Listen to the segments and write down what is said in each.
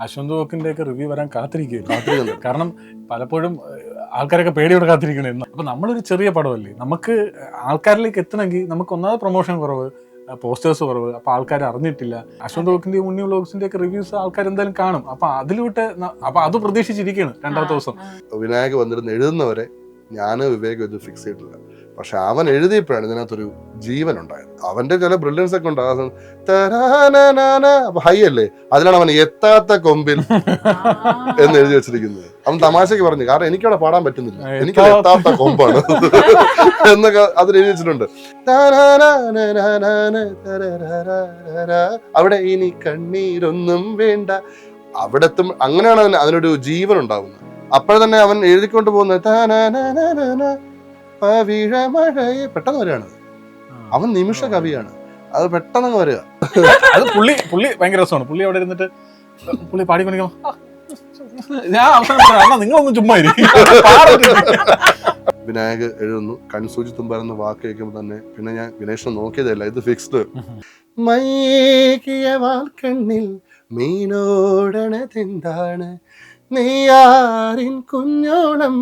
അശ്വന്ത് വോക്കിന്റെ ഒക്കെ റിവ്യൂ വരാൻ കാത്തിരിക്കുന്നു. കാരണം പലപ്പോഴും ആൾക്കാരൊക്കെ പേടിയോടെ കാത്തിരിക്കണേ. അപ്പൊ നമ്മളൊരു ചെറിയ പടമല്ലേ, നമുക്ക് ആൾക്കാരിലേക്ക് എത്തണമെങ്കിൽ നമുക്ക് ഒന്നാമത് പ്രൊമോഷൻ കുറവ്, പോസ്റ്റേഴ്സ് കുറവ്, അപ്പൊ ആൾക്കാർ അറിഞ്ഞിട്ടില്ല. അശ്വന്ത് വോക്കിന്റെ ഉണ്ണി വ്ലോഗ്സിന്റെ ഒക്കെ റിവ്യൂസ് ആൾക്കാർ എന്തായാലും കാണും. അപ്പൊ അതിലൂടെ അപ്പൊ അത് പ്രതീക്ഷിച്ചിരിക്കുകയാണ് രണ്ടാമത്തെ ദിവസം. വിനായക് വന്നിരുന്ന് എഴുതുന്നവരെ ഞാൻ വിവേക് ഇത് ഫിക്സ് ചെയ്തിട്ടില്ല. പക്ഷെ അവൻ എഴുതിയപ്പോഴാണ് ഇതിനകത്തൊരു ജീവൻ ഉണ്ടായത്. അവന്റെ ചില ബ്രില്യൻസ് ഒക്കെ ഉണ്ടാകും. അപ്പൊ ഹൈ അല്ലേ, അതിലാണ് അവൻ എത്താത്ത കൊമ്പിൽ എന്ന് എഴുതി വെച്ചിരിക്കുന്നത്. അവൻ തമാശക്ക് പറഞ്ഞു, കാരണം എനിക്കവിടെ പാടാൻ പറ്റുന്നില്ല, എനിക്ക് എത്താത്ത കൊമ്പാണ് എന്നൊക്കെ അതിൽ എഴുതി വെച്ചിട്ടുണ്ട്. അവിടെ ഇനി കണ്ണീരൊന്നും വേണ്ട, അവിടെ എത്തും. അങ്ങനെയാണ് അതിനൊരു ജീവൻ ഉണ്ടാകുന്നത്. അപ്പോൾ തന്നെ അവൻ എഴുതിക്കൊണ്ട് പോകുന്നത് പെട്ടെന്ന് വരികയാണ്. അവൻ നിമിഷ കവിയാണ്, അത് പെട്ടെന്ന് വരിക. അത് പുള്ളി ഭയങ്കര രസമാണ്. പുള്ളി അവിടെ ഇരുന്നിട്ട് പുള്ളി പാടിക്കൊണ്ടിരിക്കും. ഞാൻ അവസാനം നിങ്ങളൊന്നും ചുമ്മാ വിനായക് എഴുതുന്നു, കൺസൂചി തുമ്പരെന്ന വാക്ക് കേൾക്കുമ്പോൾ തന്നെ പിന്നെ ഞാൻ വിനേഷിനെ നോക്കിയതല്ല, ഇത് ഫിക്സ്ഡ്. മൈകിയ വാൽക്കണ്ണിൽ മീനോടണതെന്താണ്, നെയ്യാറിൻ കുഞ്ഞോളം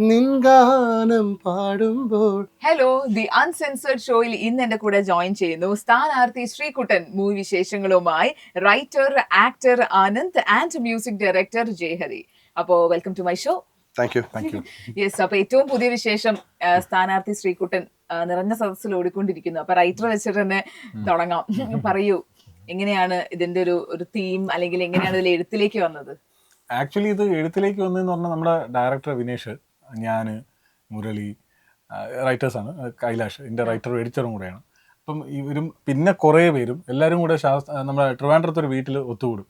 നിൻഗാനം പാടുമ്പോൾ. ഹലോ, ദി അൺസെൻസേർഡ് ഷോയിൽ ഇന്ന് എന്റെ കൂടെ ജോയിൻ ചെയ്യുന്നു സ്ഥാനാർത്ഥി ശ്രീകുട്ടൻ. മൂവി വിശേഷങ്ങളുമായി writer, actor Anand and music director Jayahari. അപ്പോ welcome to my show. Thank you. Yes, അപ്പൊ ഏറ്റവും പുതിയ വിശേഷം സ്ഥാനാർത്ഥി ശ്രീകുട്ടൻ നിറഞ്ഞ സദസ്സിൽ ഓടിക്കൊണ്ടിരിക്കുന്നു. അപ്പൊ റൈറ്റർ വെച്ചിട്ട് തന്നെ തുടങ്ങാം. പറയൂ, എങ്ങനെയാണ് ഇതിന്റെ ഒരു തീം, അല്ലെങ്കിൽ എങ്ങനെയാണ് ഇതിൽ എഴുത്തിലേക്ക് വന്നത്? ആക്ച്വലി ഇത് എഴുത്തിലേക്ക് വന്നതെന്ന് പറഞ്ഞാൽ നമ്മുടെ ഡയറക്ടർ വിനേഷ്, ഞാൻ, മുരളി റൈറ്റേഴ്സാണ്, കൈലാഷ് എൻ്റെ റൈറ്ററും എഡിറ്ററും കൂടെയാണ്. അപ്പം ഇവരും പിന്നെ കുറേ പേരും എല്ലാവരും കൂടെ നമ്മുടെ ട്രിവാൻഡ്രത്ത് ഒരു വീട്ടിൽ ഒത്തുകൂടും.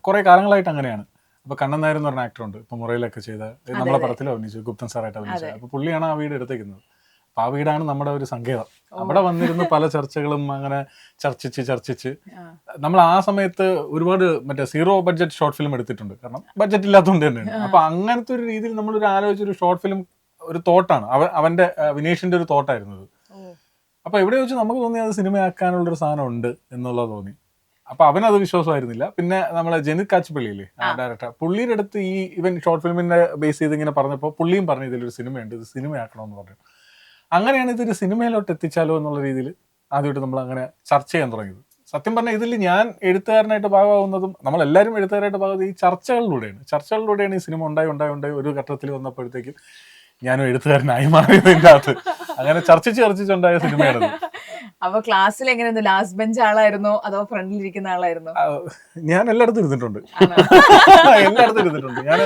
കുറേ കാലങ്ങളായിട്ട് അങ്ങനെയാണ്. അപ്പോൾ കണ്ണൻ നായർ എന്ന് പറഞ്ഞ ആക്ടറുണ്ട്, ഇപ്പം മുറയിലൊക്കെ ചെയ്ത നമ്മളെ പടത്തിൽ അഭിനയിച്ചു, ഗുപ്തൻ സാറായിട്ട് അഭിനയിച്ചത്. അപ്പോൾ പുള്ളിയാണ് ആ വീട് എടുത്തേക്കുന്നത്. അപ്പോൾ ആ വീടാണ് നമ്മുടെ ഒരു സങ്കേതം. അവിടെ വന്നിരുന്ന് പല ചർച്ചകളും അങ്ങനെ ചർച്ചിച്ച് നമ്മൾ ആ സമയത്ത് ഒരുപാട് മറ്റേ സീറോ ബഡ്ജറ്റ് ഷോർട്ട് ഫിലിം എടുത്തിട്ടുണ്ട്. കാരണം ബഡ്ജറ്റ് ഇല്ലാത്തതുകൊണ്ട് തന്നെയാണ്. അപ്പൊ അങ്ങനത്തെ ഒരു രീതിയിൽ നമ്മളൊരു ആലോചിച്ചൊരു ഷോർട്ട് ഫിലിം, ഒരു തോട്ടാണ് അവന്റെ വിനേഷിന്റെ ഒരു തോട്ടായിരുന്നത്. അപ്പൊ എവിടെ വെച്ച് നമുക്ക് തോന്നി അത് സിനിമയാക്കാനുള്ളൊരു സാധനം ഉണ്ട് എന്നുള്ളത് തോന്നി. അപ്പൊ അവനത് വിശ്വാസമായിരുന്നില്ല. പിന്നെ നമ്മളെ ജനിത് കാച്ചുപള്ളിയില്ലേ ഡയറക്ടർ, പുള്ളിയുടെ അടുത്ത് ഈ ഇവൻ ഷോർട്ട് ഫിലിമിന്റെ ബേസ് ചെയ്ത് ഇങ്ങനെ പറഞ്ഞപ്പോൾ പുള്ളിയും പറഞ്ഞു ഇതിലൊരു സിനിമയുണ്ട്, ഇത് സിനിമയാക്കണമെന്ന് പറഞ്ഞു. അങ്ങനെയാണ് ഇതൊരു സിനിമയിലോട്ട് എത്തിച്ചാലോ എന്നുള്ള രീതിയിൽ ആദ്യമായിട്ട് നമ്മൾ അങ്ങനെ ചർച്ച ചെയ്യാൻ തുടങ്ങിയത്. സത്യം പറഞ്ഞാൽ ഇതിൽ ഞാൻ എഴുത്തുകാരനായിട്ട് ഭാഗമാവുന്നതും നമ്മളെല്ലാവരും എഴുത്തുകാരായിട്ട് ഭാഗമാകുന്നത് ഈ ചർച്ചകളിലൂടെയാണ് ഈ സിനിമ ഉണ്ടായി ഒരു ഘട്ടത്തിൽ വന്നപ്പോഴത്തേക്കും ഞാനും എഴുത്തുകാരനായി മാറിയതിൻ്റെ അകത്ത് അങ്ങനെ ചർച്ചിച്ചുണ്ടായ സിനിമയാണത്. അപ്പൊ ക്ലാസ്സിൽ എങ്ങനെയായിരുന്നു? ലാസ്റ്റ് ബെഞ്ച് ആളായിരുന്നോ അതോ ഫ്രണ്ടിൽ ഇരിക്കുന്ന ആളായിരുന്നോ? ഞാൻ എല്ലായിടത്തും ഇരുന്നിട്ടുണ്ട്. ഞാൻ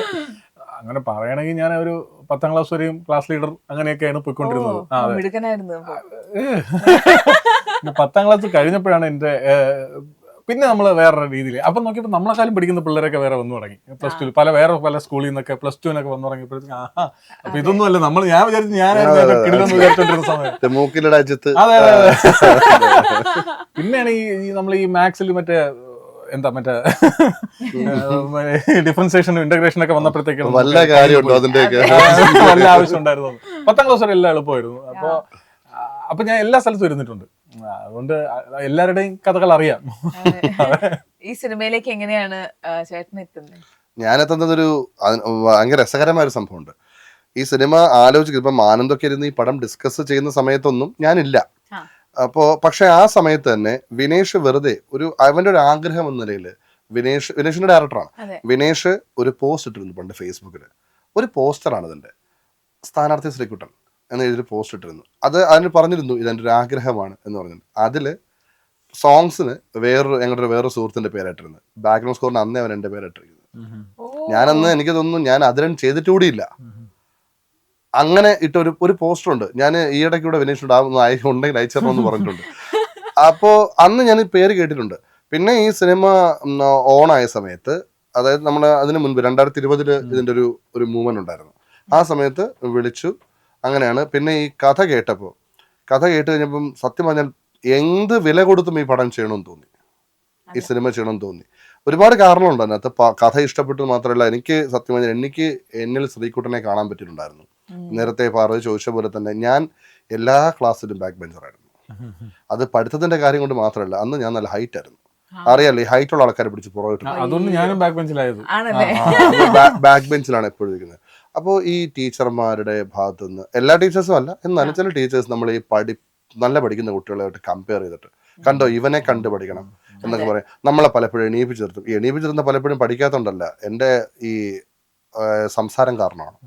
അങ്ങനെ പറയണമെങ്കിൽ ഞാൻ ഒരു 10ാം ക്ലാസ് വരെയും ക്ലാസ് ലീഡർ അങ്ങനെയൊക്കെയാണ് പോയിക്കൊണ്ടിരുന്നത്. 10ാം ക്ലാസ് കഴിഞ്ഞപ്പോഴാണ് എൻ്റെ പിന്നെ നമ്മൾ വേറെ രീതിയിൽ അപ്പം നോക്കിയപ്പോൾ നമ്മളെക്കാളും പഠിക്കുന്ന പിള്ളേരൊക്കെ വേറെ വന്നു തുടങ്ങി. പ്ലസ് ടു പല സ്കൂളിൽ നിന്നൊക്കെ പ്ലസ് ടുവിനൊക്കെ വന്നു തുടങ്ങിയപ്പോഴത്തേക്ക് അപ്പൊ ഇതൊന്നും അല്ല ഞാൻ വിചാരിച്ചു ഞാനായിരുന്നു വിചാരിച്ചോണ്ടിരുന്ന സമയത്ത്. അതെ. പിന്നെയാണ് ഈ നമ്മൾ ഈ മാത്സിൽ മറ്റേ ഡിഫറൻസിയേഷനും ഇന്റഗ്രേഷൻ ഒക്കെ വന്നപ്പോഴത്തേക്കാണ് വല്ല ആവശ്യം ഉണ്ടായിരുന്നു. 10ാം ക്ലാസ് വരെ എല്ലാം എളുപ്പമായിരുന്നു. അപ്പൊ ഞാൻ എല്ലാ സ്ഥലത്തും ഇരുന്നിട്ടുണ്ട്. അതുകൊണ്ട് എല്ലാവരുടെയും കഥകൾ അറിയാം. ഈ സിനിമയിലേക്ക് എങ്ങനെയാണ് ചേട്ടൻ എത്തുന്നത്? ഞാനെത്തുന്നത് ഒരു ഭയങ്കര രസകരമായ ഒരു സംഭവമുണ്ട്. ഈ സിനിമ ആലോചിക്കും, ഇപ്പം ആനന്ദൊക്കെ ഇരുന്ന് ഈ പടം ഡിസ്കസ് ചെയ്യുന്ന സമയത്തൊന്നും ഞാനില്ല. പക്ഷെ ആ സമയത്ത് തന്നെ വിനേഷ് വെറുതെ അവന്റെ ഒരു ആഗ്രഹം എന്ന നിലയിൽ വിനേഷിന്റെ ഡയറക്ടറാണ്. വിനേഷ് ഒരു പോസ്റ്റ് ഇട്ടിരുന്നു പണ്ട് ഫേസ്ബുക്കിൽ. ഒരു പോസ്റ്ററാണ് ഇതിന്റെ, സ്ഥാനാർത്ഥി ശ്രീകുട്ടൻ എന്ന് എഴുതി പോസ്റ്റ് ഇട്ടിരുന്നു. അതിന് പറഞ്ഞിരുന്നു ഇതെൻ്റെ ഒരു ആഗ്രഹമാണ് എന്ന് പറഞ്ഞിട്ട്. അതില് സോങ്സിന് ഞങ്ങളുടെ വേറൊരു സുഹൃത്തിന്റെ പേരായിട്ടിരുന്നത്, ബാക്ക്ഗ്രൗണ്ട് സ്കോറിന് അന്നേ അവൻ എൻ്റെ പേരായിട്ടിരിക്കുന്നത്. ഞാനന്ന് എനിക്ക് തോന്നുന്നു ഞാൻ അതിലും ചെയ്തിട്ടുകൂടിയില്ല. അങ്ങനെ ഇട്ട ഒരു പോസ്റ്റർ ഉണ്ട്. ഞാൻ ഈയിടയ്ക്ക് കൂടെ വിനേഷിനോട് ഉണ്ടെങ്കിൽ അയച്ചെന്ന് പറഞ്ഞിട്ടുണ്ട്. അപ്പോൾ അന്ന് ഞാൻ പേര് കേട്ടിട്ടുണ്ട്. പിന്നെ ഈ സിനിമ ഓണായ സമയത്ത്, അതായത് നമ്മൾ അതിന് മുൻപ് 2020 ഇതിൻ്റെ ഒരു മൂവ്മെന്റ് ഉണ്ടായിരുന്നു. ആ സമയത്ത് വിളിച്ചു. അങ്ങനെയാണ് പിന്നെ ഈ കഥ കേട്ട് കഴിഞ്ഞപ്പം സത്യം പറഞ്ഞാൽ എന്ത് വില കൊടുത്തും ഈ പടം ചെയ്യണമെന്ന് തോന്നി, ഈ സിനിമ ചെയ്യണമെന്ന് തോന്നി. ഒരുപാട് കാരണമുണ്ട് അതിനകത്ത്. കഥ ഇഷ്ടപ്പെട്ടത് മാത്രമല്ല, എനിക്ക് സത്യം പറഞ്ഞാൽ എന്നിൽ ശ്രീകുട്ടനെ കാണാൻ പറ്റിയിട്ടുണ്ടായിരുന്നു. നേരത്തെ പാർവതി ചോദിച്ച പോലെ തന്നെ ഞാൻ എല്ലാ ക്ലാസ്സിലും ബാക്ക് ബെഞ്ചറായിരുന്നു. അത് പഠിത്തത്തിന്റെ കാര്യം കൊണ്ട് മാത്രമല്ല, അന്ന് ഞാൻ നല്ല ഹൈറ്റ് ആയിരുന്നു. അറിയാലോ, ഈ ഹൈറ്റ് ഉള്ള ആൾക്കാരെ പിടിച്ച് പുറകോട്ട് അതുകൊണ്ട് ഞാനും ബാക്ക് ബെഞ്ചിലായത്. ആണല്ലേ? ബാക്ക് ബെഞ്ചിലാണ് എപ്പോഴും ഇരിക്കുന്നത്. അപ്പോൾ ഈ ടീച്ചർമാരുടെ ഭാഗത്തു നിന്ന്, എല്ലാ ടീച്ചേഴ്സും അല്ല എന്നാലും ചില ടീച്ചേഴ്സ് നമ്മൾ ഈ നല്ല പഠിക്കുന്ന കുട്ടികളായിട്ട് കമ്പയർ ചെയ്തിട്ട് കണ്ടോ ഇവനെ കണ്ട് പഠിക്കണം എന്നൊക്കെ പറയും. നമ്മളെ പലപ്പോഴും എണീപ്പിച്ചിരുന്ന പലപ്പോഴും പഠിക്കാത്തതുകൊണ്ടല്ല, എൻ്റെ ഈ സംസാരം കാരണമാണ്,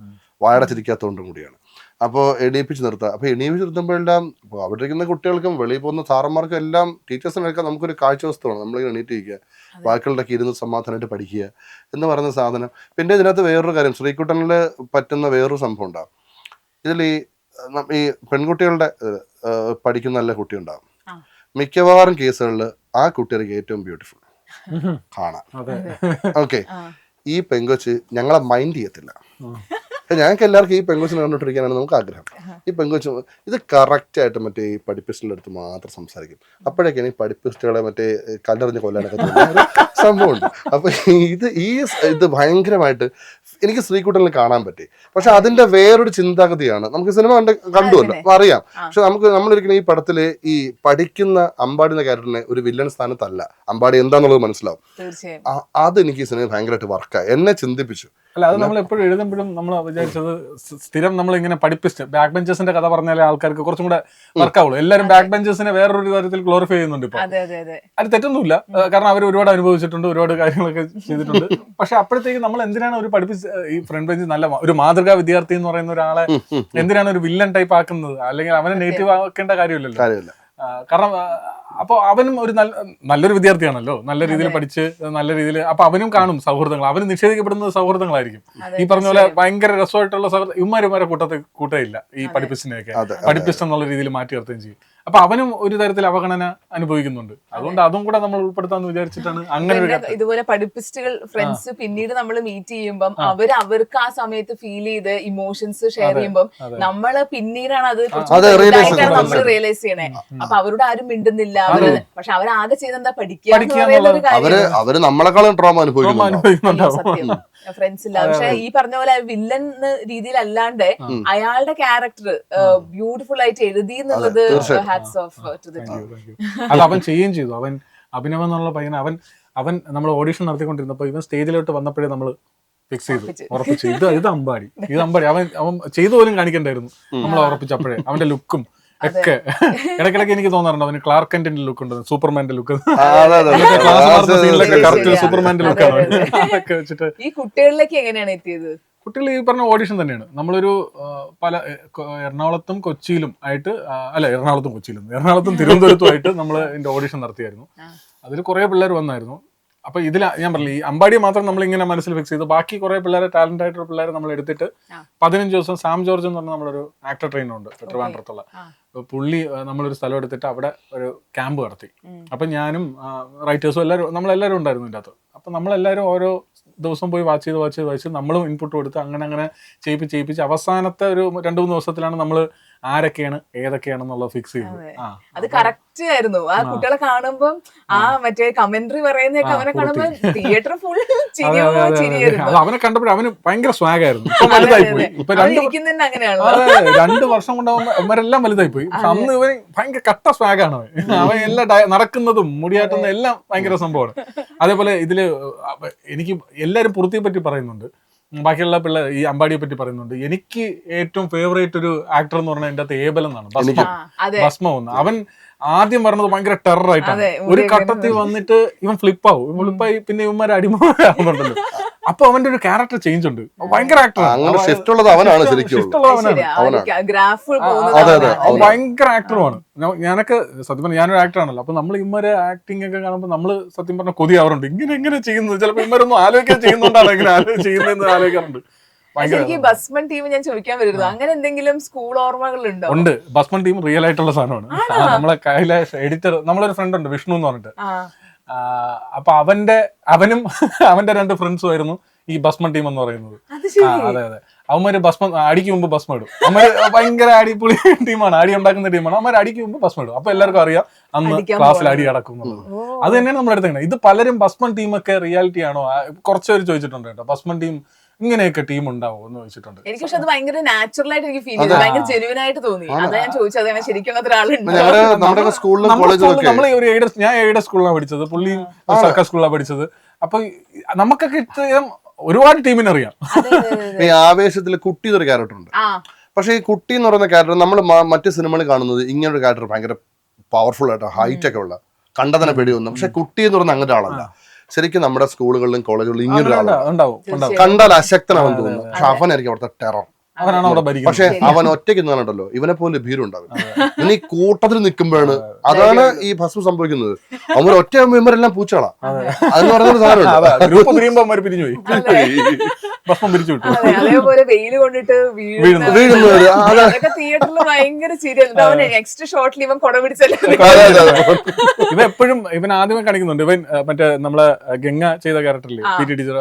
വായടച്ചിരിക്കാത്തതുകൊണ്ടും കൂടിയാണ്. അപ്പോൾ എണീപ്പിച്ച് നിർത്തുക. അപ്പോൾ എണീപ്പിച്ച് നിർത്തുമ്പോഴെല്ലാം അവിടെ ഇരിക്കുന്ന കുട്ടികൾക്കും വെളിയിൽ പോകുന്ന സാറന്മാർക്കും എല്ലാം ടീച്ചേഴ്സിനൊക്കെ നമുക്കൊരു കാഴ്ചവസ്തുവാണ്. നമ്മളിങ്ങനെ എണീറ്റിരിക്കുക, ബാക്കികളുടെ ഇരുന്ന് സമാധാനമായിട്ട് പഠിക്കുക എന്ന് പറയുന്ന സാധനം. പിന്നെ ഇതിനകത്ത് വേറൊരു കാര്യം, ശ്രീകുട്ടനിൽ പറ്റുന്ന വേറൊരു സംഭവം ഉണ്ടാകും. ഇതിൽ ഈ പെൺകുട്ടികളുടെ പഠിക്കുന്ന നല്ല കുട്ടി ഉണ്ടാകും. മിക്കവാറും കേസുകളിൽ ആ കുട്ടികൾക്ക് ഏറ്റവും ബ്യൂട്ടിഫുൾ കാണാൻ. ഓക്കെ, ഈ പെങ്കൊച്ച് ഞങ്ങളെ മൈൻഡ് ചെയ്യത്തില്ല. ഞങ്ങൾക്ക് എല്ലാവർക്കും ഈ പെങ്കൊച്ചിനെ കണ്ടോണ്ടിരിക്കാനാണ് നമുക്ക് ആഗ്രഹം. ഈ പെങ്കൊച്ച് ഇത് കറക്റ്റായിട്ട് മറ്റേ ഈ പഠിപ്പിസ്റ്റിൻ്റെ അടുത്ത് മാത്രം സംസാരിക്കും. അപ്പോഴേക്കാണ് ഈ പഠിപ്പിസ്റ്റുകളെ മറ്റേ കല്ലെറിഞ്ഞ് കൊല്ലാനൊക്കെ തോന്നുന്ന സംഭവമുണ്ട്. അപ്പൊ ഇത് ഭയങ്കരമായിട്ട് എനിക്ക് ശ്രീകുട്ടനിൽ കാണാൻ പറ്റി. പക്ഷെ അതിന്റെ വേറൊരു ചിന്താഗതിയാണ്. നമുക്ക് സിനിമ കണ്ടുവല്ലോ, അറിയാം. പക്ഷെ നമ്മളിരിക്കുന്ന ഈ പടത്തില് ഈ പഠിക്കുന്ന അമ്പാടി എന്ന ക്യാരക്ടറിനെ ഒരു വില്ലൻ സ്ഥാനത്തല്ല, അമ്പാടി എന്താന്നുള്ളത് മനസ്സിലാവും. അതെനിക്ക് ഈ സിനിമ ഭയങ്കരമായിട്ട് വർക്കായി, എന്നെ ചിന്തിപ്പിച്ചു. അല്ല, അത് നമ്മൾ എപ്പോഴും എഴുതുമ്പോഴും നമ്മൾ വിചാരിച്ചത് സ്ഥിരം നമ്മൾ ഇങ്ങനെ പഠിപ്പിച്ച് ബാക്ക് ബെഞ്ചേഴ്സിന്റെ കഥ പറഞ്ഞാലേ ആൾക്കാർക്ക് കുറച്ചും കൂടെ വർക്കാവുള്ളൂ. എല്ലാവരും ബാക്ക് ബെഞ്ചേഴ്സിനെ വേറൊരു തരത്തിൽ ഗ്ലോറിഫൈ ചെയ്യുന്നുണ്ട് ഇപ്പൊ. അത് തെറ്റൊന്നുമില്ല, കാരണം അവർ ഒരുപാട് അനുഭവിച്ചിട്ടുണ്ട്, ഒരുപാട് കാര്യങ്ങളൊക്കെ ചെയ്തിട്ടുണ്ട്. പക്ഷെ അപ്പോഴത്തേക്ക് നമ്മൾ എന്തിനാണ് ഒരു ഈ ഫ്രണ്ട് ബെഞ്ച് നല്ല ഒരു മാതൃകാ വിദ്യാർത്ഥി എന്ന് പറയുന്ന ഒരാളെ എന്തിനാണ് ഒരു വില്ലൻ ടൈപ്പ് ആക്കുന്നത്? അല്ലെങ്കിൽ അവനെ നെഗറ്റീവ് ആക്കേണ്ട കാര്യമില്ലല്ലോ. കാരണം അപ്പോൾ അവനും ഒരു നല്ലൊരു വിദ്യാർത്ഥിയാണല്ലോ, നല്ല രീതിയിൽ പഠിച്ച് നല്ല രീതിയിൽ. അപ്പൊ അവനും കാണും സൗഹൃദങ്ങൾ, അവന് നിഷേധിക്കപ്പെടുന്നത് സൗഹൃദങ്ങളായിരിക്കും. ഈ പറഞ്ഞ പോലെ ഭയങ്കര രസമായിട്ടുള്ള സൗഹൃദം ഇവന്മാരെ കൂട്ടയില്ല ഈ പഠിപ്പിസ്റ്റിനെയൊക്കെ. പഠിപ്പിസ്റ്റ് എന്നുള്ള രീതിയിൽ മാറ്റി നിർത്തുകയും ചെയ്യും. അപ്പൊ അവനും ഒരു തരത്തിൽ അവഗണന അനുഭവിക്കുന്നുണ്ട്. അതുകൊണ്ട് അതും കൂടെ നമ്മൾ ഉൾപ്പെടുത്താന്ന് വിചാരിച്ചിട്ടാണ് അങ്ങനെ ഇതുപോലെ പഠിപ്പിസ്റ്റുകൾ ഫ്രണ്ട്സ് പിന്നീട് നമ്മൾ മീറ്റ് ചെയ്യുമ്പോൾ അവർക്ക് ആ സമയത്ത് ഫീൽ ചെയ്ത് ഇമോഷൻസ് ഷെയർ ചെയ്യുമ്പോൾ നമ്മള് പിന്നീടാണ് അത് നമ്മൾ റിയലൈസ് ചെയ്യണേ. അപ്പൊ അവരോട് ആരും മിണ്ടുന്നില്ല. പക്ഷെ അവരാകെ ചെയ്തെന്താ പഠിക്കുക. അവര് നമ്മളെക്കാളും ട്രോമ അനുഭവിക്കുന്നുണ്ടാവും ഫ്രണ്ട്സ് ഇല്ല. പക്ഷെ ഈ പറഞ്ഞ പോലെ വില്ലൻ രീതിയിലല്ലാണ്ട് അയാളുടെ ക്യാരക്ടർ ബ്യൂട്ടിഫുൾ ആയിട്ട് എഴുതി എന്നുള്ളത് hats of two the team. അത് അവൻ ചെയ്യുകയും ചെയ്തു. അവൻ അഭിനവ് എന്നുള്ള പയ്യൻ അവൻ നമ്മൾ ഓഡിഷൻ നടത്തിക്കൊണ്ടിരുന്നപ്പോ ഇവൻ സ്റ്റേജിലോട്ട് വന്നപ്പോഴേ നമ്മൾ ഫിക്സ് ചെയ്തു, ഉറപ്പിച്ചു ഇത് അമ്പാടി. അവൻ ചെയ്തു പോലും കാണിക്കണ്ടായിരുന്നു, നമ്മൾ ഉറപ്പിച്ചപ്പോഴേ. അവന്റെ ലുക്കും ഒക്കെ ഇടയ്ക്കിടയ്ക്ക് എനിക്ക് തോന്നാറുണ്ട് അവന് ക്ലാർക്ക് കെന്റിന്റെ ലുക്ക് ഉണ്ട്, സൂപ്പർമാന്റെ ലുക്ക്. സൂപ്പർമാന്റെ ലുക്കാണ് അതൊക്കെ വെച്ചിട്ട്. ഈ കുട്ടികളിലേക്ക് എങ്ങനെയാണ് എത്തിയത്? കുട്ടികൾ ഈ പറഞ്ഞ ഓഡിഷൻ തന്നെയാണ്. നമ്മളൊരു എറണാകുളത്തും കൊച്ചിയിലും ആയിട്ട്, അല്ല എറണാകുളത്തും തിരുവനന്തപുരത്തുമായിട്ട് നമ്മൾ ഇതിന്റെ ഓഡിഷൻ നടത്തിയായിരുന്നു. അതിൽ കുറെ പിള്ളേർ വന്നായിരുന്നു. അപ്പൊ ഇതിൽ ഞാൻ പറഞ്ഞില്ല, ഈ അമ്പാടിയെ മാത്രം നമ്മൾ ഇങ്ങനെ മനസ്സിൽ ഫിക്സ് ചെയ്തു. ബാക്കി കുറെ പിള്ളേരെ, ടാലന്റ് ആയിട്ടുള്ള പിള്ളേരെ നമ്മൾ എടുത്തിട്ട് 15 ദിവസം സാം ജോർജ് എന്ന് പറഞ്ഞ നമ്മളൊരു ആക്ടർ ട്രെയിനുണ്ട് ട്രിവാൻഡ്രത്തുള്ള. പുള്ളി നമ്മളൊരു സ്ഥലം എടുത്തിട്ട് അവിടെ ഒരു ക്യാമ്പ് നടത്തി. അപ്പൊ ഞാനും റൈറ്റേഴ്സും നമ്മളെല്ലാവരും ഉണ്ടായിരുന്നു ഇതിൻ്റെ അകത്ത്. അപ്പൊ നമ്മളെല്ലാവരും ഓരോ ദിവസം പോയി വാച്ച് ചെയ്ത് നമ്മളും ഇൻപുട്ട് കൊടുത്ത് അങ്ങനെ ചെയ്യിപ്പിച്ച് അവസാനത്തെ ഒരു 2-3 ദിവസത്തിലാണ് നമ്മൾ ആരൊക്കെയാണ് ഏതൊക്കെയാണെന്നുള്ളത് ഫിക്സ് ചെയ്തത്. അത് കറക്റ്റ് ആയിരുന്നു. ആ കുട്ടികളെ കാണുമ്പം ആ മറ്റേ കമന്ററി പറയുന്നൊക്കെ അവനെ കാണുമ്പോ തിയേറ്റർ ഫുൾ ചിരിയായിരുന്നു. അവനെ കണ്ടപ്പോഴും അവന് ഭയങ്കര സ്വാഗ് ആയിരുന്നു. ഇപ്പൊ വലുതായി പോയി. ഇപ്പൊ 2 വർഷം കൊണ്ട് അവന്മാരെല്ലാം വലുതായി പോയി. പക്ഷെ അന്ന് ഇവൻ ഭയങ്കര കട്ട സ്വാഗാണ്. അവൻ എല്ലാം നടക്കുന്നതും മുടിയാട്ടുന്നതും എല്ലാം ഭയങ്കര സംഭവമാണ്. അതേപോലെ ഇതില് എനിക്ക് എല്ലാരും പുറത്തിയെ പറ്റി പറയുന്നുണ്ട്, ബാക്കിയുള്ള പിള്ളേർ ഈ അമ്പാടിയെ പറ്റി പറയുന്നുണ്ട്. എനിക്ക് ഏറ്റവും ഫേവറേറ്റ് ഒരു ആക്ടർ എന്ന് പറഞ്ഞാൽ എന്റെ അകത്ത് ഏബൽ എന്നാണ്, ഭസ്മ. അവൻ ആദ്യം പറഞ്ഞത് ഭയങ്കര ടെററായിട്ടാണ്. ഒരു ഘട്ടത്തിൽ വന്നിട്ട് ഇവൻ ഫ്ലിപ്പായി, പിന്നെ ഇവന്മാരെ അടിമയാവുന്നുണ്ടല്ലോ. അപ്പൊ അവന്റെ ഒരു ക്യാരക്ടർ ചേഞ്ച് ഉണ്ട്. ഭയങ്കര ആക്ടറാണ്, ഭയങ്കര ആക്ടറുമാണ്. ഞാനൊക്കെ സത്യം പറഞ്ഞാൽ ഞാനൊരു ആക്ടറാണല്ലോ. അപ്പൊ നമ്മൾ ഇവന്മാരെ ആക്ടിങ് ഒക്കെ കാണുമ്പോൾ നമ്മള് സത്യം പറഞ്ഞ കൊതിയാവാറുണ്ട്, ഇങ്ങനെ ചെയ്യുന്നത്. ചിലപ്പോ ഇവരൊന്നും ആലോചിക്കാൻ ചെയ്യുന്നുണ്ടാണ് ഇങ്ങനെ ചെയ്യുന്നതെന്ന് ആലോചിക്കാറുണ്ട്. ബസ്മൻ ടീം ഞാൻ ചോദിക്കാൻ വരുന്നത്, അങ്ങനെ എന്തെങ്കിലും സ്കൂൾ ഓർമ്മകളുണ്ടോ? ഉണ്ട്. ബസ്മൻ ടീം റിയൽ ആയിട്ടുള്ള സാധനമാണ്. നമ്മളെ കൈലാഷ് എഡിറ്റർ, നമ്മളൊരു ഫ്രണ്ട് ഉണ്ട് വിഷ്ണു എന്ന് പറഞ്ഞിട്ട്. അപ്പൊ അവനും അവന്റെ 2 ഫ്രണ്ട്സും ആയിരുന്നു ഈ ബസ്മൻ ടീം എന്ന് പറയുന്നത്. അതെ. അവന്മാര് ഭസ്മം അടിക്ക് മുമ്പ് ഭസ്മം ഇടും. അവന്മാര് ഭയങ്കര അടിപൊളി ടീമാണ്, അടി ഉണ്ടാക്കുന്ന ടീമാണ്. അവന്മാര് അടിക്ക് മുമ്പ് ഭസ്മം ഇടും. അപ്പൊ എല്ലാവർക്കും അറിയാം അന്ന് ക്ലാസ്സിൽ അടി നടക്കും എന്നുള്ളത്. അത് തന്നെയാണ് നമ്മുടെ അടുത്ത്. ഇത് പലരും ഭസ്മൻ ടീമൊക്കെ റിയാലിറ്റി ആണോ കുറച്ചുപേര് ചോദിച്ചിട്ടുണ്ട് കേട്ടോ, ഭസ്മൻ ടീം ഇങ്ങനെയൊക്കെ ടീം ഉണ്ടാവോ എന്ന് ചോദിച്ചിട്ടുണ്ട്. എനിക്ക് പക്ഷെ അത് ഭയങ്കര നാച്ചുറൽ ആയിട്ട് എനിക്ക് ഫീൽ ചെയ്തു, ഭയങ്കര ജെന്യുവൻ ആയിട്ട് തോന്നി. അതാ ഞാൻ ചോദിച്ചത്, അങ്ങനെ ശരിക്കും അങ്ങനത്തെ ഒരാളുണ്ട്. സ്കൂളിലും ഞാൻ എയ്ഡഡ് സ്കൂളിലാണ് പഠിച്ചത്, പുള്ളി സർക്കാർ സ്കൂളിലാണ് പഠിച്ചത്. അപ്പൊ നമുക്കൊക്കെ ഇത്രയും ഒരുപാട് ടീമിനെ അറിയാം. ഈ ആവേശത്തില് കുട്ടി എന്നൊരു ക്യാരക്ടർ ഉണ്ട്. പക്ഷെ ഈ കുട്ടി എന്ന് പറയുന്ന ക്യാരക്ടർ നമ്മൾ മറ്റു സിനിമകളിൽ കാണുന്നത് ഇങ്ങനൊരു ക്യാരക്ടർ ഭയങ്കര പവർഫുൾ ആയിട്ട് ഹൈറ്റ് ഒക്കെ ഉള്ള കണ്ടതിനെ പേടി വന്നു. പക്ഷെ കുട്ടി എന്ന് പറയുന്ന അങ്ങനെ ആളല്ല. ശരിക്കും നമ്മുടെ സ്കൂളുകളിലും കോളേജുകളിലും ഇങ്ങനൊരു ആളാണ്, കണ്ടാൽ അശക്തനാണെന്ന് തോന്നുന്നു. പക്ഷെ അവനായിരിക്കും അവിടുത്തെ ടെറർ. അവനാണ് അവിടെ ഭരിക്കുന്നത്. പക്ഷെ അവൻ ഒറ്റയ്ക്ക് നിന്നാണല്ലോ ഇവനെ പോലെ ഭീരം ഉണ്ടാവും. ഇനി കൂട്ടത്തിൽ നിൽക്കുമ്പോഴാണ് അതാണ് ഈ ഭസ്മം സംഭവിക്കുന്നത്. അവർ ഒറ്റ ഇവരെല്ലാം പൂച്ചകളാ. അതെന്ന് പറയുന്ന സാധനം ഗ്രൂപ്പ് പിരിയുമ്പോ അവന്മാര് പിരിഞ്ഞു പോയി, ഭസ്മം പിരിച്ചു വിട്ടു. അതേപോലെ വെയിൽ കൊണ്ടിട്ട് വീഴുന്നത് അതൊക്കെ തിയേറ്ററിൽ ഭയങ്കര സീരിയൽ. നെക്സ്റ്റ് ഷോട്ടിൽ ഇവൻ കൊട പിടിച്ചല്ലേ. ഇവ എപ്പോഴും ഇവൻ ആദ്യമേ കാണിക്കുന്നുണ്ട്. ഇവൻ മറ്റേ നമ്മളെ ഗംഗ ചെയ്ത ക്യാരക്ടറില്ലേ PT ടീച്ചർ,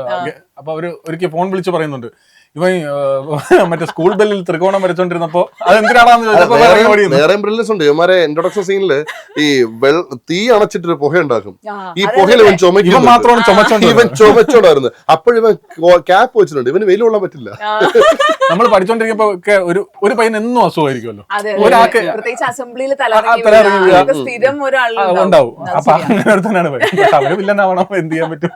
അപ്പൊ അവര് ഒരിക്കൽ ഫോൺ വിളിച്ച് പറയുന്നുണ്ട് ഇവൻ മറ്റേ സ്കൂൾ ബെല്ലിൽ ത്രികോണം വരച്ചോണ്ടിരുന്നപ്പോ അതെന്തിനാണെന്ന് ചോദിച്ചപ്പോ വേറെ ബ്രില്യൻസ് ഉണ്ട്. ഇവന്മാരെ ഇൻട്രൊഡക്ഷൻ സീനില് ഈ തീ അണച്ചിട്ടൊരു പുക ഉണ്ടാക്കും. ഈ പുകയിൽ ഇവൻ ചുമക്കും, മാത്രമാണ് ചുമച്ചോണ്ട് ഇവൻ ചുമച്ചോണ്ടായിരുന്നു. അപ്പോഴിവൻ ക്യാപ്പ് വെച്ചിട്ടുണ്ട്, ഇവന് വെയിൽ കൊള്ളാൻ പറ്റില്ല. നമ്മൾ പഠിച്ചോണ്ടിരിക്കുമ്പോ ഒക്കെ ഒരു പയ്യൻ എന്നും അസുഖമായിരിക്കുമല്ലോ, ഒരാൾക്ക് പ്രത്യേകിച്ച് അസംബ്ലിയിൽ സ്ഥിരം ഉണ്ടാവും. അപ്പൊ അങ്ങനെ തന്നെയാണ് അവര് വില്ലനാവണം, എന്ത് ചെയ്യാൻ പറ്റും.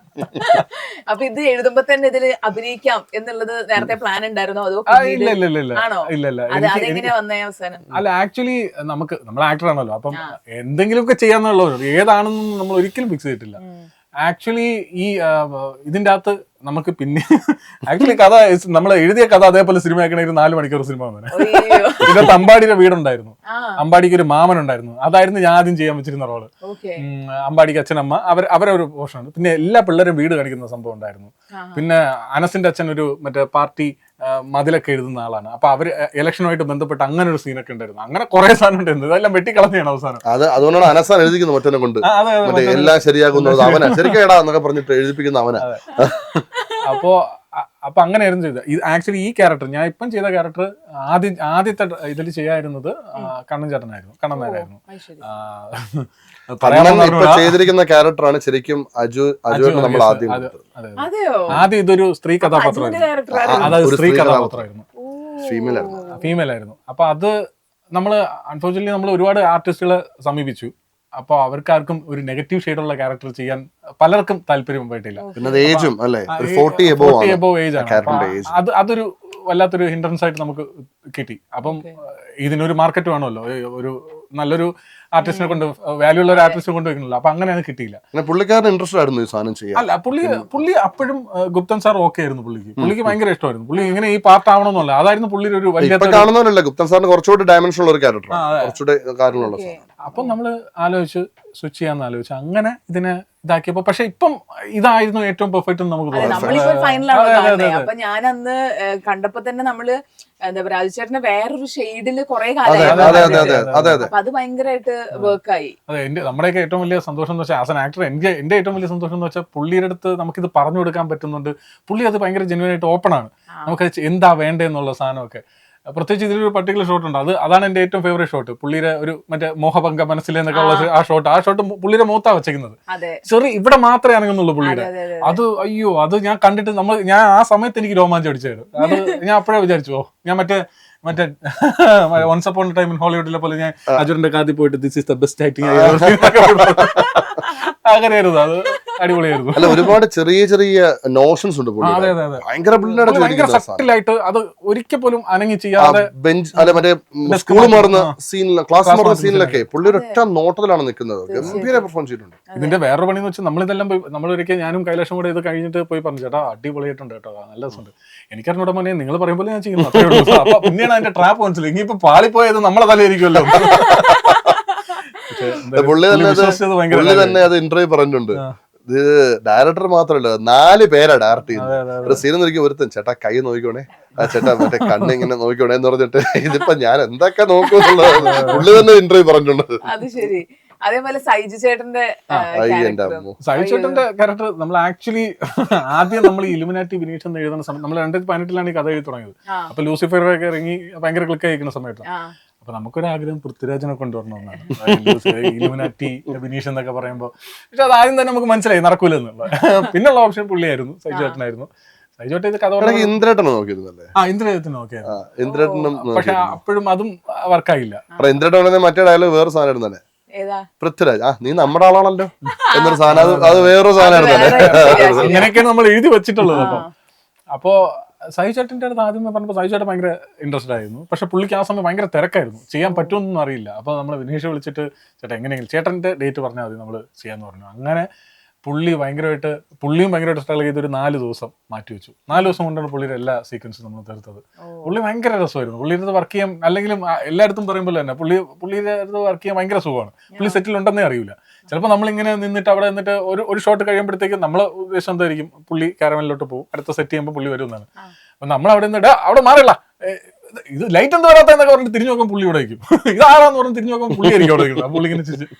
അപ്പൊ ഇത് എഴുതുമ്പോ തന്നെ ഇതിൽ അഭിനയിക്കാം എന്നുള്ളത് നേരത്തെ പ്ലാൻ ഉണ്ടായിരുന്നോ? അതോ അതെങ്ങനെയാ വന്നേ അവസാനം? അല്ല, ആക്ച്വലി നമ്മൾ ആക്ടർ ആണല്ലോ, അപ്പം എന്തെങ്കിലുമൊക്കെ ചെയ്യാന്നുള്ളൂ. ഏതാണെന്ന് നമ്മൾ ഒരിക്കലും ഫിക്സ് ചെയ്തിട്ടില്ല. ആക്ച്വലി ഈ ഇതിന്റെ അകത്ത് നമുക്ക് പിന്നെ ആക്ച്വലി കഥ നമ്മൾ എഴുതിയ കഥ അതേപോലെ സിനിമ ആക്കണ 4 മണിക്കൂർ സിനിമ വന്നെ. ഇതിനകത്ത് അമ്പാടിയുടെ വീടുണ്ടായിരുന്നു, അമ്പാടിക്ക് ഒരു മാമൻ ഉണ്ടായിരുന്നു. അതായിരുന്നു ഞാൻ ആദ്യം ചെയ്യാൻ വെച്ചിരുന്ന റോള്. അമ്പാടിക്ക് അച്ഛനമ്മ അവരൊരു പോർഷനാണ്. പിന്നെ എല്ലാ പിള്ളേരും വീട് കാണിക്കുന്ന സംഭവം ഉണ്ടായിരുന്നു. പിന്നെ അനസിന്റെ അച്ഛൻ ഒരു മറ്റേ പാർട്ടി മതിലൊക്കെ എഴുതുന്ന ആളാണ്. അപ്പൊ അവര് ഇലക്ഷനുമായിട്ട് ബന്ധപ്പെട്ട് അങ്ങനെ ഒരു സീനൊക്കെ ഉണ്ടായിരുന്നു. അങ്ങനെ കുറെ സാധനം ഉണ്ടായിരുന്നു. ഇതെല്ലാം വെട്ടിക്കളഞ്ഞാണ് അവസാനം. അതുകൊണ്ടാണ് അനസാൻ എഴുതിക്കുന്നത് മറ്റൊന്നെ കൊണ്ട് എല്ലാം ശരിയാകുന്നത് അവനാ, ശരിക്കേടാ എന്നൊക്കെ പറഞ്ഞിട്ട് എഴുതിപ്പിക്കുന്ന അവനാ. അപ്പൊ അങ്ങനെയായിരുന്നു ചെയ്തത്. ആക്ച്വലി ഈ ക്യാരക്ടർ ഞാൻ ഇപ്പം ചെയ്ത ക്യാരക്ടർ ആദ്യത്തെ ഇതിൽ ചെയ്യായിരുന്നത് കണ്ണൻ ചേട്ടനായിരുന്നു. ചെയ്തിരിക്കുന്ന ക്യാരക്ടറാണ് ശരിക്കും അജു നമ്മൾ ആദ്യം ഇതൊരു സ്ത്രീ കഥാപാത്രമായിരുന്നു. അതായത് സ്ത്രീ കഥാപാത്രമായിരുന്നു, ഫീമെയിൽ ആയിരുന്നു. അപ്പൊ അത് നമ്മള് അൺഫോർച്യുനേറ്റ്ലി നമ്മൾ ഒരുപാട് ആർട്ടിസ്റ്റുകളെ സമീപിച്ചു. അപ്പൊ അവർക്കാർക്കും ഒരു നെഗറ്റീവ് ഷെയ്ഡുള്ള ക്യാരക്ടർ ചെയ്യാൻ പലർക്കും താല്പര്യം പോയിട്ടില്ല. അതൊരു വല്ലാത്തൊരു ഹിൻഡ്രൻസ് ആയിട്ട് നമുക്ക് കിട്ടി. അപ്പം ഇതിനൊരു മാർക്കറ്റ് വേണമല്ലോ, ഒരു നല്ലൊരു ആർട്ടിസ്റ്റിനെ കൊണ്ട്, വാല്യൂ ഉള്ള ഒരു ആർട്ടിസ്റ്റിനെ കൊണ്ട് വെക്കണല്ലോ. അപ്പൊ അങ്ങനെ അത് കിട്ടിയില്ല. പുള്ളിക്കാരൻ ഇൻട്രസ്റ്റ് ആയിരുന്നു ഈ സാധനം ചെയ്യാൻ. അല്ല, പുള്ളി അപ്പോഴും ഗുപ്തൻ സാർ ഓക്കെ ആയിരുന്നു. പുള്ളിക്ക് ഭയങ്കര ഇഷ്ടമായിരുന്നു. പുള്ളി ഇങ്ങനെ ഈ പാർട്ട് ആവണമെന്നല്ല, അതായിരുന്നു പുള്ളിയുടെ ഒരു വലിയ കാണുന്നതല്ല. ഗുപ്തൻ സാറിന് കുറച്ചുകൂടി ഡയമെൻഷൻ ഉള്ള ഒരു ക്യാരക്ടർ, കുറച്ചുകൂടി കാര്യങ്ങളുള്ള. അപ്പം നമ്മള് ആലോചിച്ച് സ്വിച്ച് ചെയ്യാന്ന് ആലോചിച്ചു. അങ്ങനെ ഇതിനെ ഇതാക്കിയപ്പോ പക്ഷെ ഇപ്പം ഇതായിരുന്നു ഏറ്റവും പെർഫെക്റ്റ് എന്ന് നമുക്ക് തോന്നുന്നു. അപ്പൊ ഞാൻ അന്ന് കണ്ടപ്പോ തന്നെ നമ്മള് എന്താ പറയാ, രാജുചേട്ടന് വേറൊരു ഷെയ്ഡില് കുറെ കാലം അത് ഭയങ്കരമായിട്ട് വർക്കായി. അതെ, നമ്മുടെയൊക്കെ ഏറ്റവും വലിയ സന്തോഷം എന്ന് വെച്ചാൽ ആസ് ആൻ ആക്ടർ എന്റെ ഏറ്റവും വലിയ സന്തോഷം എന്ന് വെച്ചാൽ പുള്ളിയുടെ അടുത്ത് നമുക്കിത് പറഞ്ഞു കൊടുക്കാൻ പറ്റുന്നുണ്ട്. പുള്ളി അത് ഭയങ്കര ജെന്യുവൻ ആയിട്ട് ഓപ്പൺ ആണ്. നമുക്ക് എന്താ വേണ്ടതെന്നുള്ള സാധനമൊക്കെ. പ്രത്യേകിച്ച് ഇതിലൊരു പർട്ടിക്കുലർ ഷോട്ട് ഉണ്ട്, അതാണ് എന്റെ ഏറ്റവും ഫേവറേറ്റ് ഷോട്ട്. പുള്ളിയുടെ ഒരു മറ്റേ മോഹഭംഗ മനസ്സിലെന്നൊക്കെ ഉള്ള ആ ഷോട്ട് പുള്ളിയുടെ മുഖത്താ വെച്ചേക്കുന്നത്. ചെറിയ ഇവിടെ മാത്രമേ അനങ്ങുന്നുള്ളൂ പുള്ളിയുടെ. അത് അയ്യോ, അത് ഞാൻ കണ്ടിട്ട് ഞാൻ ആ സമയത്ത് എനിക്ക് രോമാഞ്ചം അടിച്ചായിരുന്നു. അത് ഞാൻ അപ്പോഴേ വിചാരിച്ചു, ഞാൻ മറ്റേ വൺസ് അപ്പോൺ ടൈം ഇൻ ഹോളിവുഡിലെ പോലെ ഞാൻ അജുറിന്റെ കാതിൽ പോയിട്ട് this is the best acting അങ്ങനെയായിരുന്നു. അത് അടിപൊളിയായിരുന്നു. അല്ല, ഒരുപാട് ചെറിയ ചെറിയ നോഷൻസ് ഉണ്ട്. ഭയങ്കര സട്ടിലായിട്ട് അത് ഒരിക്കൽ പോലും അനങ്ങി ചെയ്യാതെ സ്കൂൾ മാറുന്ന സീനിൽ, ക്ലാസ് മാറുന്ന സീനിലൊക്കെ പുള്ളി ഒരൊറ്റ നോട്ടത്തിലാണ് നിൽക്കുന്നത്. ഗംഭീര പെർഫോം ചെയ്തിട്ടുണ്ട്. ഇതിന്റെ വേറൊരു പണി എന്ന് വെച്ചാൽ നമ്മളിതെല്ലാം പോയി നമ്മളൊരിക്കൽ ഞാനും കൈലാഷും കൂടെ ഇത് കഴിഞ്ഞിട്ട് പോയി പറഞ്ഞു, ചേട്ടാ അടിപൊളിയായിട്ടുണ്ട് കേട്ടോ, നല്ല രസമുണ്ട്. എനിക്കറിഞ്ഞൂടെ മോനെ, നിങ്ങൾ പറയുമ്പോൾ ഞാൻ ചെയ്യുന്നു. അപ്പൊ പിന്നെയാണ് അതിന്റെ ട്രാപ്പ് മനസ്സിലായി. ഇനിയിപ്പോ പാളിപ്പോയത് നമ്മളെ തലയിരിക്കുമല്ലോ. പുള്ളി തന്നെ അത് ഇന്റർവ്യൂ പറഞ്ഞിട്ടുണ്ട്. ഇത് ഡയറക്ടർ മാത്രമല്ല, 4 പേരാ ഡയറക്ട് ചെയ്യുന്നത്. ഒരു സീൻ നോക്കിയോ ഒരുത്തൻ, ചേട്ടാ കൈ നോക്കിക്കോണേ, ചേട്ടാ മറ്റേ കണ്ണിങ്ങനെ നോക്കിക്കോണേ എന്ന് പറഞ്ഞിട്ട് ഇതിപ്പോ ഞാൻ എന്തൊക്കെ നോക്കുന്നുള്ളത് പുള്ളി തന്നെ ഇന്റർവ്യൂ പറഞ്ഞിട്ടുണ്ട്. അത് ശരി. അതേപോലെ സൈജു ചേട്ടന്റെ എന്റെ character. അമ്മോ. സൈചേട്ടന്റെ ക്യാരക്ടർ നമ്മൾ ആക്ച്വലി ആദ്യം നമ്മൾ ഇലുമിനാറ്റി വിനീഷ് എന്ന് എഴുതുന്ന സമയം നമ്മൾ 2018 ഈ കഥ എഴുതി തുടങ്ങിയത്. ആ. അപ്പൊ ലൂസിഫറൊക്കെ ഇറങ്ങി ഭയങ്കര ക്ലിക്ക് ആയിരിക്കുന്ന സമയത്താണ്. ആ. അപ്പൊ നമുക്കൊരാഗ്രഹം പൃഥ്വിരാജിനെ കൊണ്ടുവരണമെന്നാണ്. ഇലുമിനാറ്റി വിനീഷ് എന്നൊക്കെ പറയുമ്പോൾ പക്ഷെ അത് ആദ്യം തന്നെ നമുക്ക് മനസ്സിലായി നടക്കൂല എന്നുള്ള. പിന്നുള്ള ഓപ്ഷൻ പുള്ളിയായിരുന്നു, സൈചേട്ടനായിരുന്നു. സൈചേട്ടൻ ഇത് കഥ ഇന്ദ്രേട്ടനെ നോക്കിയിരുന്നല്ലേ? ഇന്ദ്രജിത്തിന് ഓക്കെ, ഇന്ദ്രേട്ടനും പക്ഷെ അപ്പോഴും അതും വർക്കായില്ല. ഇന്ദ്രേട്ടൻ മറ്റേ ഡയലോഗ് വേറെ സാധനം തന്നെ, ഏതാ? പൃഥ്വിരാജ് നീ നമ്മുടെ ആളാണല്ലോ എന്നൊരു സാധനം, അത് വേറൊരു സാധനമായിരുന്നു തന്നെ. അങ്ങനെയൊക്കെയാണ് നമ്മൾ എഴുതി വെച്ചിട്ടുള്ളത്. അപ്പോ സൈചേട്ടൻ്റെ അടുത്ത് ആദ്യമേ പറഞ്ഞപ്പോൾ സൈചേട്ടൻ ഭയങ്കര ഇൻട്രസ്റ്റഡ് ആയിരുന്നു. പക്ഷെ പുള്ളിക്ക് ആ സമയം ഭയങ്കര തിരക്കായിരുന്നു, ചെയ്യാൻ പറ്റുമെന്നൊന്നും അറിയില്ല. അപ്പോൾ നമ്മൾ വിനീഷ് വിളിച്ചിട്ട് ചേട്ടാ എങ്ങനെയെങ്കിലും ചേട്ടൻ്റെ ഡേറ്റ് പറഞ്ഞാൽ മതി, നമ്മൾ ചെയ്യാന്ന് പറഞ്ഞു. അങ്ങനെ പുള്ളിയും ഭയങ്കരമായിട്ട് സ്ട്രഗിൾ ചെയ്ത് ഒരു 4 ദിവസം മാറ്റി വെച്ചു. 4 ദിവസം കൊണ്ടാണ് പുള്ളിയുടെ എല്ലാ സീക്വൻസും നമ്മൾ തീർത്തത്. പുള്ളി ഭയങ്കര രസമായിരുന്നു. പുള്ളിയുടെ വർക്ക് ചെയ്യാൻ, അല്ലെങ്കിലും എല്ലായിടത്തും പറയുമ്പോൾ തന്നെ പുള്ളിയുടെ അടുത്ത് വർക്ക് ചെയ്യാൻ ഭയങ്കര സുഖമാണ്. പുള്ളി സെറ്റിൽ ഉണ്ടെന്നേ അറിയില്ല. ചിലപ്പോൾ നമ്മളിങ്ങനെ നിന്നിട്ട് അവിടെ നിന്നിട്ട് ഒരു ഷോട്ട് കഴിയുമ്പോഴത്തേക്കും നമ്മളെ ഉദ്ദേശം എന്തായിരിക്കും, പുള്ളി കാരവനിലോട്ട് പോകും, അടുത്ത സെറ്റ് ചെയ്യുമ്പോൾ പുള്ളി വരും എന്നാണ്. അപ്പൊ നമ്മൾ അവിടെ നിന്നിട്ട് അവിടെ മാറില്ല, ഇത് ലൈറ്റ് എന്താ വരാത്ത എന്നൊക്കെ പറഞ്ഞിട്ട് തിരിഞ്ഞു നോക്കാൻ പുള്ളി ഇവിടെ വയ്ക്കും. ഇതാരാന്ന് പറഞ്ഞ് തിരിഞ്ഞു നോക്കാൻ പുള്ളി ആയിരിക്കും അവിടെ നിൽക്കുന്നത്. പുള്ളി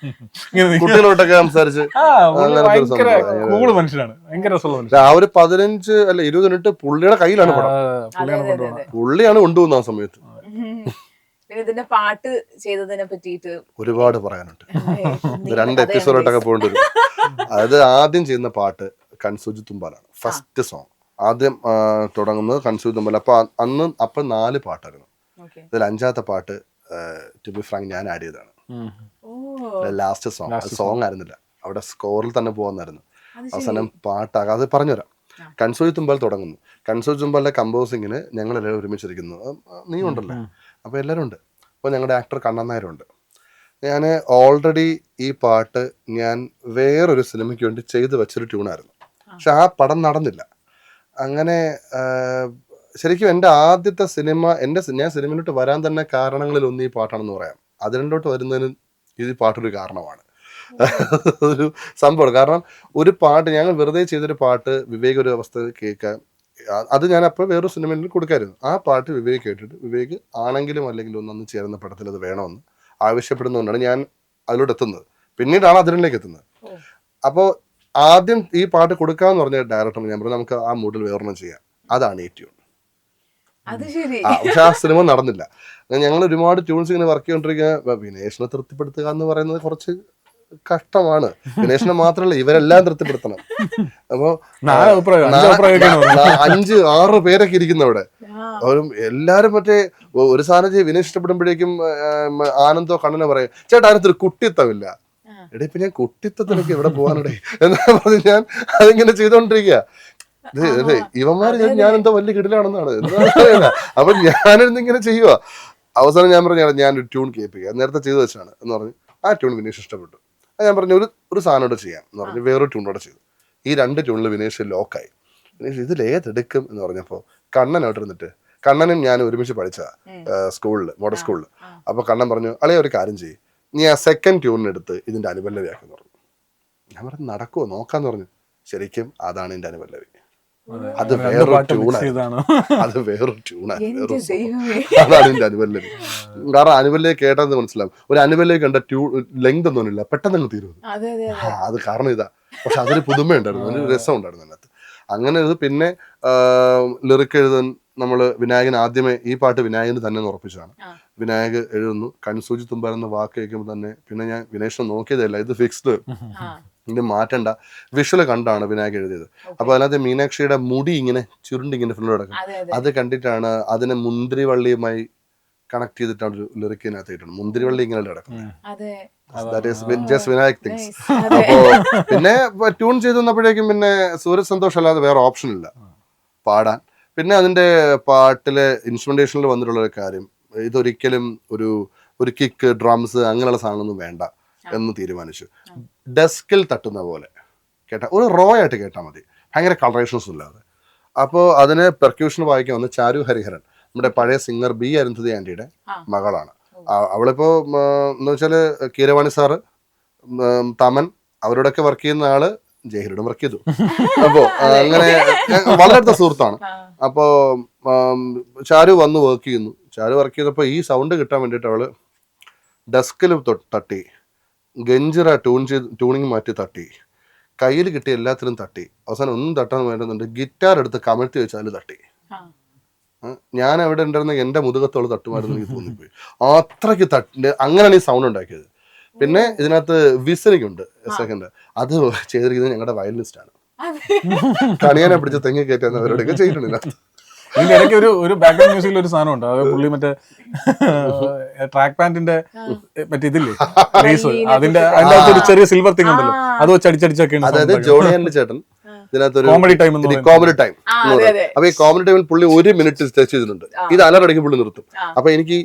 ഇങ്ങനെ കുട്ടികളോട്ടൊക്കെ സംസാരിച്ച് ഭയങ്കര കൂള് മനുഷ്യനാണ്, ഭയങ്കര രസമുള്ള മനുഷ്യൻ. ആ ഒരു 15 അല്ല 20 മിനിറ്റ് പുള്ളിയുടെ കയ്യിലാണ് പടം. പുള്ളിയാണ് കൊണ്ടുപോകുന്നത്. പുള്ളിയാണ് കൊണ്ടുപോകുന്ന ആ സമയത്ത്. പിന്നെ ഇതിന്റെ പാട്ട് ചെയ്തതിനെ പറ്റിയിട്ട് ഒരുപാട് പറയാനുണ്ട്. 2 എപ്പിസോഡായിട്ടൊക്കെ പോകേണ്ടി വരും. അതായത് ആദ്യം ചെയ്യുന്ന പാട്ട് കൺസൂജി തുമ്പാലാണ്, ഫസ്റ്റ് സോങ്. ആദ്യം തുടങ്ങുന്നത് കൺസൂജി തുമ്പാൽ. അപ്പൊ 4 പാട്ടായിരുന്നു. ഇതിൽ 5ാമത്തെ പാട്ട് ടു ബി ഫ്രാങ്ക് ഞാൻ ആഡ് ചെയ്തതാണ്. ലാസ്റ്റ് സോങ് ആയിരുന്നില്ല, അവിടെ സ്കോറിൽ തന്നെ പോകുന്നായിരുന്നു. അവസാനം പാട്ടാകാം, അത് പറഞ്ഞുതരാം. കൺസൂജി തുമ്പാൽ തുടങ്ങുന്നു. കൺസൂജി തുമ്പാലിന്റെ കമ്പോസിങ്ങിന് ഞങ്ങളെല്ലാവരും ഒരുമിച്ചിരിക്കുന്നു. നീ ഉണ്ടല്ലോ, അപ്പോൾ എല്ലാവരും ഉണ്ട്. അപ്പോൾ ഞങ്ങളുടെ ആക്ടർ കണ്ണൻ നായരുണ്ട്. ഞാൻ ഓൾറെഡി ഈ പാട്ട് ഞാൻ വേറൊരു സിനിമയ്ക്ക് വേണ്ടി ചെയ്തു വെച്ചൊരു ട്യൂണായിരുന്നു. പക്ഷെ ആ പടം നടന്നില്ല. അങ്ങനെ ശരിക്കും എൻ്റെ ആദ്യത്തെ സിനിമ, ഞാൻ സിനിമയിലോട്ട് വരാൻ തന്നെ കാരണങ്ങളിലൊന്ന് ഈ പാട്ടാണെന്ന് പറയാം. അതിലോട്ട് വരുന്നതിന് ഈ പാട്ടൊരു കാരണമാണ്. ഒരു സംഭവം. കാരണം ഒരു പാട്ട് ഞങ്ങൾ വെറുതെ ചെയ്തൊരു പാട്ട് വിവേക് ഒരു അവസ്ഥ കേൾക്കാൻ, അത് ഞാൻ അപ്പോൾ വേറൊരു സിനിമയിൽ കൊടുക്കായിരുന്നു. ആ പാട്ട് വിവേക് കേട്ടിട്ട് വിവേക് ആണെങ്കിലും അല്ലെങ്കിലും ഒന്നൊന്ന് ചേർന്ന പടത്തിൽ അത് വേണമെന്ന് ആവശ്യപ്പെടുന്നതുകൊണ്ടാണ് ഞാൻ അതിലോട്ട് എത്തുന്നത്. പിന്നീടാണ് അതിലേക്ക് എത്തുന്നത്. അപ്പോൾ ആദ്യം ഈ പാട്ട് കൊടുക്കാമെന്ന് പറഞ്ഞ ഡയറക്ടർ ഞാൻ പറഞ്ഞു നമുക്ക് ആ മൂഡിൽ വേറൊന്നും ചെയ്യാം. അതാണ് ഈ ട്യൂൺ. പക്ഷെ ആ സിനിമ നടന്നില്ല. ഞങ്ങൾ ഒരുപാട് ട്യൂൺസ് ഇങ്ങനെ വർക്ക് ചെയ്തോണ്ടിരിക്കുക. വിനേഷിനെ തൃപ്തിപ്പെടുത്തുക എന്ന് പറയുന്നത് കുറച്ച് കഷ്ടമാണ്. വിനേഷിനെ മാത്രമല്ല, ഇവരെല്ലാം തൃപ്തിപ്പെടുത്തണം. അപ്പൊ 5-6 പേരൊക്കെ ഇരിക്കുന്ന അവിടെ. എല്ലാരും മറ്റേ ഒരു സാധനം ചെയ്ത് വിനേഷ് ഇഷ്ടപ്പെടുമ്പോഴേക്കും ആനന്ദോ കണ്ണനോ പറയും ചേട്ടാ അതിനകത്തൊരു കുട്ടിത്തമില്ല. എടേ ഇപ്പൊ ഞാൻ കുട്ടിത്തത്തിനൊക്കെ എവിടെ പോകാനടേ എന്നാ പറഞ്ഞ് ഞാൻ അതിങ്ങനെ ചെയ്തോണ്ടിരിക്കുക. ഇവന്മാര് ഞാൻ എന്തോ വലിയ കിടിലാണെന്നാണ് എന്താ. അപ്പൊ ഞാനിങ്ങനെ ചെയ്യുക. അവസാനം ഞാൻ പറഞ്ഞു ഞാനൊരു ട്യൂൺ കേൾപ്പിക്കുക, നേരത്തെ ചെയ്തു വെച്ചാണ് എന്ന് പറഞ്ഞ് ആ ട്യൂൺ വിനേഷ് ഇഷ്ടപ്പെട്ടു. ഞാൻ പറഞ്ഞു ഒരു സാധനം ചെയ്യാം എന്ന് പറഞ്ഞ് വേറൊരു ട്യൂണോടെ ചെയ്തു. ഈ 2 ട്യൂണിൽ വിനേഷ് ലോക്കായി. വിനേഷ് ഇതിലേതെടുക്കും എന്ന് പറഞ്ഞപ്പോൾ കണ്ണനോട്ട് ഇരുന്നിട്ട്, കണ്ണനും ഞാൻ ഒരുമിച്ച് പഠിച്ചതാ സ്കൂളിൽ, മോഡൽ സ്കൂളിൽ. അപ്പൊ കണ്ണൻ പറഞ്ഞു അളേ ഒരു കാര്യം ചെയ്യും, നീ ആ സെക്കൻഡ് ട്യൂണിനെടുത്ത് ഇതിന്റെ അനുപല്ലവിയാക്കെന്ന് പറഞ്ഞു. ഞാൻ പറഞ്ഞു നടക്കുവോ നോക്കാന്ന് പറഞ്ഞു. ശരിക്കും അതാണ് ഇതിന്റെ അനുപല്ലവി. അത് വേറൊരു ട്യൂണാണ്, അതാണ് എന്റെ അനുപല്ലവി. കാരണം അനുപല്ലവി കേട്ടെന്ന് മനസ്സിലാവും. ഒരു അനുപല്ലവി കണ്ട ലെങ്ത് ഒന്നുമില്ല, പെട്ടെന്ന് അങ്ങ് തീരുന്നു. അത് കാരണം ഇതാ. പക്ഷെ അതൊരു പുതുമയുണ്ടായിരുന്നു, ഒരു രസം ഉണ്ടായിരുന്നു അതിനകത്ത്. അങ്ങനെ ഇത് പിന്നെ ലിറിക് എഴുതാൻ നമ്മള് വിനായകൻ ആദ്യമേ ഈ പാട്ട് വിനായകന് തന്നെ ഉറപ്പിച്ചതാണ്. വിനായക് എഴുതുന്നു. കൺസൂജി തുമ്പാൽ എന്ന വാക്ക് കേൾക്കുമ്പോൾ തന്നെ പിന്നെ ഞാൻ വിനേഷിനെ നോക്കിയതല്ല, ഇത് ഫിക്സ്ഡ്, ഇത് മാറ്റണ്ട. വിഷ്വല് കണ്ടാണ് വിനായക് എഴുതിയത്. അപ്പൊ അതിനകത്ത് മീനാക്ഷിയുടെ മുടി ഇങ്ങനെ ചുരുണ്ടിങ്ങനെ ഫുള്ള് കിടക്കും. അത് കണ്ടിട്ടാണ് അതിനെ മുന്തിരിവള്ളിയുമായി കണക്ട് ചെയ്തിട്ടാണ് ഒരു ലിറിക്കിനകത്ത് ഇട്ടുണ്ട്. മുന്തിരിവള്ളി ഇങ്ങനെ കിടക്കുന്നത്. അപ്പോ പിന്നെ ട്യൂൺ ചെയ്ത് വന്നപ്പോഴേക്കും പിന്നെ സൂരജ് സന്തോഷ് അല്ലാതെ വേറെ ഓപ്ഷൻ ഇല്ല പാടാൻ. പിന്നെ അതിന്റെ പാട്ടിലെ ഇൻസ്ട്രുമെന്റേഷനിൽ വന്നിട്ടുള്ള ഒരു കാര്യം, ഇതൊരിക്കലും ഒരു കിക്ക്, ഡ്രംസ് അങ്ങനെയുള്ള സാധനങ്ങളൊന്നും വേണ്ട എന്ന് തീരുമാനിച്ചു. ഡെസ്കിൽ തട്ടുന്ന പോലെ കേട്ടാ, ഒരു റോ ആയിട്ട് കേട്ടാൽ മതി, ഭയങ്കര കളറേഷൻസ് ഇല്ലാതെ. അപ്പോൾ അതിന് പെർക്യൂഷൻ വായിക്കാൻ വന്ന് ചാരു ഹരിഹരൻ, നമ്മുടെ പഴയ സിംഗർ ബി അരുന്ധതി ആന്റിയുടെ മകളാണ്. അവളിപ്പോ എന്ന് വെച്ചാല് കീരവാണി സാറ്, തമൻ അവരോടൊക്കെ വർക്ക് ചെയ്യുന്ന ആള് ജയഹിരോടും വർക്ക് ചെയ്തു. അപ്പോ അങ്ങനെ വളരെ അടുത്ത സുഹൃത്താണ്. അപ്പോ ചാരു വന്ന് വർക്ക് ചെയ്യുന്നു. ചാരു വർക്ക് ചെയ്തപ്പോ ഈ സൗണ്ട് കിട്ടാൻ വേണ്ടിയിട്ട് അവള് ഡെസ്കിൽ തട്ടി ഗഞ്ചിറ ട്യൂണിങ് മാറ്റി തട്ടി, കയ്യിൽ കിട്ടിയ എല്ലാത്തിലും തട്ടി, അവസാനം ഒന്നും തട്ടാൻ വേണ്ടുന്നുണ്ട് ഗിറ്റാർ എടുത്ത് കമഴ്ത്തി വെച്ചാൽ തട്ടി. ഞാൻ അവിടെ ഉണ്ടായിരുന്ന എന്റെ മുതുകത്തോട് തട്ടുമായിരുന്നു എനിക്ക് തോന്നിപ്പോയി. അത്രയ്ക്ക് തട്ടി, അങ്ങനെയാണ് ഈ സൗണ്ട് ഉണ്ടാക്കിയത്. പിന്നെ ഇതിനകത്ത് വിസനിക്കുണ്ട് സെക്കൻഡ്, അത് ചെയ്തിരിക്കുന്നത് ഞങ്ങളുടെ വയലിനിസ്റ്റാണ്. കണിയാനെ പിടിച്ച് തെങ്ങി കയറ്റാൻ അവരോടൊക്കെ ചെയ്തിട്ടുണ്ട് ഇതിനകത്ത്. ഇതിന്റെ ഇടയ്ക്ക് ഒരു ബാക്ക്ഗ്രൗണ്ട് മ്യൂസിക്കിൽ ഒരു സാധനം ഉണ്ട്. അത് പുള്ളി മറ്റേ ട്രാക്ക് പാന്റിന്റെ മറ്റേ ഇതില്ലേ ലേസ്, അതിന്റെ അകത്ത് ഒരു ചെറിയ സിൽവർ തിങ് ഉണ്ടല്ലോ, അത് വെച്ച് അടിച്ചടിച്ചൊക്കെയാണ്. അതായത് ജോണിയന്റെ ചേട്ടൻ ഇതിനകത്ത് കോമഡി ടൈം കോമഡി ടൈം. അപ്പൊ ഈ കോമഡി ടൈമിൽ പുള്ളി 1 മിനിറ്റ് ടെസ്റ്റ് ചെയ്തിട്ടുണ്ട്. ഇത് അലറടയ്ക്ക് പുള്ളി നിർത്തും. അപ്പൊ എനിക്ക്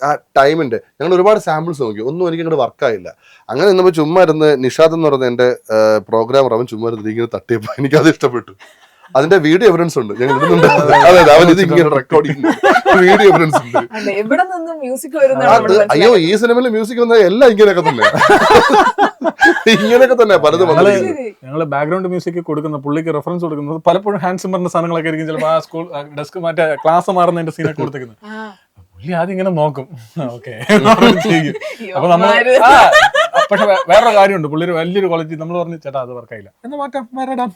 ആ ടൈമിന്റെ ഞങ്ങൾ ഒരുപാട് സാമ്പിൾസ് നോക്കി, ഒന്നും എനിക്ക് അങ്ങോട്ട് വർക്കായില്ല. അങ്ങനെ നിന്നപ്പോൾ ചുമ്മാ ഇരുന്ന് നിഷാദ് എന്ന് പറയുന്ന എന്റെ പ്രോഗ്രാമർ, അവൻ ചുമ്മാ ഇരുന്ന് ഇങ്ങനെ തട്ടിയപ്പോ എനിക്കത് ഇഷ്ടപ്പെട്ടു. അതിന്റെ വീഡിയോ എവിഡൻസ് ഉണ്ട്, ഞങ്ങൾ ഇടുന്നുണ്ട്. അതെ, അവൻ ഇത് ഇങ്ങനെ റെക്കോർഡ് ചെയ്യുന്നു, വീഡിയോ എവിഡൻസ് ഉണ്ട്. അയ്യോ, ഈ സിനിമയിലെ മ്യൂസിക് വന്ന എല്ലാം ഇങ്ങനെയൊക്കെ തന്നെ, ഇങ്ങനെയൊക്കെ തന്നെ പലതും. ഞങ്ങള് ബാക്ക്ഗ്രൗണ്ട് മ്യൂസിക് കൊടുക്കുന്ന പുള്ളിക്ക് റെഫറൻസ് കൊടുക്കുന്നത് പലപ്പോഴും ഹാൻഡ് സിമ്മറിന്റെ സാധനങ്ങളൊക്കെ ആയിരിക്കും. ചിലപ്പോൾ ആ സ്കൂൾ ഡെസ്ക് മറ്റേ ക്ലാസ് മാറുന്നതിന്റെ സീനൊക്കെ കൊടുത്തേക്കുന്നത്. പുള്ളി ആദ്യം ഇങ്ങനെ നോക്കും, ഓക്കെ ചെയ്യും. അപ്പൊ നമ്മള് പക്ഷെ വേറൊരു കാര്യമുണ്ട്, പുള്ളി ഒരു വലിയൊരു ക്വാളിറ്റി. നമ്മൾ പറഞ്ഞു ചേട്ടാ അത് വർക്കായില്ല എന്ന് മാറ്റാം, വേറെ ഇടാം,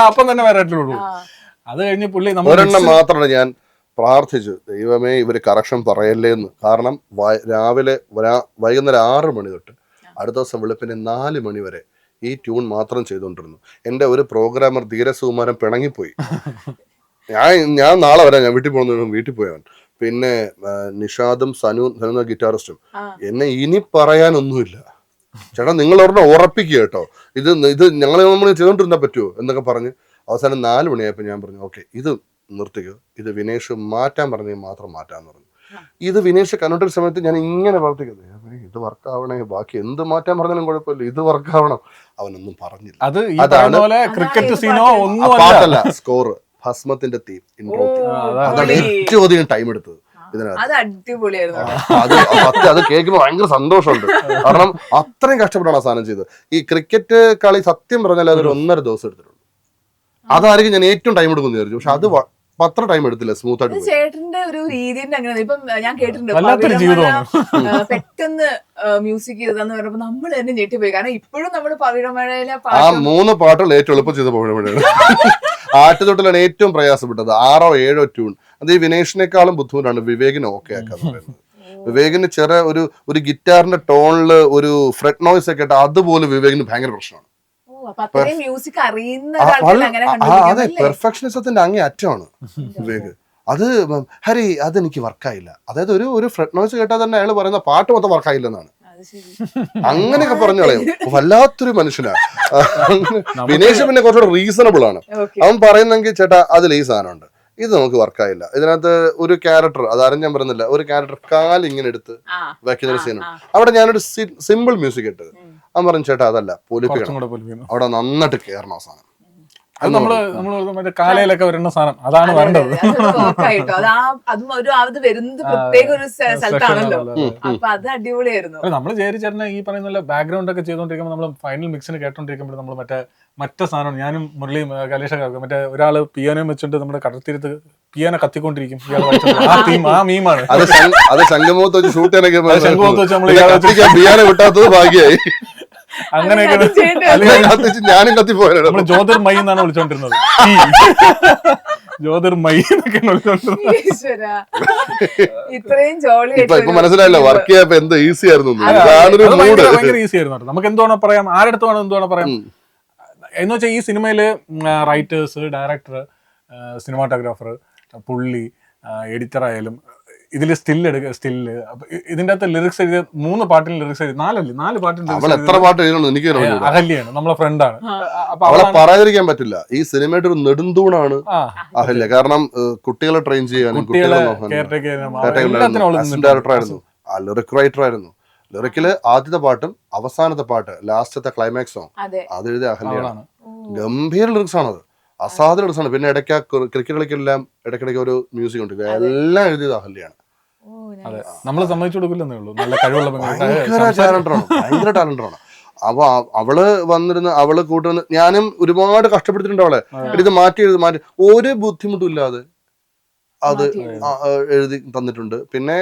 അപ്പം തന്നെ വേറെ ഇട്ടുള്ളൂ. അത് കഴിഞ്ഞ് പുള്ളി ഒരെണ്ണം മാത്രമാണ് ഞാൻ പ്രാർത്ഥിച്ചു, ദൈവമേ ഇവര് കറക്ഷൻ പറയല്ലേ എന്ന്. കാരണം രാവിലെ വൈകുന്നേരം 6 മണി തൊട്ട് അടുത്ത ദിവസം വെളുപ്പിന് 4 മണി വരെ ഈ ട്യൂൺ മാത്രം ചെയ്തുകൊണ്ടിരുന്നു. എന്റെ ഒരു പ്രോഗ്രാമർ ധീരസുകുമാരൻ പിണങ്ങിപ്പോയി. ഞാൻ നാളെ വരാം, ഞാൻ വീട്ടിൽ പോകുന്ന വീട്ടിൽ പോയവൻ. പിന്നെ നിഷാദും സനു ഗിറ്റാറിസ്റ്റും എന്നെ ഇനി പറയാനൊന്നുമില്ല, ചേട്ടാ നിങ്ങൾ ഒരെണ്ണം ഉറപ്പിക്കുക കേട്ടോ, ഇത് നമ്മൾ ചെയ്തോണ്ടിരുന്നാ പറ്റുമോ എന്നൊക്കെ പറഞ്ഞ് അവസാനം 4 മണിയായപ്പോൾ ഞാൻ പറഞ്ഞു ഓക്കെ ഇത് നിർത്തിക്കോ, ഇത് വിനേഷ് മാറ്റാൻ പറഞ്ഞെങ്കിൽ മാത്രം മാറ്റാന്ന് പറഞ്ഞു. ഇത് വിനേഷ് കണ്ടിട്ടൊരു സമയത്ത് ഞാൻ ഇങ്ങനെ പ്രവർത്തിക്കുന്നത്, ഇത് വർക്കാവണേ, ബാക്കി എന്ത് മാറ്റാൻ പറഞ്ഞാലും കുഴപ്പമില്ല, ഇത് വർക്കാവണം. അവനൊന്നും പറഞ്ഞില്ല. അതാണ് ക്രിക്കറ്റ് സീനോ ഒന്നും പാട്ടല്ല, സ്കോർ ഭസ്മത്തിന്റെ തീം ഇൻട്രോ, അതാണ് ഏറ്റവും അധികം ടൈം എടുത്തത് ഇതിനകത്ത്. അത് കേൾക്കുമ്പോൾ ഭയങ്കര സന്തോഷമുണ്ട്. കാരണം അത്രയും കഷ്ടപ്പെട്ടാണ് ആ സാധനം ചെയ്തത്. ഈ ക്രിക്കറ്റ് കളി സത്യം പറഞ്ഞാൽ അതൊരു 1.5 ദിവസം എടുത്തിട്ടുണ്ട്. അതായിരിക്കും ഞാൻ ഏറ്റവും ടൈം എടുക്കുന്നു വിചാരിച്ചു. പക്ഷെ അത് അത്ര ടൈം എടുത്തില്ല, സ്മൂത്ത് ആയിട്ട്. ചേട്ടന്റെ ഒരു രീതിന്റെ അങ്ങനെ ഇപ്പം ഞാൻ കേട്ടിട്ടുണ്ട്, പെട്ടെന്ന് മ്യൂസിക് ചെയ്തതെന്ന് പറയുമ്പോ നമ്മൾ തന്നെ ഞെട്ടിപ്പോയി. കാരണം ഇപ്പോഴും നമ്മള് പവിഴമഴയിലെ ആ 3 പാട്ടുകൾ ഏറ്റവും എളുപ്പം ചെയ്ത പവിഴമഴയാണ്. ആറ്റുതൊട്ടിലാണ് ഏറ്റവും പ്രയാസപ്പെട്ടത്. 6 or 7 ട്യൂൺ. അത് ഈ വിനേഷിനേക്കാളും ബുദ്ധിമുട്ടാണ് വിവേകിന് ഓക്കെ ആക്കാന്ന് പറയുന്നത്. വിവേകിന് ചെറിയ ഒരു ഗിറ്റാറിന്റെ ടോണില് ഒരു ഫ്രെറ്റ് നോയ്സ് ഒക്കെ ഇട്ട് അതുപോലെ വിവേകിന് ഭയങ്കര പ്രശ്നമാണ്. അതെ, പെർഫെക്ഷനിസത്തിന്റെ അങ്ങേ അറ്റമാണ് വിവേക്. അത് ഹരി അതെനിക്ക് വർക്കായില്ല, അതായത് ഒരു ഫ്രെറ്റ് നോയ്സ് കേട്ടാൽ തന്നെ അയാൾ പറയുന്ന പാട്ട് മൊത്തം വർക്കായില്ലെന്നാണ്. അങ്ങനെയൊക്കെ പറഞ്ഞു കളയും. വല്ലാത്തൊരു മനുഷ്യനാ വിനേഷ്. പിന്നെ കുറച്ചുകൂടെ റീസണബിൾ ആണ്. അവൻ പറയുന്നെങ്കിൽ ചേട്ടാ അതിൽ ഈ സാധനമുണ്ട്, ഇത് നമുക്ക് വർക്കായില്ല. ഇതിനകത്ത് ഒരു ക്യാരക്ടർ, അതാരും ഞാൻ പറയുന്നില്ല, ഒരു ക്യാരക്ടർ കാലിങ്ങനെ എടുത്ത് വയ്ക്കുന്ന ഒരു സീനുണ്ട്. അവിടെ ഞാനൊരു സിമ്പിൾ മ്യൂസിക് ഇട്ടത്. അവൻ പറഞ്ഞു ചേട്ടാ അതല്ല, പൊലിപ്പിക്കണം, അവിടെ നന്നായിട്ട് കേറണം ആ സാധനം. അത് നമ്മള് കാലയിലൊക്കെ വരുന്ന സാധനം അതാണ് വേണ്ടത്. നമ്മള് ചേരിച്ചേട്ടനെ ഈ പറയുന്ന ബാക്ക്ഗ്രൗണ്ട് ഒക്കെ ചെയ്തോണ്ടിരിക്കുമ്പോൾ നമ്മള് ഫൈനൽ മിക്സിന് കേട്ടോണ്ടിരിക്കുമ്പോൾ നമ്മള് മറ്റേ സാധനം, ഞാനും മുരളിയും കലേഷൊക്കെ മറ്റേ ഒരാള് പിയാനോ വെച്ചിട്ട് നമ്മുടെ കടൽത്തീരത്ത് പിയാനോ കത്തിക്കൊണ്ടിരിക്കും. ആ മീമാണ് അത് ശംഖുമുഖത്ത് വെച്ച് ഷൂട്ട് ചെയ്യാനൊക്കെ പിയാനോ വിട്ടാത്തത് ഭാഗ്യമായി. അങ്ങനെയൊക്കെ ഞാനും കത്തിപ്പോയാണ്. നമ്മള് ജ്യോതിർമയി എന്നാണ് വിളിച്ചോണ്ടിരുന്നത്. ജ്യോതിർമയി എന്നൊക്കെയാണ് വിളിച്ചോണ്ടിരുന്നത്. ഇപ്പൊ മനസ്സിലായല്ലോ വർക്ക് ചെയ്യാൻ എന്ത് ഈസി ആയിരുന്നു. ഭയങ്കര ഈസി ആയിരുന്നു. നമുക്ക് എന്തുവേണോ പറയാം, ആരടുത്ത് വേണം എന്തുവേണോ പറയാം. എന്ന് വെച്ചാൽ ഈ സിനിമയില് റൈറ്റേഴ്സ്, ഡയറക്ടർ, സിനിമാറ്റോഗ്രാഫർ, പുള്ളി, എഡിറ്റർ ആയാലും ഇതില് സ്റ്റില്ല് ഇതിന്റെ അകത്ത് ലിറിക്സ് എഴുതിയ 3 പാട്ടിന് ലിറിക്സ് എഴുതി 4 പാട്ടിന് അഹല്യാണ്, നമ്മളെ ഫ്രണ്ടാണ്. അവളെ പറയാതിരിക്കാൻ പറ്റില്ല. ഈ സിനിമയുടെ ഒരു നെടുന്തൂണാണ് അഹല്യ. കാരണം കുട്ടികളെ ട്രെയിൻ ചെയ്യാനും ഡയറക്ടറായിരുന്നു, ലിറിക് റൈറ്റർ ആയിരുന്നു. ലിറിക്കില് ആദ്യത്തെ പാട്ടും അവസാനത്തെ പാട്ട്, ലാസ്റ്റത്തെ ക്ലൈമാക്സ് സോങ് അത് എഴുതിയ അഹല്യാണ്. ഗംഭീര ലിറിക്സ് ആണത്, അസാധ്യ ലിറിക്സ് ആണ്. പിന്നെ ഇടയ്ക്ക് ക്രിക്കറ്റ് കളിക്കെല്ലാം ഇടയ്ക്കിടയ്ക്ക് ഒരു മ്യൂസിക് ഉണ്ട്, എല്ലാം എഴുതിയത് അഹല്യാണ്. നമ്മള് സമ്മതിച്ചു കൊടുക്കില്ലെന്നേ ഉള്ളൂ. നല്ല കഴിവുള്ള ഭയങ്കര ടാലന്റാണ്. അപ്പൊ അവള് വന്നിരുന്ന് അവള് കൂട്ടുന്ന ഞാനും ഒരുപാട് കഷ്ടപ്പെടുത്തിട്ടുണ്ട് അവളെ. ഇത് മാറ്റി ഒരു ബുദ്ധിമുട്ടും ഇല്ലാതെ അത് എഴുതി തന്നിട്ടുണ്ട്. പിന്നെ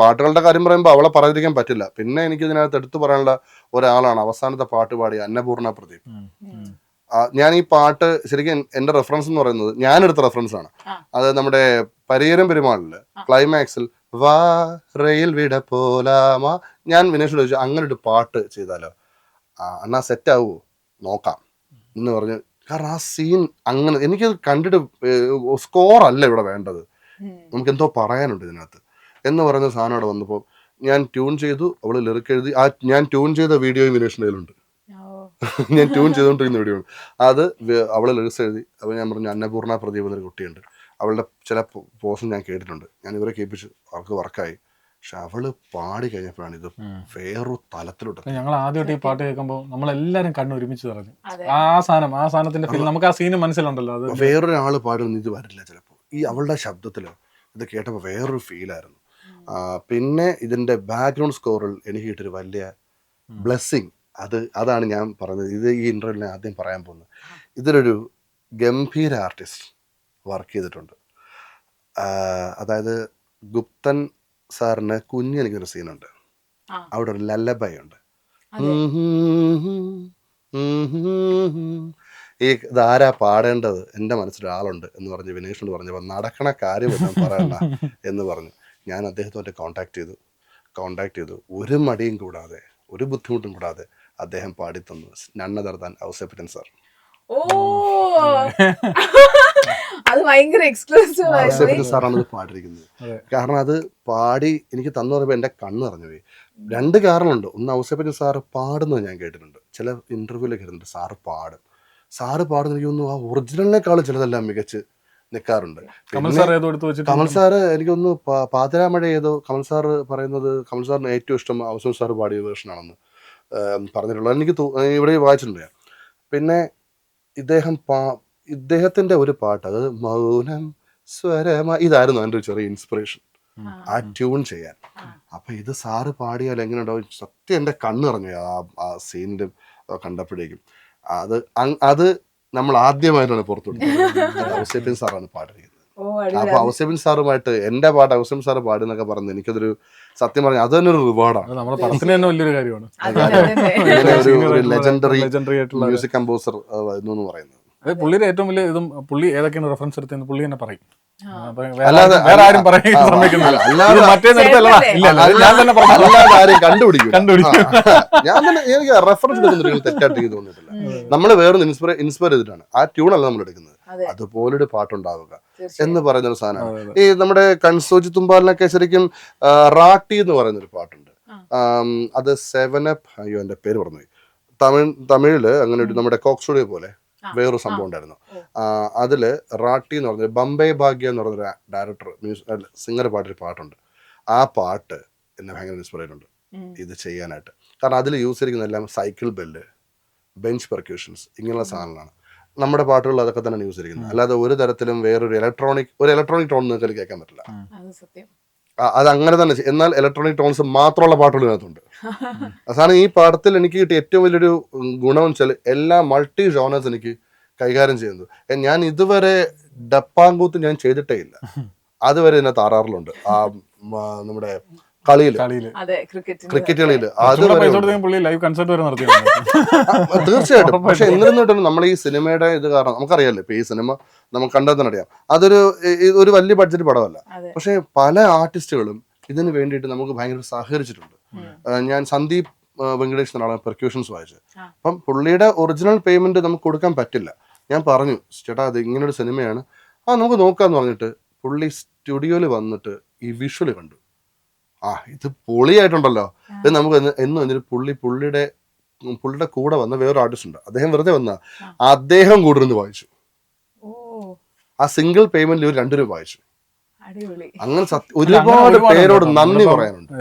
പാട്ടുകളുടെ കാര്യം പറയുമ്പോൾ അവളെ പറയാതിരിക്കാൻ പറ്റില്ല. പിന്നെ എനിക്ക് ഇതിനകത്ത് എടുത്തു പറയാനുള്ള ഒരാളാണ് അവസാനത്തെ പാട്ട് പാടിയ അന്നപൂർണ പ്രദീപ്. ഞാൻ ഈ പാട്ട് ശരിക്കും എന്റെ റെഫറൻസ് എന്ന് പറയുന്നത് ഞാനെടുത്ത റെഫറൻസ് ആണ്. അത് നമ്മുടെ പരിയേരം പെരുമാളില് ക്ലൈമാക്സിൽ വാ റെയിൽ വിട പോലാമ, ഞാൻ വിനേഷോട് ചോദിച്ചു അങ്ങനെ ഒരു പാട്ട് ചെയ്താലോ, എന്നാ സെറ്റ് ആവുമോ നോക്കാം എന്ന് പറഞ്ഞു. കാരണം ആ സീൻ അങ്ങനെ എനിക്കത് കണ്ടിട്ട് സ്കോർ അല്ല ഇവിടെ വേണ്ടത്, നമുക്ക് എന്തോ പറയാനുണ്ട് ഇതിനകത്ത് എന്ന് പറയുന്ന സാധനം അവിടെ വന്നപ്പോൾ ഞാൻ ട്യൂൺ ചെയ്തു, അവള് ലിറിക് എഴുതി. ആ ഞാൻ ട്യൂൺ ചെയ്ത വീഡിയോയും വിനേഷിൻ്റെ കയ്യിലുണ്ട്. ഞാൻ ട്യൂൺ ചെയ്തുകൊണ്ടിരിക്കുന്ന വീഡിയോ ആണ് അത്. അവള് ലിറിക്സ് എഴുതി. അപ്പോൾ ഞാൻ പറഞ്ഞു അന്നപൂർണ പ്രദീപ് എന്നൊരു കുട്ടിയുണ്ട്, അവളുടെ ചില പോഷൻ ഞാൻ കേട്ടിട്ടുണ്ട്, ഞാൻ ഇവരെ കേൾപ്പിച്ചു, അവർക്ക് വർക്കായി. പക്ഷെ അവള് പാടി കഴിഞ്ഞപ്പോഴാണ് ഇത് വേറൊരു തലത്തിലോട്ട്. ഞങ്ങൾ ആദ്യമായിട്ട് ഈ പാട്ട് കേൾക്കുമ്പോൾ നമ്മളെല്ലാരും കണ്ണ് ഒരുമിച്ച് പറഞ്ഞു. ആ സാധനത്തിന്റെ ഫീൽ നമുക്ക് ആ സീന് മനസ്സിലുണ്ടല്ലോ. അത് വേറൊരാള് പാടുന്ന ഇത് വരില്ല ചിലപ്പോൾ. ഈ അവളുടെ ശബ്ദത്തില് ഇത് കേട്ടപ്പോൾ വേറൊരു ഫീലായിരുന്നു. പിന്നെ ഇതിന്റെ ബാക്ക്ഗ്രൗണ്ട് സ്കോറിൽ എനിക്ക് കിട്ടിയൊരു വലിയ ബ്ലെസ്സിങ്, അതാണ് ഞാൻ പറഞ്ഞത്. ഇത് ഈ ഇന്റർവ്യൂവിൽ ഞാൻ ആദ്യം പറയാൻ പോകുന്നത്. ഇതിലൊരു ഗംഭീര ആർട്ടിസ്റ്റ് വർക്ക് ചെയ്തിട്ടുണ്ട്. അതായത് ഗുപ്തൻ സാറിന് കുഞ്ഞെനിക്കൊരു സീനുണ്ട്, അവിടെ ഒരു ലല്ലബൈ ഉണ്ട്. ഈ ഇതാരാ പാടേണ്ടത്, എൻ്റെ മനസ്സിലൊരാളുണ്ട് എന്ന് പറഞ്ഞ് വിനേഷിനോട് പറഞ്ഞപ്പോൾ നടക്കണ കാര്യം പറയണ്ട എന്ന് പറഞ്ഞു. ഞാൻ അദ്ദേഹത്തോട്ട് കോണ്ടാക്ട് ചെയ്തു. ഒരു മടിയും കൂടാതെ ഒരു ബുദ്ധിമുട്ടും കൂടാതെ അദ്ദേഹം പാടിത്തന്നു. നണ്ണദർദാൻ ഔസേപ്പറ്റൻ സാർ. അത് ഭയങ്കര എക്സ്ക്ലൂസീവ് ഔസേപ്പറ്റൻ സാറാണ് ഇത് പാടിയിരിക്കുന്നത്. കാരണം അത് പാടി എനിക്ക് തന്നു പറയുമ്പോൾ എൻ്റെ കണ്ണ് നിറഞ്ഞു പോയി. രണ്ട് കാരണമുണ്ട്. ഒന്ന്, ഔസേപ്പറ്റൻ സാറ് പാടുന്നത് ഞാൻ കേട്ടിട്ടുണ്ട്, ചില ഇന്റർവ്യൂവിൽ കേട്ടിട്ടുണ്ട്. സാറ് പാടുന്ന എനിക്കൊന്നും ആ ഒറിജിനലിനേക്കാളും ചിലതെല്ലാം മികച്ച് നിൽക്കാറുണ്ട്. കമൽ സാറ് എനിക്കൊന്ന് പാതിരാമഴ ഏതോ കമൽ സാറ് പറയുന്നത് കമൽ സാറിന് ഏറ്റവും ഇഷ്ടം ഔസേപ്പൻ സാറ് പാടിയ വേർഷനാണെന്ന് പറഞ്ഞിട്ടുള്ളത് എനിക്ക് ഇവിടെ വായിച്ചിട്ടുണ്ട് ഞാൻ. പിന്നെ ഇദ്ദേഹത്തിന്റെ ഒരു പാട്ട്, അത് മൗനം സ്വരമ, ഇതായിരുന്നു എൻ്റെ ഒരു ചെറിയ ഇൻസ്പിറേഷൻ ആ ട്യൂൺ ചെയ്യാൻ. അപ്പൊ ഇത് സാറ് പാടിയാൽ എങ്ങനെ ഉണ്ടാവും, സത്യം എൻ്റെ കണ്ണ് നിറഞ്ഞു ആ സീനിന്റെ കണ്ടപ്പോഴേക്കും. അത് നമ്മൾ ആദ്യമായിട്ടാണ് പുറത്തുവിട്ടത്. ഔസേപ്പൻ സാറാണ് പാടിയിരിക്കുന്നത്. അപ്പൊ ഔസേപ്പൻ സാറുമായിട്ട് എന്റെ പാട്ട് ഔസേപ്പൻ സാറ് പാടുന്നൊക്കെ പറഞ്ഞ് എനിക്കതൊരു സത്യം പറഞ്ഞ അത് തന്നെ ഒരു റിവാർഡാണ്. നമ്മുടെ പടത്തിന് തന്നെ വലിയൊരു കാര്യമാണ്. ലെജൻഡറി മ്യൂസിക് കമ്പോസർ എന്ന് പറയുന്നത്. അത് പുള്ളിയുടെ ഏറ്റവും വലിയ ഇതും, പുള്ളി ഏതൊക്കെയാണ് റെഫറൻസ് എടുത്തതെന്ന് പുള്ളി തന്നെ പറയും. അല്ലാതെ ആരും പറയാൻ കണ്ടുപിടിക്കും. ഞാൻ തന്നെ എനിക്ക് റെഫറൻസ് എടുക്കുന്ന തെറ്റായിട്ട് എനിക്ക് തോന്നിയിട്ടില്ല. നമ്മൾ വേറെ ഇൻസ്പയർ ചെയ്തിട്ടാണ് ആ ട്യൂണല്ല നമ്മൾ എടുക്കുന്നത്. അതുപോലൊരു പാട്ടുണ്ടാവുക എന്ന് പറയുന്ന ഒരു സാധനമാണ്. ഈ നമ്മുടെ കൺസോജി തുമ്പാലിനൊക്കെ ശരിക്കും റാട്ടി എന്ന് പറയുന്ന ഒരു പാട്ടുണ്ട്. അത് 7up, അയ്യോ എന്റെ പേര് പറഞ്ഞുപോയി. തമിഴില് അങ്ങനെ ഒരു നമ്മുടെ കോക്ക് സ്റ്റുഡിയോ പോലെ വേറൊരു സംഭവം ഉണ്ടായിരുന്നു. അതില് റാട്ടി എന്ന് പറഞ്ഞ ബംബെ ഭാഗ്യ എന്ന് പറഞ്ഞൊരു ഡയറക്ടർ സിംഗർ പാട്ടൊരു പാട്ടുണ്ട്. ആ പാട്ട് എന്നെ ഭയങ്കര ഇൻസ്പയർ ഉണ്ട് ഇത് ചെയ്യാനായിട്ട്. കാരണം അതിൽ യൂസ് ചെയ്തിരിക്കുന്ന എല്ലാം സൈക്കിൾ ബെല്ല്, ബെഞ്ച് പെർക്യൂഷൻസ്, ഇങ്ങനെയുള്ള സാധനങ്ങളാണ്. നമ്മുടെ പാട്ടുകൾ അതൊക്കെ തന്നെ യൂസ് ചെയ്തിരിക്കുന്നത്. അല്ലാതെ ഒരു തരത്തിലും വേറൊരു ഇലക്ട്രോണിക് ടോൺ നിങ്ങൾക്ക് കേൾക്കാൻ പറ്റില്ല. അത് അങ്ങനെ തന്നെ. എന്നാൽ ഇലക്ട്രോണിക് ടോൺസ് മാത്രമുള്ള പാട്ടുകൾ ഇതിനകത്തുണ്ട്. അവസാനം ഈ പാഠത്തിൽ എനിക്ക് കിട്ടിയ ഏറ്റവും വലിയൊരു ഗുണം വെച്ചാൽ എല്ലാ മൾട്ടി ജോണേഴ്സ് എനിക്ക് കൈകാര്യം ചെയ്യുന്നത്. ഞാൻ ഇതുവരെ ഡപ്പാങ്കൂത്ത് ഞാൻ ചെയ്തിട്ടേ ഇല്ല. അതുവരെ ഇതിനകത്ത് ആറാറിലുണ്ട്. ആ നമ്മുടെ കളിയില് ക്രിക്കറ്റ് കളിയില് തീർച്ചയായിട്ടും. പക്ഷെ എന്നിരുന്നിട്ടും നമ്മൾ ഈ സിനിമയുടെ ഇത് കാരണം നമുക്കറിയാലോ, ഇപ്പൊ ഈ സിനിമ നമുക്ക് കണ്ടെത്താൻ അറിയാം, ഒരു വലിയ ബഡ്ജറ്റ് പടമല്ല. പക്ഷെ പല ആർട്ടിസ്റ്റുകളും ഇതിന് വേണ്ടിയിട്ട് നമുക്ക് ഭയങ്കര സഹകരിച്ചിട്ടുണ്ട്. ഞാൻ സന്ദീപ് വെങ്കടേഷ് എന്നാണ് പെർക്യൂഷൻസ് വായിച്ചത്. അപ്പം പുള്ളിയുടെ ഒറിജിനൽ പേയ്മെന്റ് നമുക്ക് കൊടുക്കാൻ പറ്റില്ല. ഞാൻ പറഞ്ഞു, ചേട്ടാ അത് ഇങ്ങനൊരു സിനിമയാണ്, നമുക്ക് നോക്കാന്ന് പറഞ്ഞിട്ട് പുള്ളി സ്റ്റുഡിയോയിൽ വന്നിട്ട് ഈ വിഷ്വല് കണ്ടു. ഇത് പൊളിയായിട്ടുണ്ടല്ലോ. ഇത് നമുക്ക് എന്ന് പറഞ്ഞിട്ട് പുള്ളിയുടെ കൂടെ വന്ന വേറൊരു ആർട്ടിസ്റ്റ് ഉണ്ട്. അദ്ദേഹം വെറുതെ വന്ന അദ്ദേഹം കൂടെ ഇരുന്ന് വായിച്ചു. ആ സിംഗിൾ പേയ്മെന്റിൽ ഒരു 2 രൂപ വായിച്ചു. അങ്ങനെ ഒരുപാട് പേരോട് നന്ദി പറയാനുണ്ട്.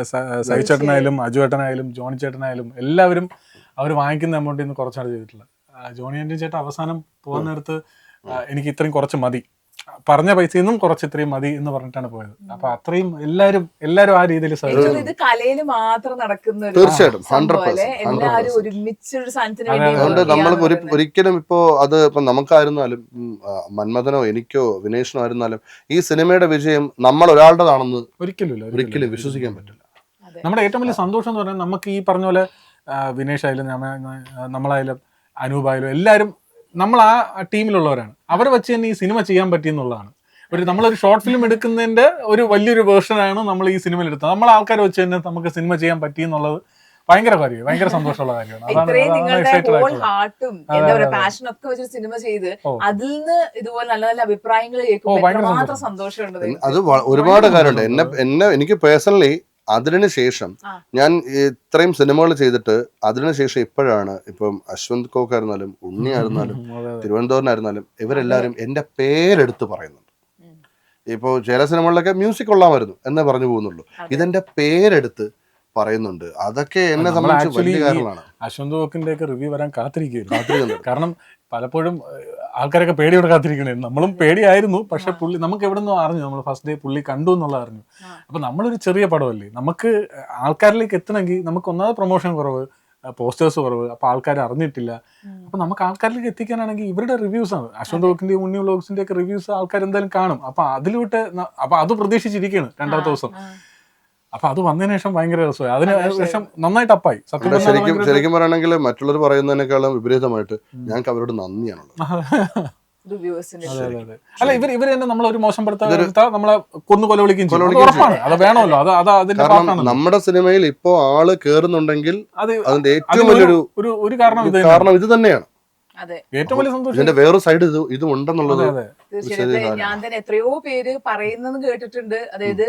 സൈ ചേട്ടനായാലും അജു ചേട്ടനായാലും ജോണി ചേട്ടനായാലും എല്ലാവരും അവർ വാങ്ങിക്കുന്ന എമൗണ്ടിൽ നിന്ന് കുറച്ചാണ് ചെയ്തിട്ടുള്ളത്. ജോണി ആന്റണി ചേട്ടൻ അവസാനം പോകാൻ നേരത്ത് എനിക്ക് ഇത്രയും കുറച്ച് മതി, പറഞ്ഞ പൈസയിൽ നിന്നും കുറച്ച് ഇത്രയും മതി എന്ന് പറഞ്ഞിട്ടാണ് പോയത്. അപ്പൊ അത്രയും എല്ലാരും ആ രീതിയിൽ ഇത് കലയിൽ മാത്രം നടക്കുന്ന ഒരു തീർച്ചയായിട്ടും സംഭവം അല്ലേ? 100%. എല്ലാവരും ഒരുമിച്ചൊരു സാധനത്തിന് അതെ, വേണ്ടി അതുകൊണ്ട് work നമ്മൾക്ക് ചെയ്യാന്ന് പറയുന്നത്. ഒരിക്കലും ഇപ്പോ അത് ഇപ്പൊ നമുക്കായിരുന്നാലും മന്മഥനോ എനിക്കോ വിനേഷിനോ ആയിരുന്നാലും ഈ സിനിമയുടെ വിജയം നമ്മൾ ഒരാളുടേതാണെന്ന് ഒരിക്കലും വിശ്വസിക്കാൻ പറ്റില്ല. അതെ. നമ്മുടെ ഏറ്റവും വലിയ സന്തോഷം എന്ന് പറഞ്ഞാൽ നമുക്ക് ഈ പറഞ്ഞ പോലെ വിനേഷ് ആയാലും നമ്മളായാലും അനൂപായാലും എല്ലാവരും നമ്മൾ ആ ടീമിലുള്ളവരാണ്. അവരെ വെച്ച് തന്നെ ഈ സിനിമ ചെയ്യാൻ പറ്റിയെന്നുള്ളതാണ്. നമ്മളൊരു ഷോർട്ട് ഫിലിം എടുക്കുന്നതിന്റെ ഒരു വലിയൊരു വേർഷനാണ് നമ്മൾ ഈ സിനിമയിൽ എടുത്തത്. നമ്മളെ ആൾക്കാരെ വെച്ച് തന്നെ നമുക്ക് സിനിമ ചെയ്യാൻ പറ്റിയെന്നുള്ളത് ഭയങ്കര സന്തോഷമുള്ള കാര്യമാണ്. ഇത്രയും നിങ്ങളുടെ ഹോൾ അതാണ് ഹാർട്ടും എന്താ പറയാ പാഷനും ഒക്കെ വെച്ചൊരു സിനിമ ചെയ്ത് അതിൽ നിന്ന് ഇതുപോലെ നല്ല നല്ല അഭിപ്രായങ്ങൾ കേൾക്കുമ്പോൾ ഭയങ്കര മാത്രം സന്തോഷമുണ്ട്. അത് ഒരുപാട് കാര്യമുണ്ട്. എനിക്ക് പേഴ്സണലി അതിനുശേഷം ഞാൻ ഇത്രയും സിനിമകൾ ചെയ്തിട്ട് അതിനുശേഷം ഇപ്പോഴാണ് ഇപ്പം അശ്വന്ത് കോക്കായിരുന്നാലും ഉണ്ണിയായിരുന്നാലും തിരുവനന്തപുരനായിരുന്നാലും ഇവരെല്ലാരും എന്റെ പേരെടുത്ത് പറയുന്നുണ്ട്. ഇപ്പോൾ ചില സിനിമകളിലൊക്കെ മ്യൂസിക് കൊള്ളാമായിരുന്നു എന്നേ പറഞ്ഞു പോകുന്നുള്ളൂ. ഇതെന്റെ പേരെടുത്ത് പറയുന്നുണ്ട്. അതൊക്കെ എന്നെ സംബന്ധിച്ച് വലിയ കാര്യമാണ്. അശ്വന്ത് കോക്കിന്റെ ഒക്കെ റിവ്യൂ വരാൻ കാത്തിരിക്കുകയായിരുന്നു. കാരണം പലപ്പോഴും ആൾക്കാരൊക്കെ പേടിയോടെ കാത്തിരിക്കണായിരുന്നു. നമ്മളും പേടിയായിരുന്നു. പക്ഷെ പുള്ളി നമുക്ക് എവിടെ നിന്നും അറിഞ്ഞു, നമ്മൾ ഫസ്റ്റ് ഡേ പുള്ളി കണ്ടു എന്നുള്ള അറിഞ്ഞു. അപ്പൊ നമ്മളൊരു ചെറിയ പടമല്ലേ, നമുക്ക് ആൾക്കാരിലേക്ക് എത്തണമെങ്കിൽ നമുക്ക് ഒന്നാമത് പ്രൊമോഷൻ കുറവ്, പോസ്റ്റേഴ്സ് കുറവ്, അപ്പൊ ആൾക്കാർ അറിഞ്ഞിട്ടില്ല. അപ്പൊ നമുക്ക് ആൾക്കാരിലേക്ക് എത്തിക്കാനാണെങ്കിൽ ഇവരുടെ റിവ്യൂസ് ആണ്, അശ്വന്ത് കോക്കിന്റെ ഉണ്ണി വ്ലോഗ്സിന്റെ ഒക്കെ റിവ്യൂസ് ആൾക്കാർ എന്തായാലും കാണും. അപ്പൊ അതിലോട്ട് അപ്പൊ അത് പ്രതീക്ഷിച്ചിരിക്കുകയാണ് രണ്ടാമത്തെ ദിവസം. അപ്പൊ അത് വന്നതിന് ശേഷം ഭയങ്കര രസമായി. അതിന് ശേഷം നന്നായിട്ട് അപ്പായി. ശരിക്കും പറയണമെങ്കിൽ മറ്റുള്ളവർ പറയുന്നതിനേക്കാളും വിപരീതമായിട്ട് ഞങ്ങൾക്ക് അവരോട് നന്ദിയാണുള്ളത്. അല്ല ഇവര് തന്നെ നമ്മളൊരു മോശപ്പെടുത്താൻ നമ്മളെ കൊല വിളിക്കുകയും ഉറപ്പാണ്. അത് വേണമല്ലോ. അത് അതിന്റെ കാരണം നമ്മുടെ സിനിമയിൽ ഇപ്പോ ആള് കേറുന്നുണ്ടെങ്കിൽ അതിന്റെ ഏറ്റവും വലിയൊരു കാരണം ഇത് തന്നെയാണ്. ഏറ്റവും വലിയ സന്തോഷം ഇതിന്റെ വേറൊരു സൈഡ് ഇതും ഉണ്ടെന്നുള്ളത്. തീർച്ചയായിട്ടും ഞാൻ തന്നെ എത്രയോ പേര് പറയുന്നത് കേട്ടിട്ടുണ്ട്. അതായത്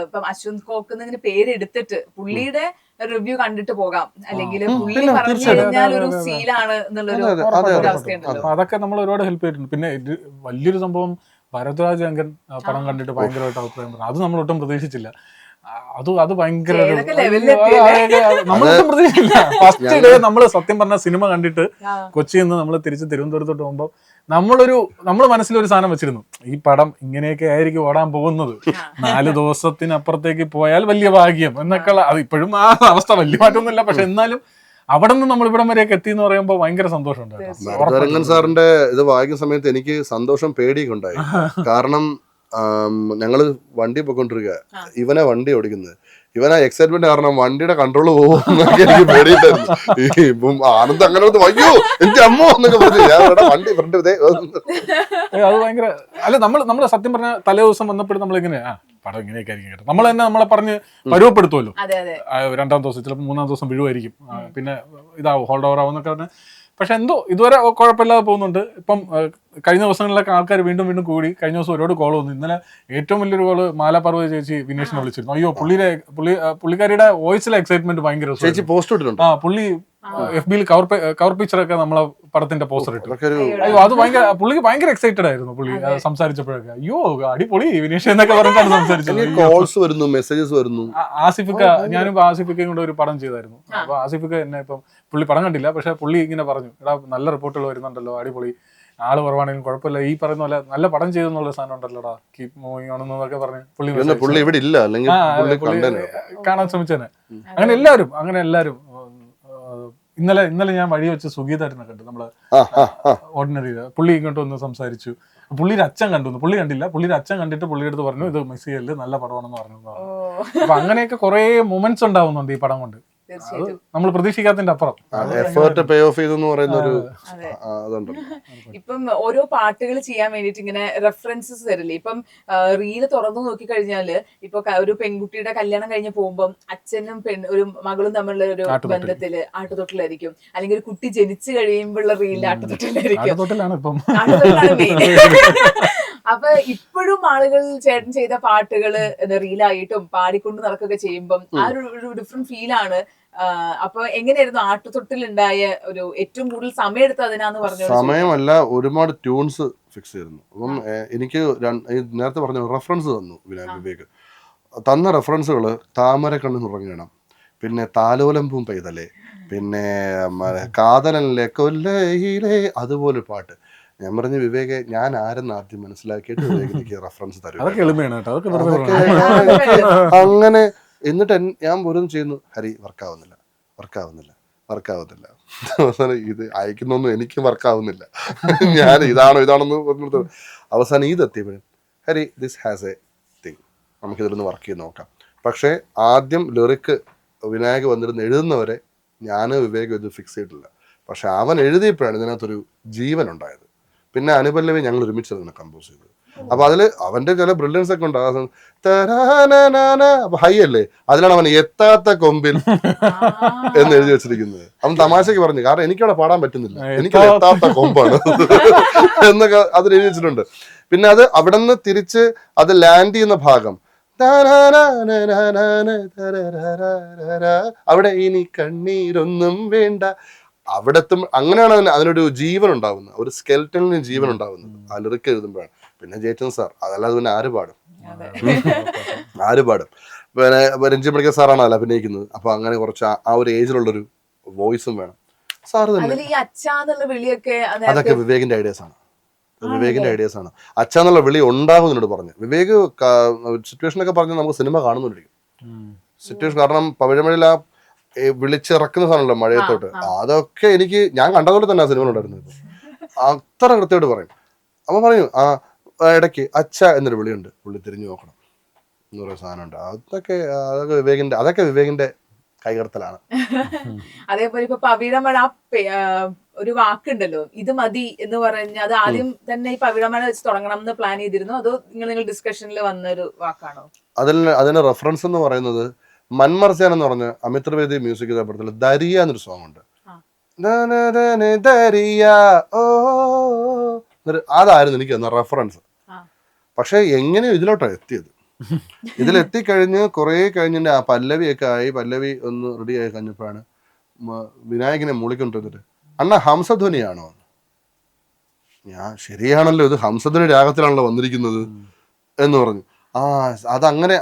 ഇപ്പം അശ്വന്ത് കോക്ക് എന്നിങ്ങനെ പേര് എടുത്തിട്ട് പുള്ളിയുടെ റിവ്യൂ കണ്ടിട്ട് പോകാം, അല്ലെങ്കിൽ പുള്ളി പറഞ്ഞു കഴിഞ്ഞാൽ ഒരു സീലാണ് എന്നുള്ളൊരു അവസ്ഥയുണ്ടല്ലോ. അതൊക്കെ നമ്മൾ ഒരുപാട് ഹെൽപ്പ് ചെയ്തിട്ടുണ്ട്. പിന്നെ വലിയൊരു സംഭവം ഭരദ്വാജ് അങ്കൻ പടം കണ്ടിട്ട് ഭയങ്കരമായിട്ട് അഭിപ്രായം പറഞ്ഞു. അത് നമ്മൾ ഒട്ടും പ്രതീക്ഷിച്ചില്ല. അത് ഭയങ്കര നമ്മളൊട്ടും പ്രതീക്ഷിച്ചില്ല. ഫസ്റ്റ് ഡേ നമ്മള് സത്യം പറഞ്ഞ സിനിമ കണ്ടിട്ട് കൊച്ചിയിൽ നിന്ന് നമ്മൾ തിരിച്ച് തിരുവനന്തപുരത്തോട്ട് പോകുമ്പോൾ നമ്മൾ മനസ്സിലൊരു സാധനം വെച്ചിരുന്നു, ഈ പടം ഇങ്ങനെയൊക്കെ ആയിരിക്കും ഓടാൻ പോകുന്നത്, 4 ദിവസത്തിനപ്പുറത്തേക്ക് പോയാൽ വലിയ ഭാഗ്യം എന്നൊക്കെ. അത് ഇപ്പോഴും ആ അവസ്ഥ വലിയ മാറ്റമൊന്നുമില്ല. പക്ഷെ എന്നാലും അവിടെ നിന്ന് നമ്മൾ ഇവിടം വരെയൊക്കെ എത്തി എന്ന് പറയുമ്പോൾ ഭയങ്കര സന്തോഷം ഉണ്ടായിരുന്നു. രംഗൻ സാറിന്റെ ഇത് വായിക്കുന്ന സമയത്ത് എനിക്ക് സന്തോഷം പേടിയൊക്കെ ഉണ്ടായി. കാരണം ഞങ്ങള് വണ്ടി പോയിക്കൊണ്ടിരിക്കുക, ഇവനെ വണ്ടി ഓടിക്കുന്നത്, ഇവനാ എക്സൈറ്റ്മെന്റ് കാരണം വണ്ടിയുടെ കൺട്രോൾ പോകുമെന്നൊക്കെ എനിക്ക് പേടിയിട്ടായിരുന്നു. ഇപ്പം ആനന്ദ് അങ്ങനെ അയ്യോ എനിക്ക് അമ്മോ എന്നൊക്കെ പറഞ്ഞു ഞാൻ വണ്ടി ഫ്രണ്ട് അത് ഭയങ്കര. അല്ല നമ്മള് സത്യം പറഞ്ഞ തലേ ദിവസം വന്നപ്പോഴും നമ്മളിങ്ങനെ പടം ഇങ്ങനെയൊക്കെ ആയിരിക്കും കേട്ടോ, നമ്മൾ തന്നെ നമ്മളെ പറഞ്ഞ് പരുവപ്പെടുത്തുമല്ലോ. 2-ാം ദിവസം ചിലപ്പോൾ 3-ാം ദിവസം വീഴുമായിരിക്കും, പിന്നെ ഇതാവും ഹോൾഡ് ഓവർ ആവും എന്നൊക്കെ പറഞ്ഞ്. പക്ഷെ എന്തോ ഇതുവരെ കുഴപ്പമില്ലാതെ പോകുന്നുണ്ട്. ഇപ്പം കഴിഞ്ഞ ദിവസങ്ങളിലൊക്കെ ആൾക്കാർ വീണ്ടും കൂടി. കഴിഞ്ഞ ദിവസം ഒരുപാട് കോൾ വന്നു. ഇന്നലെ ഏറ്റവും വലിയൊരു കോള് മാലാപർവ്വത ചേച്ചി വിനേഷിനെ വിളിച്ചിരുന്നു. അയ്യോ പുള്ളിക്കാരിയുടെ വോയിസിലെ എക്സൈറ്റ്മെന്റ് ഭയങ്കര. പുള്ളി FB-ൽ കവർ പിക്ചറൊക്കെ നമ്മളെ പടത്തിന്റെ പോസ്റ്റർ ഇട്ടു. അയ്യോ അത് പുള്ളിക്ക് ഭയങ്കര എക്സൈറ്റഡ് ആയിരുന്നു. പുള്ളി സംസാരിച്ചപ്പോഴൊക്കെ അയ്യോ അടിപൊളി വിനേഷ് എന്നൊക്കെ പറഞ്ഞിട്ടാണ് സംസാരിച്ചത്. കോൾസ് വരുന്നു, മെസ്സേജസ് വരുന്നു. ആസിഫിക്ക, ഞാനും ആസിഫിക്കയും കൂടെ ഒരു പടം ചെയ്തായിരുന്നു. അപ്പൊ ആസിഫിക്ക എന്നെ ഇപ്പം പുള്ളി പടം കണ്ടില്ല, പക്ഷെ പുള്ളി ഇങ്ങനെ പറഞ്ഞു, എടാ നല്ല റിപ്പോർട്ടുകൾ വരുന്നുണ്ടല്ലോ, അടിപൊളി, ആള് കുറവാണെങ്കിലും കുഴപ്പമില്ല, ഈ പറയുന്ന പോലെ നല്ല പടം ചെയ്തെന്നുള്ള സാധനം ഉണ്ടല്ലോടാ, കീപ് മൂവിങ് ഓൺ എന്നൊക്കെ പറഞ്ഞ് പുള്ളി ഇവിടെ ഇല്ല, അല്ലെങ്കിൽ കാണാൻ ശ്രമിച്ചേനെ. അങ്ങനെ എല്ലാവരും ഇന്നലെ ഞാൻ വഴി വെച്ച് സുഗീതാരനെ കണ്ടു, നമ്മള് ഓർഡിനറി. പുള്ളി ഇങ്ങോട്ട് വന്ന് സംസാരിച്ചു. പുള്ളിയുടെ അച്ഛൻ കണ്ടു, പുള്ളി കണ്ടില്ല. പുള്ളിയുടെ അച്ഛൻ കണ്ടിട്ട് പുള്ളിയുടെ അടുത്ത് പറഞ്ഞു ഇത് മിസ് ചെയ്യല്, നല്ല പടമാണെന്ന് പറഞ്ഞു. അപ്പൊ അങ്ങനെയൊക്കെ കുറെ മൊമെന്റ്സ് ഉണ്ടാവുന്നുണ്ട് ഈ പടം കൊണ്ട്, നമ്മൾ പ്രതീക്ഷിക്കാത്തതിന്റെ അപ്പുറം. എഫേർട്ട് പേ ഓഫ് ചെയ്തെന്ന് പറയുന്ന ഒരു ഇപ്പം ഓരോ പാട്ടുകൾ ചെയ്യാൻ വേണ്ടിട്ട് ഇങ്ങനെ റെഫറൻസസ് തരില്ലേ. ഇപ്പം റീല് തുറന്നു നോക്കി കഴിഞ്ഞാല് ഇപ്പൊ ഒരു പെൺകുട്ടിയുടെ കല്യാണം കഴിഞ്ഞ് പോകുമ്പം അച്ഛനും ഒരു മകളും തമ്മിലുള്ള ഒരു ബന്ധത്തില് ആട്ടുതൊട്ടിലായിരിക്കും, അല്ലെങ്കിൽ ഒരു കുട്ടി ജനിച്ചു കഴിയുമ്പോഴുള്ള റീലിൽ ആട്ടുതൊട്ടിലായിരിക്കും. അപ്പൊ ഇപ്പോഴും ആളുകൾ ചേട്ടൻ ചെയ്ത പാട്ടുകള് റീലായിട്ടും പാടിക്കൊണ്ട് നടക്കുകയൊക്കെ ചെയ്യുമ്പം ആ ഒരു ഡിഫറെന്റ് ഫീലാണ്. അപ്പൊ എങ്ങനെയായിരുന്നു ആട്ടുതൊട്ടിലുണ്ടായ ഒരു ഏറ്റവും കൂടുതൽ സമയം എടുത്ത് അതിനാന്ന് പറഞ്ഞു? സമയമല്ല, ഒരുപാട് ട്യൂൺസ് ഫിക്സ് ചെയ്തിരുന്നു. അപ്പം എനിക്ക് നേരത്തെ പറഞ്ഞ റെഫറൻസ് തന്നു വിവേക്. തന്ന റെഫറൻസുകള് താമര കണ്ണു നുറങ്ങണം, പിന്നെ താലോലമ്പും പെയ്തലേ, പിന്നെ കാതലനിലെ കൊല്ലയിലെ അതുപോലെ പാട്ട്. ഞാൻ പറഞ്ഞു വിവേകെ ഞാൻ ആരെന്ന് ആദ്യം മനസ്സിലാക്കിയിട്ട് വിവേക് എനിക്ക് റെഫറൻസ് തരും. അതൊക്കെ എളിമയാണ് കേട്ടോ, അതൊക്കെ വെറുതെ അതൊക്കെ പറയണം. അങ്ങനെ എന്നിട്ട് ഞാൻ പോലും ചെയ്യുന്നു, ഹരി വർക്കാവുന്നില്ല അവസാനം ഇത് അയക്കുന്നൊന്നും എനിക്ക് വർക്കാവുന്നില്ല, ഞാൻ ഇതാണെന്ന് പറഞ്ഞിട്ട് അവസാനം ഇതെത്തിയപ്പോഴും Hari this has a thing, നമുക്കിതിലൊന്ന് വർക്ക് ചെയ്ത് നോക്കാം. പക്ഷേ ആദ്യം ലിറിക്ക് വിനായക് വന്നിരുന്ന് എഴുതുന്നവരെ ഞാൻ വിവേക് ഇത് ഫിക്സ് ചെയ്തിട്ടില്ല. പക്ഷെ അവൻ എഴുതിയപ്പോഴാണ് ഇതിനകത്തൊരു ജീവൻ ഉണ്ടായത്. പിന്നെ അനുപല്ലവി ഞങ്ങൾ ഒരുമിച്ചിരുന്ന് കമ്പോസ് ചെയ്തത്. അപ്പൊ അതില് അവന്റെ ചില ബ്രില്യൻസ് ഒക്കെ ഉണ്ട്. അപ്പൊ ഹൈ അല്ലേ, അതിലാണ് അവൻ എത്താത്ത കൊമ്പിൽ എന്ന് എഴുതി വെച്ചിരിക്കുന്നത്. അവൻ തമാശക്ക് പറഞ്ഞു, കാരണം എനിക്കവിടെ പാടാൻ പറ്റുന്നില്ല, എനിക്ക് എത്താത്ത കൊമ്പാണ് എന്നൊക്കെ അതിൽ എഴുതി വെച്ചിട്ടുണ്ട്. പിന്നെ അത് അവിടെ നിന്ന് തിരിച്ച് അത് ലാൻഡ് ചെയ്യുന്ന ഭാഗം അവിടെ ഇനി കണ്ണീരൊന്നും വേണ്ട, അവിടെത്തും അങ്ങനെയാണ് അതിനൊരു ജീവൻ ഉണ്ടാവുന്നത്, ഒരു സ്കെൽറ്റണിന് ജീവൻ ഉണ്ടാവുന്നത് ആ ലിറിക്ക് എഴുതുമ്പോഴാണ്. പിന്നെ ജേറ്റൻ സാർ, അതല്ലാതെ പിന്നെ ആര് പാടും? പിന്നെ രഞ്ജി പണിക്കർ സാറാണ് അതിൽ അഭിനയിക്കുന്നത്. അപ്പൊ അങ്ങനെ കുറച്ച് ആ ഒരു ഏജിലുള്ളൊരു വോയിസും വേണം. സാറ് തന്നെ അതൊക്കെ വിവേകിന്റെ ഐഡിയാസ് ആണ്. അച്ഛ എന്നുള്ള വിളി ഉണ്ടാകും എന്നോട് പറഞ്ഞു. വിവേക് സിറ്റുവേഷനൊക്കെ പറഞ്ഞ് നമുക്ക് സിനിമ കാണുന്നുണ്ടിരിക്കും സിറ്റുവേഷൻ. കാരണം പവിഴമഴയിൽ ആ വിളിച്ചിറക്കുന്ന സാധനമല്ലോ മഴയത്തോട്ട്, അതൊക്കെ എനിക്ക് ഞാൻ കണ്ടതുപോലെ തന്നെ ആ സിനിമ ഉണ്ടായിരുന്നത്. അത്ര കൃത്യമായിട്ട് പറയും. അപ്പൊ പറയും ആ ഇടയ്ക്ക് അച്ഛ എന്നൊരു വിളിയുണ്ട്, പുള്ളി തിരിഞ്ഞു നോക്കണം എന്ന് പറയുന്ന സാധനമുണ്ട്. അതൊക്കെ വിവേകിന്റെ കൈകടത്തലാണ്. അതേപോലെ ഇപ്പൊ പവിഴമഴ ഒരു വാക്കുണ്ടല്ലോ, ഇത് മതി എന്ന് പറഞ്ഞ, അത് ആദ്യം തന്നെ ഈ പവിഴമഴ വെച്ച് തുടങ്ങണം എന്ന് പ്ലാൻ ചെയ്തിരുന്നു, അതോ നിങ്ങൾ ഡിസ്കഷനിൽ വന്നൊരു വാക്കാണോ? അതിന് റെഫറൻസ് എന്ന് പറയുന്നത് മന്മർസ്യാൻ എന്ന് പറഞ്ഞ അമിത് ത്രിവേദി മ്യൂസിക് പടത്തിൽ ദരിയ എന്നൊരു സോങ് ഉണ്ട്. അതായിരുന്നു എനിക്ക് തന്ന റെഫറൻസ്. പക്ഷെ എങ്ങനെയോ ഇതിലോട്ടാണ് എത്തിയത്. ഇതിലെത്തിക്കഴിഞ്ഞ് കുറെ കഴിഞ്ഞിട്ട് ആ പല്ലവിയൊക്കെ ആയി, പല്ലവി ഒന്ന് റെഡി ആയി കഴിഞ്ഞപ്പോഴാണ് വിനായകനെ മൂളിക്കൊണ്ടിരുന്നിട്ട് അണ്ണ ഹംസധ്വനിയാണോ? ഞാൻ ശരിയാണല്ലോ, ഇത് ഹംസധ്വനി രാഗത്തിലാണല്ലോ വന്നിരിക്കുന്നത് എന്ന് പറഞ്ഞു. അതങ്ങനെ.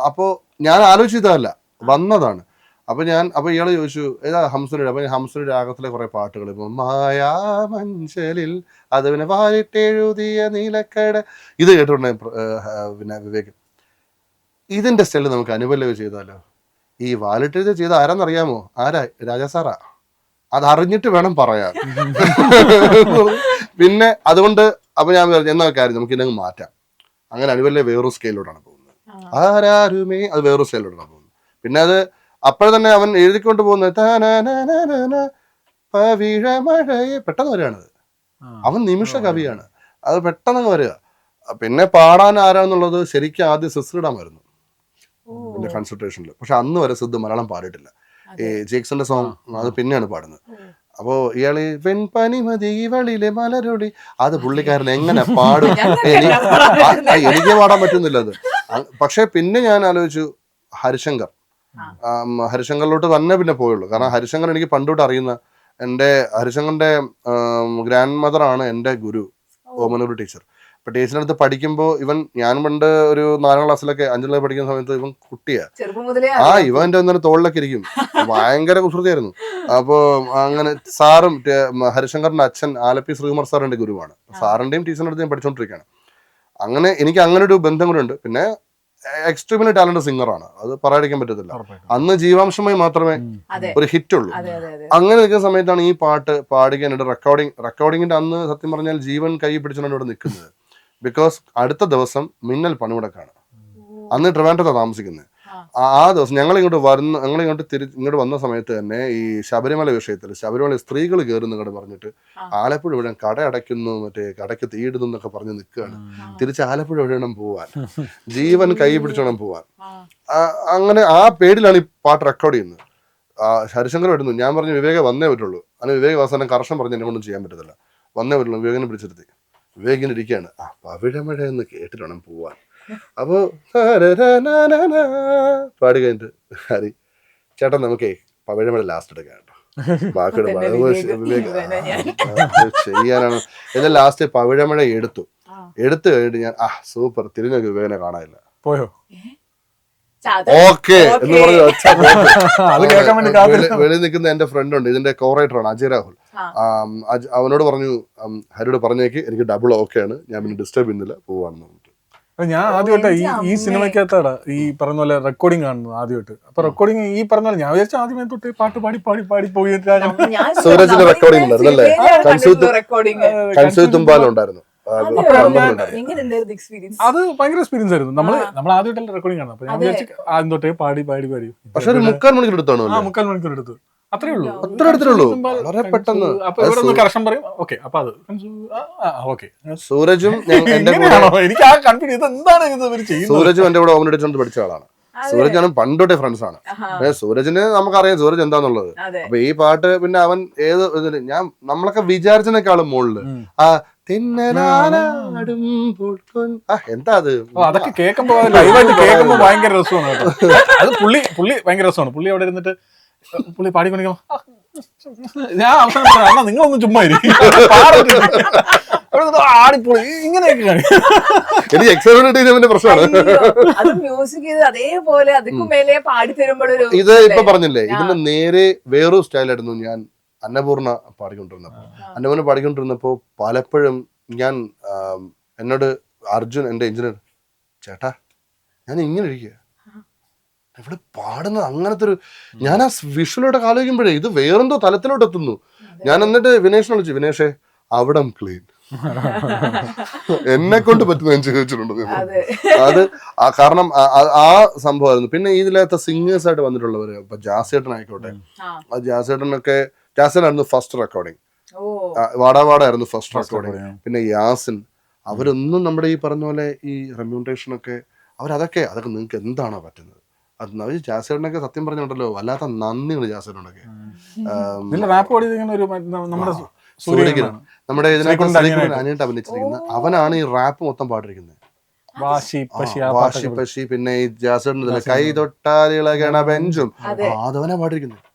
അപ്പോ ഞാൻ ആലോചിച്ചതല്ല, വന്നതാണ്. അപ്പൊ ഇയാള് ചോദിച്ചു ഏതാ ഹംസനുടെ. അപ്പൊ ഹംസനുടെ രാഗത്തിലെ കുറെ പാട്ടുകൾ, ഇപ്പൊ മായാ മഞ്ചലിൽ അത് പിന്നെ വാരിട്ടെഴുതിയ നീലക്കട, ഇത് കേട്ടിട്ടുണ്ടേ പിന്നെ വിവേക്. ഇതിന്റെ സ്റ്റൈല് നമുക്ക് അനുപല്ലവി ചെയ്താലോ? ഈ വാലിട്ടെഴുതി ചെയ്ത ആരാന്നറിയാമോ? ആരാ? രാജാ സാറാ. അതറിഞ്ഞിട്ട് വേണം പറയാൻ. പിന്നെ അതുകൊണ്ട് അപ്പൊ ഞാൻ എന്നാ കാര്യം നമുക്ക് ഇതങ്ങ് മാറ്റാം. അങ്ങനെ അനുപല്ലവി വേറൊരു സ്കെയിലോട്ടാണ് പോകുന്നത്. ആരാരുമേ അത് വേറൊരു സ്കെയിലോട്ടാണ് പോകുന്നത്. പിന്നെ അത് അപ്പോഴെ തന്നെ അവൻ എഴുതിക്കൊണ്ട് പോകുന്നത് പവിഴമഴയെ പെട്ടെന്ന് വരികയാണത്. അവൻ നിമിഷ കവിയാണ്, അത് പെട്ടെന്ന് വരിക. പിന്നെ പാടാൻ ആരാന്നുള്ളത് ശരിക്കും ആദ്യം സിസ്റിടാമായിരുന്നു എന്റെ കൺസൾട്ടേഷനിൽ. പക്ഷെ അന്ന് വരെ സിദ്ധ് മലയാളം പാടിയിട്ടില്ല. ഈ ജേക്സന്റെ സോങ് അത് പിന്നെയാണ് പാടുന്നത്. അപ്പോ ഇയാള് വെൺപനിമതിവളിലെ മലരൊളി, അത് പുള്ളിക്കാരൻ എങ്ങനെ പാടും? എനിക്ക് പാടാൻ പറ്റുന്നില്ല അത്. പക്ഷെ പിന്നെ ഞാൻ ആലോചിച്ചു ഹരിശങ്കറിലോട്ട് തന്നെ പിന്നെ പോയുള്ളൂ. കാരണം ഹരിശങ്കർ എനിക്ക് പണ്ടോട്ട് അറിയുന്ന, ഹരിശങ്കറിന്റെ ഗ്രാൻഡ് മദർ ആണ് എൻ്റെ ഗുരു, ഓമനൂർ ടീച്ചർ. അപ്പൊ ടീച്ചറിന്റെ അടുത്ത് പഠിക്കുമ്പോൾ ഞാൻ പണ്ട് ഒരു 4ാം ക്ലാസ്സിലൊക്കെ 5ാം ക്ലാസ് പഠിക്കുന്ന സമയത്ത് ഇവൻ കുട്ടിയാ. ഇവന്റെ ഒന്നും തോളിലൊക്കെ ഇരിക്കും, ഭയങ്കര കുസൃതിയായിരുന്നു. അപ്പോ അങ്ങനെ സാറും ഹരിശങ്കറിന്റെ അച്ഛൻ ആലപ്പി ശ്രീകുമാർ സാർ എന്റെ ഗുരുവാണ്. സാറിന്റെയും ടീച്ചറിന്റെ അടുത്ത് ഞാൻ പഠിച്ചുകൊണ്ടിരിക്കുകയാണ്. അങ്ങനെ എനിക്ക് അങ്ങനെ ഒരു ബന്ധം കൂടെ ഉണ്ട്. പിന്നെ എക്സ്ട്രീംലി ടാലന്റ് സിംഗറാണ്, അത് പറയാതിരിക്കാൻ പറ്റത്തില്ല. അന്ന് ജീവാംശമായി മാത്രമേ ഒരു ഹിറ്റ് ഉള്ളൂ. അങ്ങനെ നിൽക്കുന്ന സമയത്താണ് ഈ പാട്ട് പാടിക്കാനായിട്ട് റെക്കോർഡിങ്ങിന്റെ അന്ന് സത്യം പറഞ്ഞാൽ ജീവൻ കൈ പിടിച്ചാണ് ഇവിടെ നിൽക്കുന്നത്. ബിക്കോസ് അടുത്ത ദിവസം മിന്നൽ പണിമുടക്കാണ്. അന്ന് ട്രിവാൻഡ്രത്താണ് താമസിക്കുന്നത്. ആ ദിവസം ഞങ്ങൾ ഇങ്ങോട്ട് വന്ന സമയത്ത് തന്നെ ഈ ശബരിമല വിഷയത്തിൽ ശബരിമല സ്ത്രീകൾ കയറുന്നങ്ങോട്ട് പറഞ്ഞിട്ട് ആലപ്പുഴ ഇവിടെ കട അടയ്ക്കുന്നു, മറ്റേ കടയ്ക്ക് തീയിടുന്നു എന്നൊക്കെ പറഞ്ഞ് നിൽക്കുകയാണ്. തിരിച്ച് ആലപ്പുഴ എവിടെയാണ് പോവാൻ, ജീവൻ കൈ പിടിച്ചോണം പോവാൻ. അങ്ങനെ ആ പേടിലാണ് ഈ പാട്ട് റെക്കോർഡ് ചെയ്യുന്നത്. ഹരിശങ്കർ വരുന്നു. ഞാൻ പറഞ്ഞു വിവേക വന്നേ പറ്റുള്ളൂ. അങ്ങനെ വിവേക് അവസാനം കർശനം പറഞ്ഞ് എന്നെ കൊണ്ടും ചെയ്യാൻ പറ്റത്തില്ല, വന്നേ പറ്റുള്ളൂ. വിവേകിനെ പിടിച്ചെടുത്തി. വിവേകിനെ ഇരിക്കുകയാണ്, പവിഴമഴ എന്ന് കേട്ടിട്ട് വേണം പോവാൻ. അപ്പോ പാടി കഴിഞ്ഞിട്ട് ഹരി ചേട്ടൻ നമുക്കേ പവിഴമഴ ലാസ്റ്റ് എടുക്കാം കേട്ടോ, ബാക്കിയുടെ ചെയ്യാനാണ്. എന്നാൽ ലാസ്റ്റ് പവിഴമഴ എടുത്തു കഴിഞ്ഞിട്ട് ഞാൻ സൂപ്പർ തിരിഞ്ഞൊക്കെ വിവേകനെ കാണാനില്ല, പോയോ ഓക്കെ എന്ന് പറഞ്ഞു. വെളിയിൽ നിൽക്കുന്ന എന്റെ ഫ്രണ്ട് ഉണ്ട്, ഇതിന്റെ കോറേറ്ററാണ് അജയ് രാഹുൽ. അവനോട് പറഞ്ഞു ഹരിയോട് പറഞ്ഞേക്ക് എനിക്ക് ഡബിൾ ഓക്കെയാണ്, ഞാൻ പിന്നെ ഡിസ്റ്റർബ് ചെയ്യുന്നില്ല, പോവാണെന്ന് പറഞ്ഞിട്ട്. ഞാൻ ആദ്യമായിട്ടാ ഈ സിനിമയ്ക്കകത്താണ് ഈ പറഞ്ഞ പോലെ റെക്കോർഡിംഗ് കാണുന്നത് ആദ്യമായിട്ട്. അപ്പൊ റെക്കോർഡിംഗ് ഈ പറഞ്ഞ പോലെ ഞാൻ വിചാരിച്ച ആദ്യമേ തൊട്ട് പാട്ട് പാടി പോയിട്ടാണ്. സൂരജിന്റെ റെക്കോർഡിംഗ് ഉണ്ടായിരുന്നു അല്ലേ? കൺസൂ തുമ്പാലുണ്ടായിരുന്നു. എക്സ്പീരിയൻസ് അത് ഭയങ്കര എക്സ്പീരിയൻസ് ആയിരുന്നു. നമ്മൾ ആദ്യമായിട്ടല്ല റെക്കോർഡിംഗ് കാണുന്നത്. അപ്പൊ ഞാൻ വിചാരിച്ചു ആദ്യം തൊട്ടേ പാടി. പക്ഷെ ഒരു 3/4 മണിക്കൂർ എടുത്താണോ? 3/4 മണിക്കൂർ എടുത്തു. അത്രേ ഉള്ളൂ. അത്ര എടുത്തിട്ടുള്ളൂ, വളരെ പെട്ടെന്ന്. അപ്പൊ ഇവിടെ കറക്ഷൻ പറയും, ഓക്കെ അപ്പൊ അത് ഓക്കെ. സൂരജും എന്റെ എനിക്ക് ആ കൺഫ്യൂഷൻ ഇത് എന്താണ് ഇവർ ചെയ്യുന്നത്. സൂരജും എന്റെ കൂടെ ഓമന അടിച്ചുകൊണ്ട് പഠിച്ച ആളാണ്. സൂരജ് ആണ് പണ്ടോട്ടെ ഫ്രണ്ട്സ് ആണ്. സൂരജിന് നമുക്കറിയാം സൂരജ് എന്താന്നുള്ളത്. അപ്പൊ ഈ പാട്ട് പിന്നെ അവൻ ഏത് നമ്മളൊക്കെ വിചാരിച്ചതിനേക്കാളും മുകളില് ആ എന്താ അത്, അതൊക്കെ കേൾക്കുമ്പോ ലൈവായിട്ട് കേൾക്കുമ്പോ ഭയങ്കര രസമാണ് കേട്ടോ. അത് പുള്ളി ഭയങ്കര രസമാണ്. പുള്ളി അവിടെ ഇരുന്നിട്ട് പുള്ളി പാടിക്കൊണ്ടിരിക്കുമ്പോ ഞാൻ അവസാനം നിങ്ങളൊന്നും ചുമ്മാ ആടിപ്പൊളി ഇങ്ങനെയൊക്കെ കാണിക്കും. എനിക്ക് എക്സ്പെരിമെന്റ് പ്രശ്നമാണ്. അതേപോലെ അതിക്കും മേലെ പാടി തരുമ്പോഴൊരു ഇത് ഇപ്പൊ പറഞ്ഞില്ലേ, ഇതിന്റെ നേരെ വേറൊരു സ്റ്റൈലായിരുന്നു. ഞാൻ അന്നപൂർണ പാടിക്കൊണ്ടിരുന്നപ്പോ പലപ്പോഴും ഞാൻ എന്നോട് അർജുൻ എന്റെ എഞ്ചിനീയർ, ചേട്ടാ ഞാൻ ഇങ്ങനെ ഇരിക്കുക, ഇവിടെ പാടുന്നത് അങ്ങനത്തെ ഒരു, ഞാൻ ആ വിഷ്വലോട്ട് ആലോചിക്കുമ്പോഴേ ഇത് വേറെന്തോ തലത്തിലോട്ട് എത്തുന്നു. ഞാൻ എന്നിട്ട് വിനേഷിനെ വിളിച്ചു, വിനേഷേ അവിടം ക്ലീൻ, എന്നെ കൊണ്ട് പറ്റുന്ന ഞാൻ ചോദിച്ചിട്ടുണ്ട്. അത് കാരണം ആ സംഭവമായിരുന്നു. പിന്നെ ഇതിനകത്ത് സിംഗേഴ്സ് ആയിട്ട് വന്നിട്ടുള്ളവര് ഇപ്പൊ ജാസേട്ടൻ ആയിക്കോട്ടെ, ജാസേട്ടനായിരുന്നു ഫസ്റ്റ് റെക്കോർഡിങ്, വാടാവാടായിരുന്നു ഫസ്റ്റ് റെക്കോർഡിങ്. പിന്നെ യാസിൻ, അവരൊന്നും നമ്മുടെ ഈ പറഞ്ഞ പോലെ ഈ റെമ്യൂണറേഷൻ ഒക്കെ അതൊക്കെ നിങ്ങൾക്ക് എന്താണോ പറ്റുന്നത് അത് ജാസേട്ടനൊക്കെ സത്യം പറഞ്ഞുണ്ടല്ലോ വല്ലാത്ത നന്ദിയുണ്ട് ജാസേട്ടനൊക്കെ. നമ്മുടെ ഇതിനകത്ത് അനിയട്ട് അഭിനയിച്ചിരിക്കുന്നത് അവനാണ് ഈ റാപ്പ് മൊത്തം പാടിരിക്കുന്നത്. വാശി പശി, പിന്നെ ഈ ജാസേട്ടൻ കൈ തൊട്ടാലിളകണ ബെഞ്ചും അതവനാ പാടിരിക്കുന്നത്.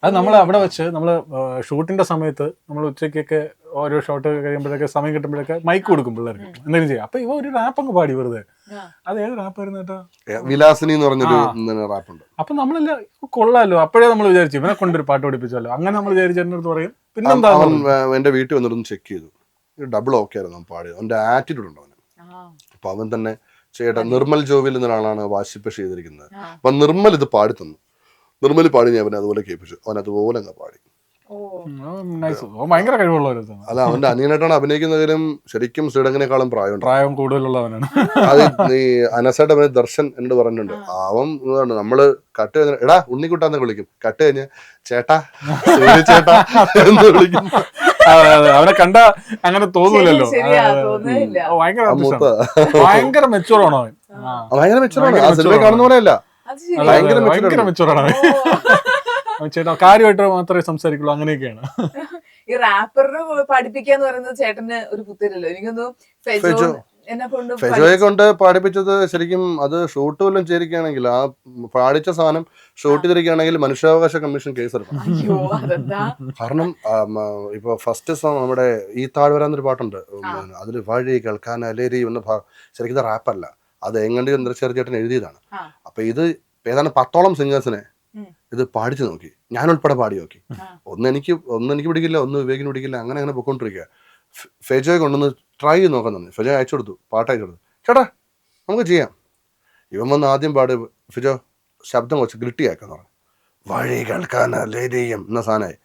അത് നമ്മൾ അവിടെ വെച്ച് നമ്മള് ഷൂട്ടിന്റെ സമയത്ത് നമ്മൾ ഉച്ചയ്ക്കൊക്കെ ഓരോ ഷോട്ട് കഴിയുമ്പോഴൊക്കെ സമയം കിട്ടുമ്പോഴൊക്കെ മൈക്ക് കൊടുക്കും പിള്ളേർക്ക് എന്തെങ്കിലും ചെയ്യാം. അപ്പൊ ഇവ ഒരു റാപ്പ് അങ്ങ് പാടി വെറുതെ. അത് ഏത് റാപ്പ് ആയിരുന്നു കേട്ടോ? വിലാസിനി എന്ന് പറഞ്ഞൊരു റാപ്പുണ്ട്. അപ്പൊ നമ്മളെല്ലാം കൊള്ളാലോ. അപ്പോഴേ നമ്മൾ വിചാരിച്ചു ഇവനെ കൊണ്ടൊരു പാട്ട് പഠിപ്പിച്ചാലോ. അങ്ങനെ നമ്മൾ വിചാരിച്ചെടുത്ത് പറയും. പിന്നെന്താ എന്റെ വീട്ടിൽ വന്നിട്ടൊന്ന് ചെക്ക് ചെയ്തു, ഡബിൾ ഓക്കെ ആയിരുന്നു പാടിയത്. അവന്റെ ആറ്റിറ്റ്യൂഡ് ഉണ്ട് അവന്. അപ്പൊ അവൻ തന്നെ ചേട്ടാ നിർമ്മൽ ജോവിൽ എന്നൊരാളാണ് വാശിപ്പശി ചെയ്തിരിക്കുന്നത്. അപ്പൊ നിർമ്മൽ ഇത് പാടി തന്നു. നിർമ്മലി പാടി ഞാൻ അവനെ അതുപോലെ കേൾപ്പിച്ചു. അവൻ അതുപോലെ അങ്ങ് പാടി. ഭയങ്കര കഴിവുള്ളവരാണ്. അല്ല, അവന്റെ അനിയനായിട്ടാണ് അഭിനയിക്കുന്നതിലും ശരിക്കും ശ്രീഡങ്ങിനേക്കാളും പ്രായം കൂടുതലുള്ളവനാണ്. അത് ഈ അനസയുടെ അവന് ദർശൻ എന്നോട് പറഞ്ഞിട്ടുണ്ട്. അവൻ നമ്മള് കട്ട് കഴിഞ്ഞ എടാ ഉണ്ണിക്കുട്ടാന്ന് വിളിക്കും, കട്ട് കഴിഞ്ഞ് ചേട്ടാ ചേട്ടാ എന്ന് വിളിക്കും. അവനെ കണ്ട അങ്ങനെ തോന്നൂലല്ലോ. ഭയങ്കര മെച്ചൂറാണോ അവൻ? ഭയങ്കര മെച്ചൂറാണ്. ആ സിനിമ കാണുന്ന പോലെയല്ല, ഭയങ്കര മെച്ചൂറാണ്. ചേട്ടാ കാര്യമായിട്ട് മാത്രമേ സംസാരിക്കുള്ളൂ, അങ്ങനെയൊക്കെയാണ്. ഈ റാപ്പറിനെ പഠിപ്പിക്കാന്ന് പറയുന്നത് ചേട്ടന് ഒരു പുത്തരല്ലോ. എനിക്കൊന്നും ഫെജോയെ കൊണ്ട് പാടിപ്പിച്ചത് ശരിക്കും അത് ഷൂട്ട് വല്ലതും ചേരിക്കുകയാണെങ്കിൽ ആ പാടിച്ച സാധനം ഷൂട്ട് ചെയ്തിരിക്കുകയാണെങ്കിൽ മനുഷ്യാവകാശ കമ്മീഷൻ കേസ് എടുക്കണം. കാരണം ഇപ്പൊ ഫസ്റ്റ് സോങ് നമ്മുടെ ഈ താഴ്വരാന്നൊരു പാട്ടുണ്ട്, അതിൽ വഴി കേൾക്കാൻ അലേരി എന്ന ശരിക്കും ഇത് റാപ്പല്ല, അത് എങ്ങണ്ടി ചന്ദ്രശേഖർ എഴുതിയതാണ്. അപ്പൊ ഇത് ഏതാണ്ട് 10ഓളം സിംഗേഴ്സിനെ ഇത് പാടിച്ചു നോക്കി, ഞാൻ ഉൾപ്പെടെ പാടി നോക്കി. ഒന്ന് എനിക്ക് പിടിക്കില്ല, ഒന്ന് വിവേകിന് പിടിക്കില്ല, അങ്ങനെ പൊയ്ക്കൊണ്ടിരിക്കുക. ഫെജോയെ കൊണ്ടൊന്ന് ട്രൈ ചെയ്ത് നോക്കാൻ തന്നെ ഫെജോ അയച്ചു കൊടുത്തു, പാട്ട് അയച്ചു കൊടുത്തു. ചേട്ടാ നമുക്ക് ചെയ്യാം. ഇവൻ വന്ന് ആദ്യം പാട്, ഫെജോ ശബ്ദം കുറച്ച് ഗ്രിട്ടിയാക്കാന്ന് പറഞ്ഞു. വഴി കേൾക്കാനലേരിയും എന്ന സാധനമായി.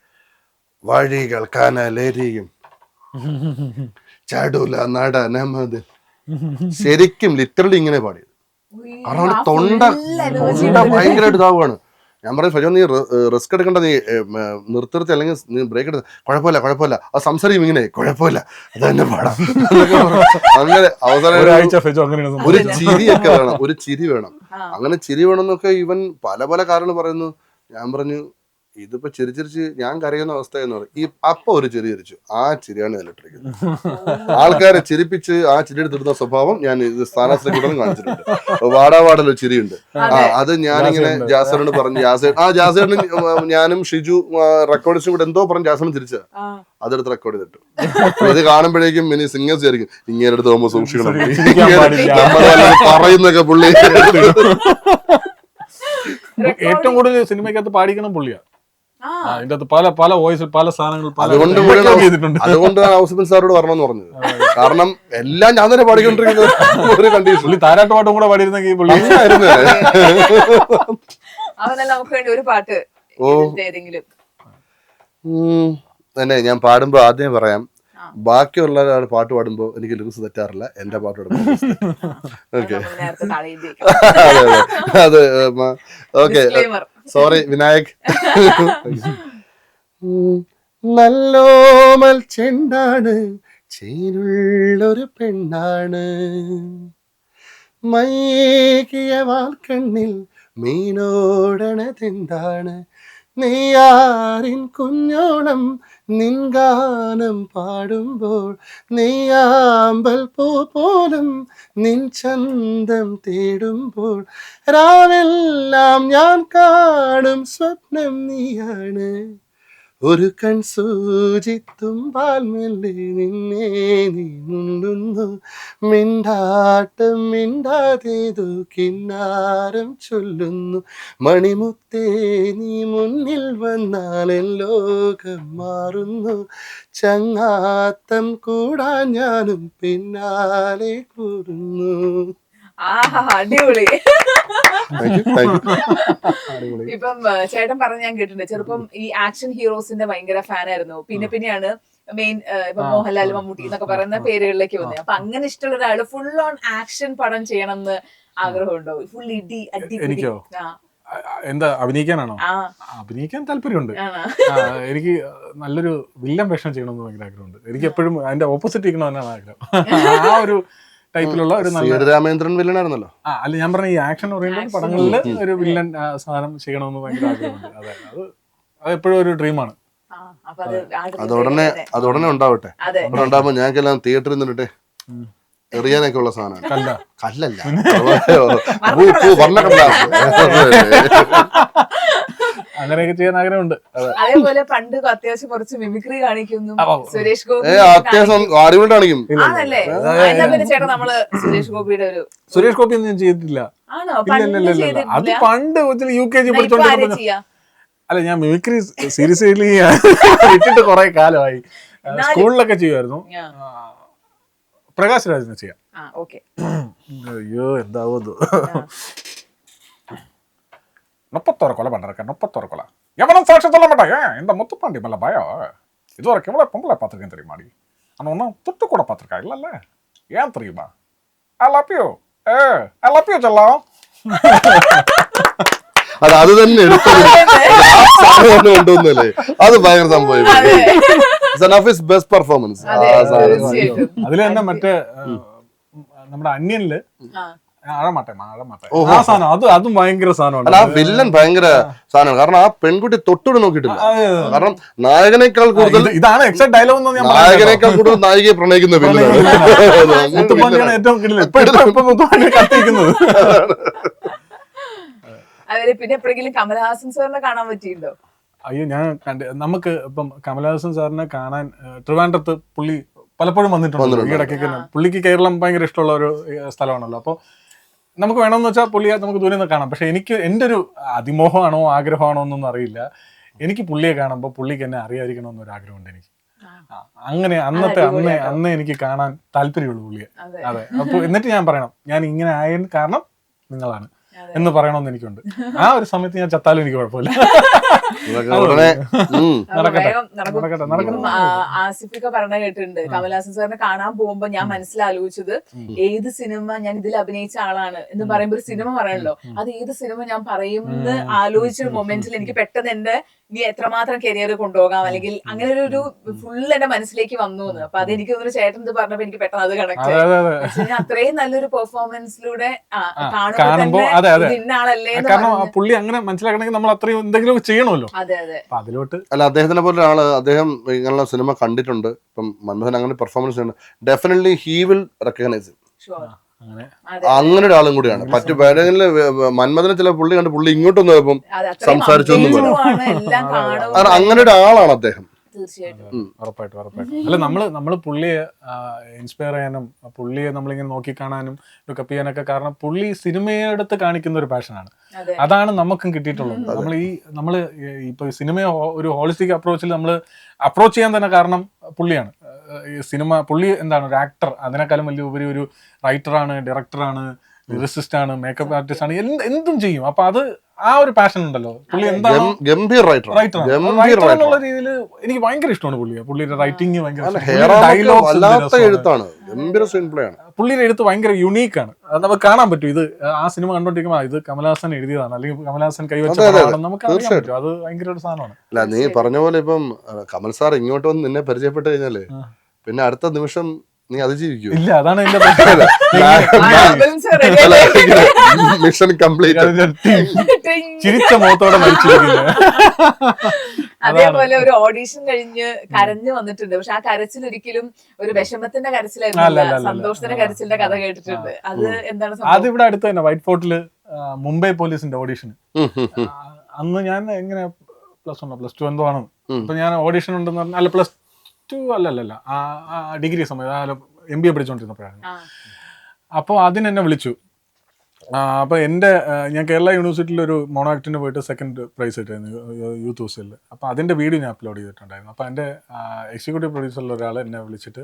വഴി കേൾക്കാനലേരിയും ചാടൂല നടനമത്. ശരിക്കും ലിറ്ററലി ഇങ്ങനെ പാടിയത്. കാരണം തൊണ്ട ഭയങ്കരമായിട്ട് ഇതാവുകയാണ്. ഞാൻ പറയും ഫെജോ നീ റിസ്ക് എടുക്കേണ്ട, നീ നിർത്തി അല്ലെങ്കിൽ നീ ബ്രേക്ക് എടുത്ത കുഴപ്പമില്ല, അത് സംസാരിക്കും ഇങ്ങനെ കുഴപ്പമില്ല, അത് തന്നെ പാടാം. അങ്ങനെ അവസാനം ഒരു ചിരിയൊക്കെ വേണം, ഒരു ചിരി വേണം. അങ്ങനെ ചിരി വേണമെന്നൊക്കെ ഇവൻ പല കാര്യങ്ങൾ പറയുന്നു. ഞാൻ പറഞ്ഞു ഇതിപ്പോ ചിരിച്ചിരിച്ച് ഞാൻ കരയുന്ന അവസ്ഥയെന്ന് പറയും. ഈ അപ്പൊ ഒരു ചിരി ചിരിച്ചു, ആ ചിരിയാണ് ഞാൻ ഇട്ടിരിക്കുന്നത്. ആൾക്കാരെ ചിരിപ്പിച്ച് ആ ചിരി എടുത്തിടുന്ന സ്വഭാവം ഞാൻ ഇത് സ്ഥാനാർത്ഥി കൂടെ കാണിച്ചിട്ടുണ്ട്. വാടാവാടല്ലോ ചിരിയുണ്ട്. അത് ഞാനിങ്ങനെ ജാസറിനോട് പറഞ്ഞു, ജാസേട്ടന് ഞാനും ഷിജു റെക്കോർഡിസ്റ്റും കൂടെ എന്തോ പറഞ്ഞു ജാസറിന് ചിരിച്ച അതെടുത്ത് റെക്കോർഡ് ചെയ്തിട്ടു. ഇത് കാണുമ്പോഴേക്കും ഇനി സിംഗേഴ്സ് ആയിരിക്കും ഇങ്ങനെ എടുത്ത് പോകുമ്പോ സൂക്ഷിക്കണം, പറയുന്നൊക്കെ പുള്ളി. ഏറ്റവും കൂടുതൽ സിനിമയ്ക്കകത്ത് പാടിക്കണം പുള്ളിയാ. അതിന്റെ അകത്ത് പല പല വോയിസിൽ പല സാധനങ്ങൾ പല അതുകൊണ്ട് record ചെയ്തിട്ടുണ്ട്. അതുകൊണ്ട് ഔസഫിൻ സാറോട് വരണമെന്ന് പറഞ്ഞത്. കാരണം എല്ലാം ഞാൻ തന്നെ പാടിക്കൊണ്ടിരിക്കുന്നത് ഒരു കണ്ടീഷൻ. പുള്ളി താരാട്ട് പാട്ടും കൂടെ പാടിയിരുന്നെങ്കിൽ പുള്ളി അവനല്ല നമുക്ക് വേണ്ടി ഒരു പാട്ട് ഏതെങ്കിലും തന്നെ ഞാൻ പാടുമ്പോ ആദ്യം പറയാം, ബാക്കിയുള്ള ഒരാൾ പാട്ട് പാടുമ്പോ എനിക്ക് ലിറിക്സ് തെറ്റാറില്ല, എന്റെ പാട്ട് പാടുമ്പോ. ഓക്കെ, നേരത്തെ താഴെ അതെ ഓക്കെ, സോറി വിനായക്. നല്ലോമൽ ചെണ്ടാണ്, ചേരുള്ളൊരു പെണ്ണാണ്, മയക്കിയ വാൽക്കണ്ണിൽ മീനോടണതെന്താണ്, നെയ്യാറിൻ കുഞ്ഞോളം നിൻഗാനം പാടുമ്പോൾ, നെയ്യാമ്പൽ പൂ പോലും നിൻ ചന്തം തേടുമ്പോൾ, രാവെല്ലാം ഞാൻ കാണും സ്വപ്നം നീയാണ്, ഒരു കൺസൂചിത്തുമ്പാൽ മെല്ലെ നിന്നെ നീ മുണ്ടുന്നു, മിണ്ടാട്ടം മിണ്ടാതേതു കിന്നാരം ചൊല്ലുന്നു, മണിമുത്തേ നീ മുന്നിൽ വന്നാൽ എൻ ലോകം മാറുന്നു, ചങ്ങാത്തം കൂടാൻ ഞാനും പിന്നാലെ കൂടുന്നു. അടിപൊളി. ഇപ്പം ചേട്ടൻ പറഞ്ഞ് ഞാൻ കേട്ടിട്ടുണ്ട്, ചെറുപ്പം ഈ ആക്ഷൻ ഹീറോസിന്റെ ഭയങ്കര ഫാനായിരുന്നു. പിന്നെയാണ് മെയിൻ ഇപ്പൊ മോഹൻലാൽ, മമ്മൂട്ടി എന്നൊക്കെ പറയുന്ന പേരുകളിലേക്ക് വന്നത്. അപ്പൊ അങ്ങനെ ഇഷ്ടമുള്ള ഒരാള് ഫുൾ ഓൺ ആക്ഷൻ പടം ചെയ്യണം എന്ന് ആഗ്രഹമുണ്ടോ? ഫുൾ ഇടി അടി? എനിക്കോ? എന്താ അഭിനയിക്കാനാണോ? അഭിനയിക്കാൻ താല്പര്യമുണ്ട്. എനിക്ക് നല്ലൊരു വില്ലൻ വേഷം ചെയ്യണമെന്ന് ഭയങ്കര ആഗ്രഹമുണ്ട്. എനിക്ക് എപ്പോഴും അതിന്റെ ഓപ്പോസിറ്റ് ഇരിക്കണമെന്നാണ് ആഗ്രഹം. ആ ഒരു ടൈപ്പിലുള്ള ഒരു നല്ല രാമേന്ദ്രൻ വില്ലനായിരുന്നല്ലോ. അല്ല, ഞാൻ പറഞ്ഞ ഈ ആക്ഷൻ ഓറിയന്റഡ് പടങ്ങളിൽ ഒരു വില്ലൻ സാധനം ചെയ്യണമെന്ന് ഭയങ്കര ആഗ്രഹമുണ്ട്. അതെ, അത് എപ്പോഴും ഒരു ഡ്രീമാണ്. അതുടനെ ഉണ്ടാവട്ടെ. ഉണ്ടാകുമ്പോ ഞങ്ങൾക്കെല്ലാം തിയേറ്ററിൽ നിന്നിട്ടെ എറിയാനൊക്കെ ഉള്ള സാധനമാണ്. കല്ലല്ല, അങ്ങനെയൊക്കെ ചെയ്യാൻ ആഗ്രഹമുണ്ട്. അതേപോലെ പണ്ട് അത്യാവശ്യം കുറച്ച് മിമിക്രി കാണിക്കുന്നു സുരേഷ് ഗോപി. അത്യാവശ്യം അടിപൊളി കാണിക്കും. ആണല്ലേ? ചേട്ടാ നമ്മള് സുരേഷ് ഗോപിയുടെ ഒരു സുരേഷ് ഗോപി ഒന്നും ഞാൻ ചെയ്തിട്ടില്ല. അത് പണ്ട് UKG പഠിച്ചോണ്ടിരുന്ന. അല്ല, ഞാൻ മിമിക്രി സീരിയസ്ലി ഇട്ടിട്ട് കുറെ കാലമായി. സ്കൂളിലൊക്കെ ചെയ്യുമായിരുന്നു. പ്രകാശ് രാജിനെ ചെയ്യാം. അയ്യോ, എന്താവോ முப்பத்தொரு கொலை பண்ணிருக்கேன். 31 கொலை. எவனும் சாட்சி சொல்ல மாட்டாங்க. இந்த முத்துப்பாண்டி மேல பயம். இது வரைக்கும் எவ்வளவு பொம்பளை பார்த்துருக்கேன் தெரியுமாடி? ஆனால் ஒன்றும் துட்டு கூட பார்த்துருக்கா இல்லைல்ல? ஏன் தெரியுமா? I love you. I love you செல்லம். അത് തന്നെ എടുത്തോന്നല്ലേ, അത് ഭയങ്കര സംഭവം. Best performance. അതിൽ തന്നെ മറ്റേ നമ്മുടെ അന്യനില് അതും ഭയങ്കര സാധനമാണ്. ആ വില്ലൻ ഭയങ്കര സാധനമാണ്. കാരണം ആ പെൺകുട്ടി തൊട്ടുകൂടെ നോക്കിയിട്ടില്ല. കാരണം നായകനേക്കാൾ കൂടുതൽ ഇതാണ് എക്സാക്ട് ഡയലോഗ്. നായകനേക്കാൾ കൂടുതൽ നായികയെ പ്രണയിക്കുന്ന വില്ലനാണ്. പിന്നെ എപ്പോഴെങ്കിലും കമലഹാസൻ സാറിനെ കാണാൻ പറ്റിയിട്ടുണ്ടോ? അയ്യോ, ഞാൻ നമുക്ക് ഇപ്പം കമലഹാസൻ സാറിനെ കാണാൻ ട്രിവാൻഡ്രത്ത് പുള്ളി പലപ്പോഴും വന്നിട്ടുണ്ട്. ഈ ഇടയ്ക്ക് പുള്ളിക്ക് കേരളം ഭയങ്കര ഇഷ്ടമുള്ള ഒരു സ്ഥലമാണല്ലോ. അപ്പോൾ നമുക്ക് വേണമെന്ന് വെച്ചാൽ പുള്ളിയെ നമുക്ക് ദൂരെ നിന്ന് കാണാം. പക്ഷെ എനിക്ക് എൻ്റെ ഒരു അതിമോഹമാണോ ആഗ്രഹമാണോ എന്നൊന്നും അറിയില്ല. എനിക്ക് പുള്ളിയെ കാണുമ്പോൾ പുള്ളിക്ക് എന്നെ അറിയാതിരിക്കണമെന്നൊരു ആഗ്രഹമുണ്ട് എനിക്ക്. അങ്ങനെ അന്നേ എനിക്ക് കാണാൻ താല്പര്യമുള്ളൂ പുള്ളിയെ. അതെ, അപ്പോൾ എന്നിട്ട് ഞാൻ പറയണം ഞാൻ ഇങ്ങനെ ആയതിന് കാരണം നിങ്ങളാണ് എന്ന് പറയണമെന്ന് എനിക്കുണ്ട്. ആ ഒരു സമയത്ത് ഞാൻ ചത്താലും എനിക്ക് കുഴപ്പമില്ല. ആസിഫൊക്കെ പറഞ്ഞ കേട്ടിട്ടുണ്ട്, കമലഹാസൻ സാറിനെ കാണാൻ പോകുമ്പോ ഞാൻ മനസ്സിലാലോചിച്ചത് ഏത് സിനിമ ഞാൻ ഇതിൽ അഭിനയിച്ച ആളാണ് എന്ന് പറയുമ്പോ ഒരു സിനിമ പറയണല്ലോ, അത് ഏത് സിനിമ ഞാൻ പറയുമെന്ന് ആലോചിച്ച മൊമെന്റിൽ എനിക്ക് പെട്ടെന്ന് എന്റെ ഇനി എത്രമാത്രം കരിയർ കൊണ്ടുപോകാം അല്ലെങ്കിൽ അങ്ങനെ ഒരു ഫുൾ എന്റെ മനസ്സിലേക്ക് വന്നു എന്ന്. അപ്പൊ അതെനിക്ക് തോന്നുന്നു ചേട്ടൻ ഇത് പറഞ്ഞപ്പോ എനിക്ക് പെട്ടെന്ന് അത് കണക്ട് ആയി. അത്രയും നല്ലൊരു പെർഫോമൻസിലൂടെ കാണുമ്പോ ഇന്ന ആളല്ലേ. കാരണം പുള്ളി അങ്ങനെ മനസ്സിലാക്കണമെങ്കിൽ നമ്മൾ അത്രയും എന്തെങ്കിലും ചെയ്യണമല്ലോ. അതെ അതെ. അതിലോട്ട് അല്ല, അദ്ദേഹത്തിനെ പോലെ ഒരാള്, അദ്ദേഹം ഇങ്ങനെയുള്ള സിനിമ കണ്ടിട്ടുണ്ട്. ഇപ്പം മൻമോഹൻ അങ്ങനെ പെർഫോമൻസ് ഉണ്ട്. Definitely he will recognise. അങ്ങനെ ഒരാളും കൂടിയാണ്. മറ്റു വേണമെങ്കിൽ മന്മഥനെ ചില പുള്ളി കണ്ട് പുള്ളി ഇങ്ങോട്ടൊന്നും പോയപ്പം സംസാരിച്ചൊന്നും. അങ്ങനെ ഒരാളാണ് അദ്ദേഹം. തീർച്ചയായിട്ടും. ഉറപ്പായിട്ടും അല്ല നമ്മള് പുള്ളിയെ ഇൻസ്പയർ ചെയ്യാനും പുള്ളിയെ നമ്മളിങ്ങനെ നോക്കിക്കാണാനും ലുക്കപ്പ് ചെയ്യാനൊക്കെ കാരണം പുള്ളി സിനിമയെടുത്ത് കാണിക്കുന്ന ഒരു പാഷനാണ്. അതെ. അതാണ് നമുക്കും കിട്ടിയിട്ടുള്ളത്. നമ്മള് ഇപ്പൊ സിനിമയെ ഒരു ഹോളിസ്റ്റിക് അപ്രോച്ചിൽ നമ്മൾ അപ്രോച്ച് ചെയ്യാൻ തന്നെ കാരണം പുള്ളിയാണ്. ഈ സിനിമ പുള്ളി എന്താണ് ഒരു ആക്ടർ, അതിനേക്കാളും വലിയ ഉപരി ഒരു റൈറ്ററാണ്, ഡയറക്ടറാണ്, ലിറിസിസ്റ്റ് ആണ്, മേക്കപ്പ് ആർട്ടിസ്റ്റ് ആണ്, എന്തും ചെയ്യും. അപ്പൊ അത് ആ ഒരു പാഷൻ ഉണ്ടല്ലോ പുള്ളി എന്താണ് ഗംഭീർ റൈറ്റർ എന്നുള്ള രീതിയിൽ എനിക്ക് ഭയങ്കര ഇഷ്ടമാണ് പുള്ളിയെ. പുള്ളിയുടെ റൈറ്റിംഗ് വല്ലാത്ത എഴുത്താണ്, ഗംഭീര സ്ക്രീൻ പ്ലേ ആണ്. പുള്ളിയുടെ എഴുത്ത് ഭയങ്കര യുണീക്കാണ്. അത് നമുക്ക് കാണാൻ പറ്റും. ഇത് ആ സിനിമ കണ്ടോണ്ടിരിക്കുമ്പോൾ ഇത് കമലഹാസൻ എഴുതിയതാണ് അല്ലെങ്കിൽ കമലഹാസൻ കൈവച്ചതാണെന്ന് നമുക്ക് അറിയാൻ പറ്റും. അത് ഭയങ്കര ഒരു സാധനമാണ്. അല്ല നീ പറഞ്ഞ പോലെ ഇപ്പം കമൽ സാർ ഇങ്ങോട്ട് വന്ന് നിന്നെ പരിചയപ്പെട്ട് കഴിഞ്ഞാല് പിന്നെ അടുത്ത നിമിഷം നീ അതിജീവിക്കൂ. ഇല്ല, അതാണ് എന്റെ മിഷൻ കംപ്ലീറ്റ്. ചിരിച്ച മുഖത്തോടെ മരിച്ചിരിക്കുന്നത്. അതേപോലെ ഒരു ഓഡീഷൻ കഴിഞ്ഞ് കരഞ്ഞു വന്നിട്ടുണ്ട്. പക്ഷെ ആ കരച്ചിൽ ഒരിക്കലും ഒരു വിഷമത്തിന്റെ കരച്ചിലായിരുന്നില്ല, സന്തോഷത്തിന്റെ കരച്ചിലിന്റെ കഥ കേട്ടിട്ടുണ്ട്. അത് എന്താണ്? അത് ഇവിടെ അടുത്ത് തന്നെ വൈറ്റ് ഫോർട്ടില് മുംബൈ പോലീസിന്റെ ഓഡീഷൻ. അന്ന് ഞാൻ എങ്ങനെ +1 +2 എന്തോ ആണ്. അപ്പൊ ഞാൻ ഓഡീഷൻ ഉണ്ടെന്ന് പറഞ്ഞാൽ അല്ല +2 അല്ലല്ല ഡിഗ്രി സമയത്ത് MBA പഠിച്ചുകൊണ്ടിരുന്നപ്പോഴാണ്. അപ്പോൾ അതിനെന്നെ വിളിച്ചു. അപ്പോൾ ഞാൻ കേരള യൂണിവേഴ്സിറ്റിയിൽ ഒരു മോണോ ആക്ടിന് പോയിട്ട് 2nd പ്രൈസ് കിട്ടിയായിരുന്നു യൂത്ത് ഫെസ്റ്റിവലിൽ. അപ്പോൾ അതിൻ്റെ വീഡിയോ ഞാൻ അപ്ലോഡ് ചെയ്തിട്ടുണ്ടായിരുന്നു. അപ്പോൾ എൻ്റെ എക്സിക്യൂട്ടീവ് പ്രൊഡ്യൂസറിൽ ഒരാൾ എന്നെ വിളിച്ചിട്ട്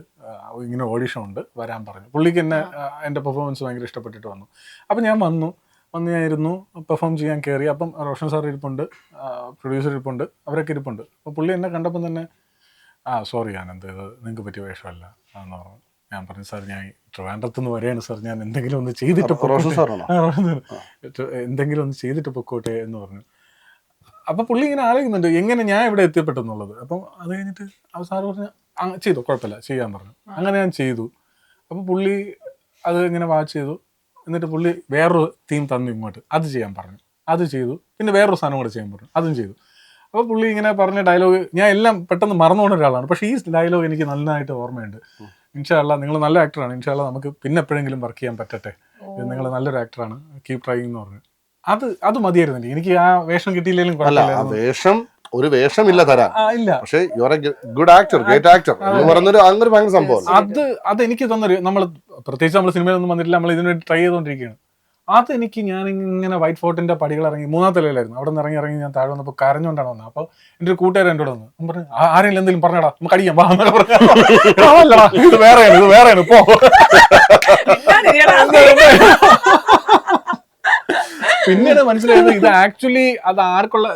ഇങ്ങനെ ഓഡിഷൻ ഉണ്ട് വരാൻ പറഞ്ഞു. പുള്ളിക്ക് എൻ്റെ പെർഫോമൻസ് ഭയങ്കര ഇഷ്ടപ്പെട്ടിട്ട് വന്നു. അപ്പോൾ ഞാൻ വന്നു ഞാൻ പെർഫോം ചെയ്യാൻ കയറി. അപ്പം റോഷൻ സാർ ഇരിപ്പുണ്ട്, പ്രൊഡ്യൂസർ ഇരിപ്പുണ്ട്, അവരൊക്കെ ഇരിപ്പുണ്ട്. അപ്പോൾ പുള്ളി എന്നെ കണ്ടപ്പം തന്നെ സോറി ആനന്ദ്, ഇത് നിങ്ങൾക്ക് പറ്റിയ വേഷമല്ല എന്ന് പറഞ്ഞു. ഞാൻ പറഞ്ഞു സാർ ഞാൻ ട്രിവാൻഡ്രത്ത് നിന്ന് വരെയാണ് സാർ, ഞാൻ എന്തെങ്കിലും ഒന്ന് ചെയ്തിട്ട് എന്തെങ്കിലും ഒന്ന് ചെയ്തിട്ട് പൊക്കോട്ടെ എന്ന് പറഞ്ഞു. അപ്പോൾ പുള്ളി ഇങ്ങനെ ആലോചിക്കുന്നുണ്ട് എങ്ങനെ ഞാൻ ഇവിടെ എത്തിപ്പെട്ടെന്നുള്ളത്. അപ്പം അത് കഴിഞ്ഞിട്ട് സാർ പറഞ്ഞു ചെയ്തു, കുഴപ്പമില്ല ചെയ്യാൻ പറഞ്ഞു. അങ്ങനെ ഞാൻ ചെയ്തു. അപ്പോൾ പുള്ളി അത് ഇങ്ങനെ വാച്ച് ചെയ്തു. എന്നിട്ട് പുള്ളി വേറൊരു തീം തന്നു ഇങ്ങോട്ട്, അത് ചെയ്യാൻ പറഞ്ഞു. അത് ചെയ്തു. പിന്നെ വേറൊരു സാധനം കൂടെ ചെയ്യാൻ പറഞ്ഞു, അതും ചെയ്തു. അപ്പോൾ പുള്ളി ഇങ്ങനെ പറഞ്ഞ ഡയലോഗ് ഞാൻ എല്ലാം പെട്ടെന്ന് മറന്നുകൊണ്ട ഒരാളാണ്. പക്ഷേ ഈ ഡയലോഗ് എനിക്ക് നന്നായിട്ട് ഓർമ്മയുണ്ട്. ഇൻഷാ അല്ലാ നിങ്ങൾ നല്ല ആക്ടറാണ്, ഇൻഷാ അല്ലാ നമുക്ക് പിന്നെ എപ്പോഴെങ്കിലും വർക്ക് ചെയ്യാൻ പറ്റട്ടെ, നിങ്ങൾ നല്ലൊരു ആക്ടറാണ്, കീപ് ട്രൈയിങ് എന്ന് പറഞ്ഞു. അത് മതിയായിരുന്നു. എനിക്ക് ആ വേഷം കിട്ടിയില്ലെങ്കിലും വേഷം ഒരു വേഷമില്ല തരാൻ, ഇല്ല. പക്ഷേ you are A good actor, great actor എന്ന് പറയുന്നൊരു അങ്ങനെ ഭയങ്കര സംഭവം. അത് എനിക്ക് തന്നൊരു, നമ്മൾ പ്രത്യേകിച്ച് നമ്മൾ സിനിമയിലൊന്നും വന്നിട്ടില്ല, നമ്മൾ ഇതിനു വേണ്ടി ട്രൈ ചെയ്തുകൊണ്ടിരിക്കുകയാണ്. അതെനിക്ക് ഞാനിങ്ങനെ വൈറ്റ് ഫോർട്ടിന്റെ പടികൾ ഇറങ്ങി 3ാമത്തെ നിലയിലായിരുന്നു. അവിടെ നിന്ന് ഇറങ്ങി ഞാൻ താഴെ വന്നപ്പോൾ കരഞ്ഞുകൊണ്ടാണ് വന്നത്. അപ്പോൾ എൻ്റെ ഒരു കൂട്ടുകാരൻ എന്നോട് വന്നു, ഞാൻ പറഞ്ഞു ആരെങ്കിലും എന്തെങ്കിലും പറഞ്ഞടാ നമുക്ക് അടിക്കാം വാ എന്നൊക്കെ പറഞ്ഞു. ഇത് വേറെയാണ് പോ. പിന്നീട് മനസ്സിലായത് ഇത് ആക്ച്വലി അത് ആർക്കുള്ള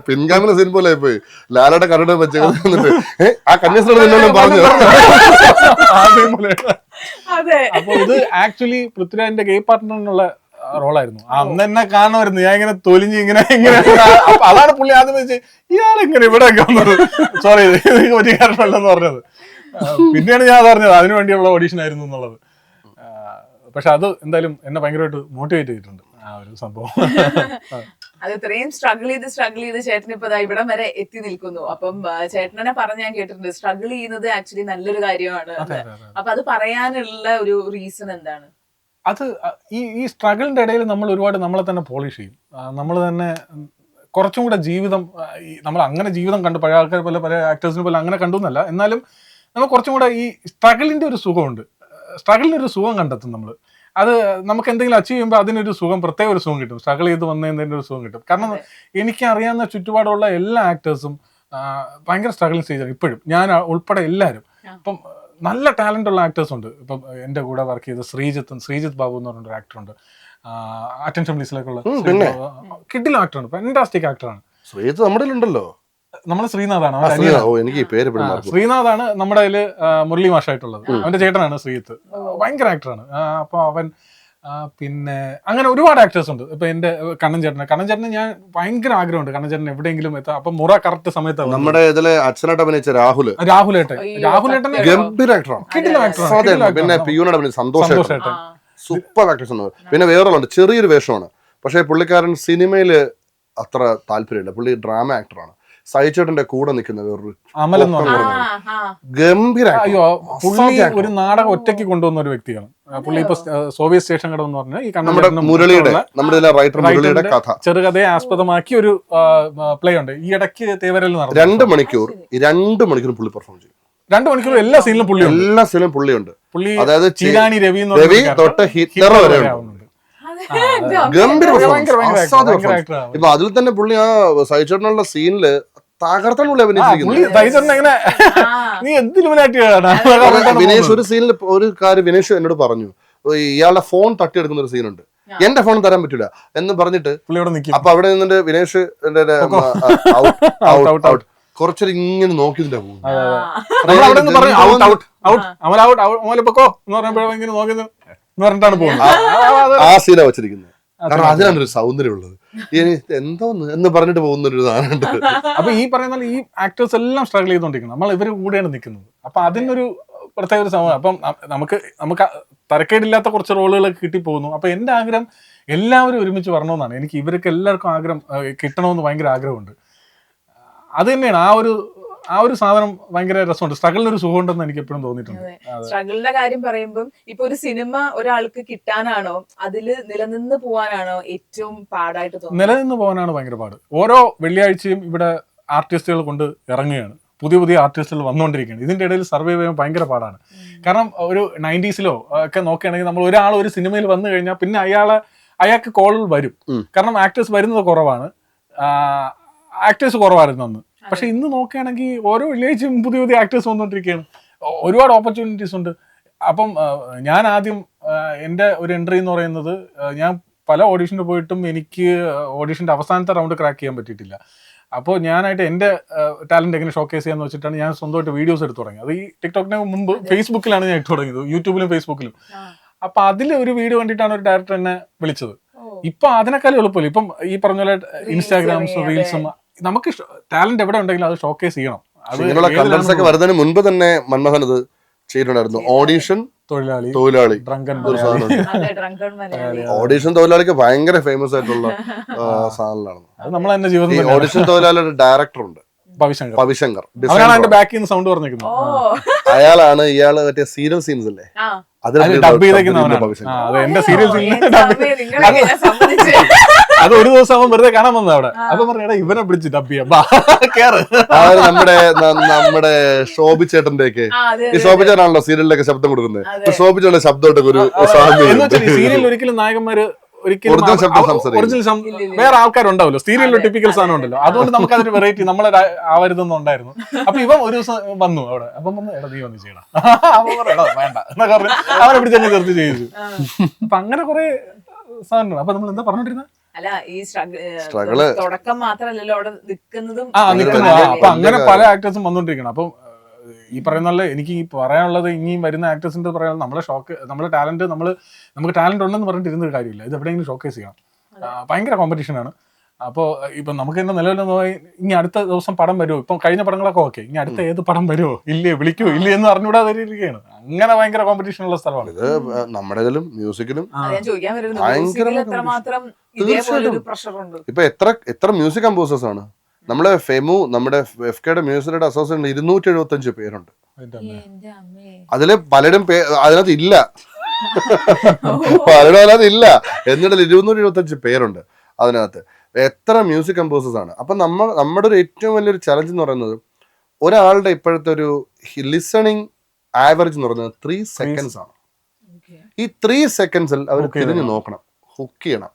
പിൻഗാമിന് സീൻ പോലെ പോയി ലാലയുടെ കരട് വെച്ച് ആ കന്യാസ്ത്രീ പറഞ്ഞു. അപ്പൊ ഇത് ആക്ച്വലി പൃഥ്വിരാജിന്റെ ഗേ പാർട്ട്ണറിനുള്ള റോളായിരുന്നു. അന്ന് എന്നെ കാണുമായിരുന്നു, ഞാൻ ഇങ്ങനെ തൊലിഞ്ഞ് ഇങ്ങനെ അതാണ് പുള്ളി ആദ്യം വെച്ച് ഇയാളെങ്ങനെ ഇവിടെ വന്നത്, സോറി പറ്റിയ കാരണമല്ലെന്ന് പറഞ്ഞത്. പിന്നെയാണ് ഞാൻ പറഞ്ഞത് അതിനു വേണ്ടിയുള്ള ഓഡീഷൻ ആയിരുന്നു എന്നുള്ളത്. പക്ഷെ അത് എന്തായാലും എന്നെ ഭയങ്കരമായിട്ട് മോട്ടിവേറ്റ് ചെയ്തിട്ടുണ്ട് ആ ഒരു സംഭവം. അത് ഇത്രയും സ്ട്രഗിൾ ചെയ്ത് ചേട്ടൻ ഇപ്പൊ ഇവിടം വരെ എത്തി നിൽക്കുന്നു. അപ്പം ചേട്ടനെ പറഞ്ഞ് ഞാൻ കേട്ടിട്ടുണ്ട് സ്ട്രഗിൾ ചെയ്യുന്നത് ആക്ച്വലി നല്ലൊരു കാര്യമാണ്. അപ്പൊ അത് പറയാനുള്ള ഒരു റീസൺ എന്താണ്? അത് ഈ സ്ട്രഗിളിന്റെ ഇടയിൽ നമ്മൾ ഒരുപാട് നമ്മളെ തന്നെ പോളിഷ് ചെയ്യും. നമ്മൾ തന്നെ കുറച്ചും കൂടെ ജീവിതം, നമ്മൾ അങ്ങനെ ജീവിതം കണ്ടു പഴയ ആൾക്കാർ പോലെ പല ആക്ടേഴ്സിനെ പോലെ അങ്ങനെ കണ്ടു എന്നല്ല, എന്നാലും നമ്മൾ കുറച്ചും കൂടെ ഈ സ്ട്രഗിളിന്റെ ഒരു സുഖമുണ്ട്. സ്ട്രഗിളിനൊരു സുഖം കണ്ടെത്തും നമ്മൾ. അത് നമുക്ക് എന്തെങ്കിലും അച്ചീവ് ചെയ്യുമ്പോൾ അതിനൊരു സുഖം, പ്രത്യേക ഒരു സുഖം കിട്ടും. സ്ട്രഗിൾ ചെയ്ത് വന്നതിൻ്റെ ഒരു സുഖം കിട്ടും. കാരണം എനിക്കറിയാവുന്ന ചുറ്റുപാടുള്ള എല്ലാ ആക്ടേഴ്സും ഭയങ്കര സ്ട്രഗിളിങ് സ്റ്റേജാണ് ഇപ്പോഴും, ഞാൻ ഉൾപ്പെടെ എല്ലാവരും. ഇപ്പം നല്ല ടാലൻ്റ് ഉള്ള ആക്ടേഴ്സ് ഉണ്ട്. ഇപ്പം എൻ്റെ കൂടെ വർക്ക് ചെയ്ത ശ്രീജിത്ത് ബാബു എന്ന് പറഞ്ഞൊരു ആക്ടറുണ്ട്. അറ്റൻഷൻ പ്ലീസിലേക്കുള്ള കിഡിലും ആക്ടറാണ്, ഫാന്റാസ്റ്റിക് ആക്ടറാണ്. ശ്രീജിത്ത് നമ്മുടെ ഉണ്ടല്ലോ, നമ്മുടെ ശ്രീനാഥാണ് ശ്രീനാഥാണ് നമ്മുടെ കയ്യില് മുരളി മാഷായിട്ടുള്ളത്. അവന്റെ ചേട്ടനാണ് ശ്രീജിത്ത്, ഭയങ്കര ആക്ടറാണ്. അപ്പൊ അവൻ പിന്നെ അങ്ങനെ ഒരുപാട് ആക്ടേഴ്സ് ഉണ്ട്. ഇപ്പൊ എന്റെ കണ്ണൻ ചേട്ടന് ഞാൻ ഭയങ്കര ആഗ്രഹമുണ്ട് കണ്ണൻ ചേട്ടൻ എവിടെയെങ്കിലും എത്താം. അപ്പൊ മുറ കറക്റ്റ് സമയത്ത് നമ്മുടെ ഇതിലെ അച്ഛനായിട്ട് അഭിനയിച്ച രാഹുലേട്ടൻ ഗംഭീര ആക്ടറാണ്. പിന്നെ പിയൂനോട് അഭിനയിച്ച സന്തോഷേട്ടൻ സൂപ്പർ ആക്ടേഴ്സ് ഉണ്ട്. പിന്നെ വേറൊരു ചെറിയൊരു വേഷമാണ്, പക്ഷെ പുള്ളിക്കാരൻ സിനിമയില് അത്ര താല്പര്യമില്ല, പുള്ളി ഡ്രാമ ആക്ടറാണ്. സഹിച്ചേട്ടന്റെ കൂടെ നിൽക്കുന്ന വേറൊരു അമൽ എന്ന് ഒപ്പം പറഞ്ഞ വരുന്നത്. ഗംഭീര അയ്യോ പുള്ളി ഒരു നാടകം ഒറ്റയ്ക്ക് കൊണ്ടുവന്ന ഒരു വ്യക്തിയാണ്. പുള്ളി ഇപ്പൊ സോവിയറ്റ് സ്റ്റേഷൻ കട എന്ന് പറഞ്ഞാൽ ഈ നമ്മുടെ മുരളിയുടെ നമ്മുടെ ഇതിലെ റൈറ്റർ മുരളിയുടെ കഥ ചെറുകഥയെ ആസ്പദമാക്കി ഒരു പ്ലേ ഉണ്ട്. ഈ ഇടയ്ക്ക് തേവരയിൽ നടന്നു 2 മണിക്കൂർ പുള്ളി പെർഫോം ചെയ്യും. 2 മണിക്കൂർ എല്ലാ സീനിലും പുള്ളി എല്ലാ സീനിലും പുള്ളിയുണ്ട്. പുള്ളി അതായത് ചീരാണി രവി എന്ന് രവി പറഞ്ഞ തൊട്ട് ഹിറ്റ്ലർ വരെ ഉണ്ട്. ഗംഭീര performance. അസാധ്യ performance. ഇപ്പൊ അതിൽ തന്നെ പുള്ളി ആ സഹിച്ചേട്ടനുള്ള സീനില് തകർത്താൻ പുള്ളി അഭിനയിച്ചിരിക്കുന്നത്. നീ എന്തിനുമായിട്ടാണ് വിനേഷ് ഒരു സീനിൽ ഒരു കാര്യം വിനേഷ് എന്നോട് പറഞ്ഞു, ഇയാളുടെ ഫോൺ തട്ടിയെടുക്കുന്ന ഒരു സീനുണ്ട്, എന്റെ ഫോൺ തരാൻ പറ്റൂല എന്ന് പറഞ്ഞിട്ട് അപ്പൊ അവിടെ നിന്നിട്ട് വിനേഷ് കുറച്ചൊരു ഇങ്ങനെ നോക്കിയിട്ടാ ആ സീനാ വെച്ചിരിക്കുന്നത്. കാരണം അതിനാണ് ഒരു സൗന്ദര്യം ഉള്ളത്. എന്തോന്ന് എന്ന് പറഞ്ഞിട്ട് പോകുന്ന ഒരു സാധനമുണ്ട്. അപ്പൊ ഈ പറയുന്ന ഈ ആക്ടേഴ്സ് എല്ലാം സ്ട്രഗിൾ ചെയ്തോണ്ടിരിക്കണം. നമ്മൾ ഇവര് കൂടെയാണ് നിൽക്കുന്നത്. അപ്പൊ അതിനൊരു പ്രത്യേക ഒരു സമയം. അപ്പം നമുക്ക് തരക്കേടില്ലാത്ത കുറച്ച് റോളുകൾ കിട്ടിപ്പോകുന്നു. അപ്പൊ എന്റെ ആഗ്രഹം എല്ലാവരും ഒരുമിച്ച് വരണമെന്നാണ്. എനിക്ക് ഇവർക്ക് എല്ലാവർക്കും ആഗ്രഹം കിട്ടണമെന്ന് ഭയങ്കര ആഗ്രഹമുണ്ട്. അത് തന്നെയാണ് ആ ഒരു സാധനം ഭയങ്കര രസമുണ്ട്. സ്ട്രഗിളിന് ഒരു സുഖം ഉണ്ടെന്ന് എനിക്ക് എപ്പോഴും തോന്നിയിട്ടുണ്ട്. സ്ട്രഗിളിന്റെ കാര്യം പറയുമ്പോൾ ഇപ്പൊ ഒരു സിനിമ ഒരാൾക്ക് കിട്ടാനാണോ അതില് നിലനിന്ന് പോവാനാണോ ഏറ്റവും പാടായിട്ട് തോന്നുന്നത്? നിലനിന്ന് പോകാനാണ് ഭയങ്കര പാട്. ഓരോ വെള്ളിയാഴ്ചയും ഇവിടെ ആർട്ടിസ്റ്റുകൾ കൊണ്ട് ഇറങ്ങുകയാണ്. പുതിയ ആർട്ടിസ്റ്റുകൾ വന്നുകൊണ്ടിരിക്കുകയാണ്. ഇതിന്റെ ഇടയിൽ സർവൈവ് ചെയ്യാൻ ഭയങ്കര പാടാണ്. കാരണം ഒരു 90s ഒക്കെ നോക്കുകയാണെങ്കിൽ നമ്മൾ ഒരാൾ ഒരു സിനിമയിൽ വന്നു കഴിഞ്ഞാൽ പിന്നെ അയാൾക്ക് കോളുകൾ വരും. കാരണം ആക്ടേഴ്സ് വരുന്നത് കുറവാണ്, ആക്ടേഴ്സ് കുറവായിരുന്നു അന്ന്. പക്ഷെ ഇന്ന് നോക്കുകയാണെങ്കിൽ ഓരോ വെള്ളിയാഴ്ചയും പുതിയ ആക്ടേഴ്സ് വന്നുകൊണ്ടിരിക്കുകയാണ്. ഒരുപാട് ഓപ്പർച്യൂണിറ്റീസ് ഉണ്ട്. അപ്പം ഞാൻ ആദ്യം എൻ്റെ ഒരു എൻട്രി എന്ന് പറയുന്നത്, ഞാൻ പല ഓഡീഷന് പോയിട്ടും എനിക്ക് ഓഡീഷൻ്റെ അവസാനത്തെ റൗണ്ട് ക്രാക്ക് ചെയ്യാൻ പറ്റിയിട്ടില്ല. അപ്പോൾ ഞാനായിട്ട് എൻ്റെ ടാലൻറ്റ് എങ്ങനെ ഷോക്കേസ് ചെയ്യാന്ന് വെച്ചിട്ടാണ് ഞാൻ സ്വന്തമായിട്ട് വീഡിയോസ് എടുത്ത് തുടങ്ങിയത്. അത് ഈ ടിക്ടോക്കിന് മുമ്പ് ഫേസ്ബുക്കിലാണ് ഞാൻ ഇട്ട് തുടങ്ങിയത്, യൂട്യൂബിലും ഫേസ്ബുക്കിലും. അപ്പൊ അതിൽ ഒരു വീഡിയോ കണ്ടിട്ടാണ് ഒരു ഡയറക്ടർ എന്നെ വിളിച്ചത്. ഇപ്പൊ അതിനേക്കാളും എളുപ്പമില്ല. ഇപ്പം ഈ പറഞ്ഞ പോലെ ഇൻസ്റ്റാഗ്രാംസും റീൽസും, നമുക്ക് ടാലന്റ് എവിടെ ഉണ്ടെങ്കിലും അത് ഷോക്കേസ് ചെയ്യണം. ഇങ്ങനെയുള്ള കണ്ടന്റ്സ് ഒക്കെ വരുന്നതിന് മുൻപ് തന്നെ മൻമോഹൻ ഇത് ചെയ്തിട്ടുണ്ടായിരുന്നു. ഓഡീഷൻ തൊഴിലാളി ഓഡീഷൻ തൊഴിലാളിക്ക് ഭയങ്കര ഫേമസ് ആയിട്ടുള്ള സാധനങ്ങളാണ്. ഓഡീഷൻ തൊഴിലാളിയുടെ ഡയറക്ടർ ഉണ്ട് പവിശങ്കർ. അയാളാണ് ഇയാള് മറ്റേ സീരിയൽ സീൻസ് അല്ലേ അത് ഒരു ദിവസം അവൻ വെറുതെ കാണാൻ വന്നത് അവിടെ. അപ്പൊ പറഞ്ഞ ഇവനെ വിളിച്ച് ഡബ് ചെയ്യാം. നമ്മുടെ ശോഭിച്ചേട്ടന്റെ ഒക്കെ ഈ ശോഭിച്ചേട്ടനാണല്ലോ സീരിയലിലൊക്കെ ശബ്ദം കൊടുക്കുന്നത്. ശോഭിച്ചേട്ടന്റെ ശബ്ദമായിട്ടൊക്കെ ഒരു സീരിയലിൽ ഒരിക്കലും നായകന്മാര് വേറെ ആൾക്കാരുണ്ടാവല്ലോ, സീരിയലിൽ ടിപ്പിക്കൽ സാധനം ഉണ്ടല്ലോ. അതുകൊണ്ട് നമുക്ക് അതൊരു വെറൈറ്റി നമ്മളെ ആവരുതെന്നുണ്ടായിരുന്നു. അപ്പൊ ഇവൻ ഒരു ദിവസം വന്നു അവിടെ. അപ്പം വന്ന് എടാ നീ വന്ന് ചെയ്യണം, വേണ്ട എന്നൊക്കെ പറഞ്ഞ് അവനെ പിടിച്ചങ്ങ് ചേർത്ത് ചെയ്തു. അപ്പൊ അങ്ങനെ കുറെ സാധനങ്ങൾ. അപ്പൊ നമ്മൾ എന്താ പറഞ്ഞോണ്ടിരുന്നത്? അല്ല ഈ തുടക്കം മാത്രല്ലല്ലോ അവിടെ നിൽക്കുന്നതും. അപ്പൊ അങ്ങനെ പല ആക്ടേഴ്സും വന്നോണ്ടിരിക്കണം. അപ്പം ഈ പറയുന്ന എനിക്ക് ഈ പറയാനുള്ളത്, ഇനിയും വരുന്ന ആക്ടേഴ്സിന്റെ പറയാനുള്ളത്, നമ്മുടെ ടാലന്റ് നമുക്ക് ടാലന്റ് ഉണ്ടെന്ന് പറഞ്ഞിട്ട് ഇരുന്നൊരു കാര്യമില്ല. ഇത് എവിടെയെങ്കിലും ഷോക്കേസ് ചെയ്യണം. ഭയങ്കര കോമ്പറ്റീഷനാണ്. അപ്പോൾ ഇപ്പൊ നമുക്ക് തന്നെ നിലവിലെന്ന് ഇനി അടുത്ത ദിവസം പടം വരുമോ, ഇപ്പം കഴിഞ്ഞ പടങ്ങളൊക്കെ ഓക്കെ, ഇനി അടുത്ത ഏത് പടം വരുമോ ഇല്ലേ, വിളിക്കുമോ ഇല്ലേ എന്ന് അറിഞ്ഞുകൂടാതെ ഇരിക്കുകയാണ്. അങ്ങനെ ഭയങ്കര കോമ്പറ്റീഷൻ ഉള്ള സ്ഥലമാണ് ഇത്. നമ്മുടെ മ്യൂസിക്കിലും ഇപ്പൊ എത്ര മ്യൂസിക് കമ്പോസേഴ്സ് ആണ്. നമ്മളെ ഫെമു, നമ്മുടെ FKയുടെ മ്യൂസിക് അസോസിയേഷൻ 275 പേരുണ്ട്. അതില് പലരും അതിനകത്ത് ഇല്ല, പലരും അതിനകത്ത് ഇല്ല. എന്നിട്ട് 275 പേരുണ്ട് അതിനകത്ത്. എത്ര മ്യൂസിക് കമ്പോസേഴ്സ് ആണ്. അപ്പൊ നമ്മുടെ ഒരു ഏറ്റവും വലിയൊരു ചലഞ്ച് എന്ന് പറയുന്നത്, ഒരാളുടെ ഇപ്പോഴത്തെ ഒരു ലിസണിങ് ആവറേജ് എന്ന് പറയുന്നത് 3 സെക്കൻഡ്സ് ആണ്. ഈ 3 സെക്കൻഡ്സിൽ അവർ തിരിഞ്ഞു നോക്കണം, ഹുക്ക് ചെയ്യണം.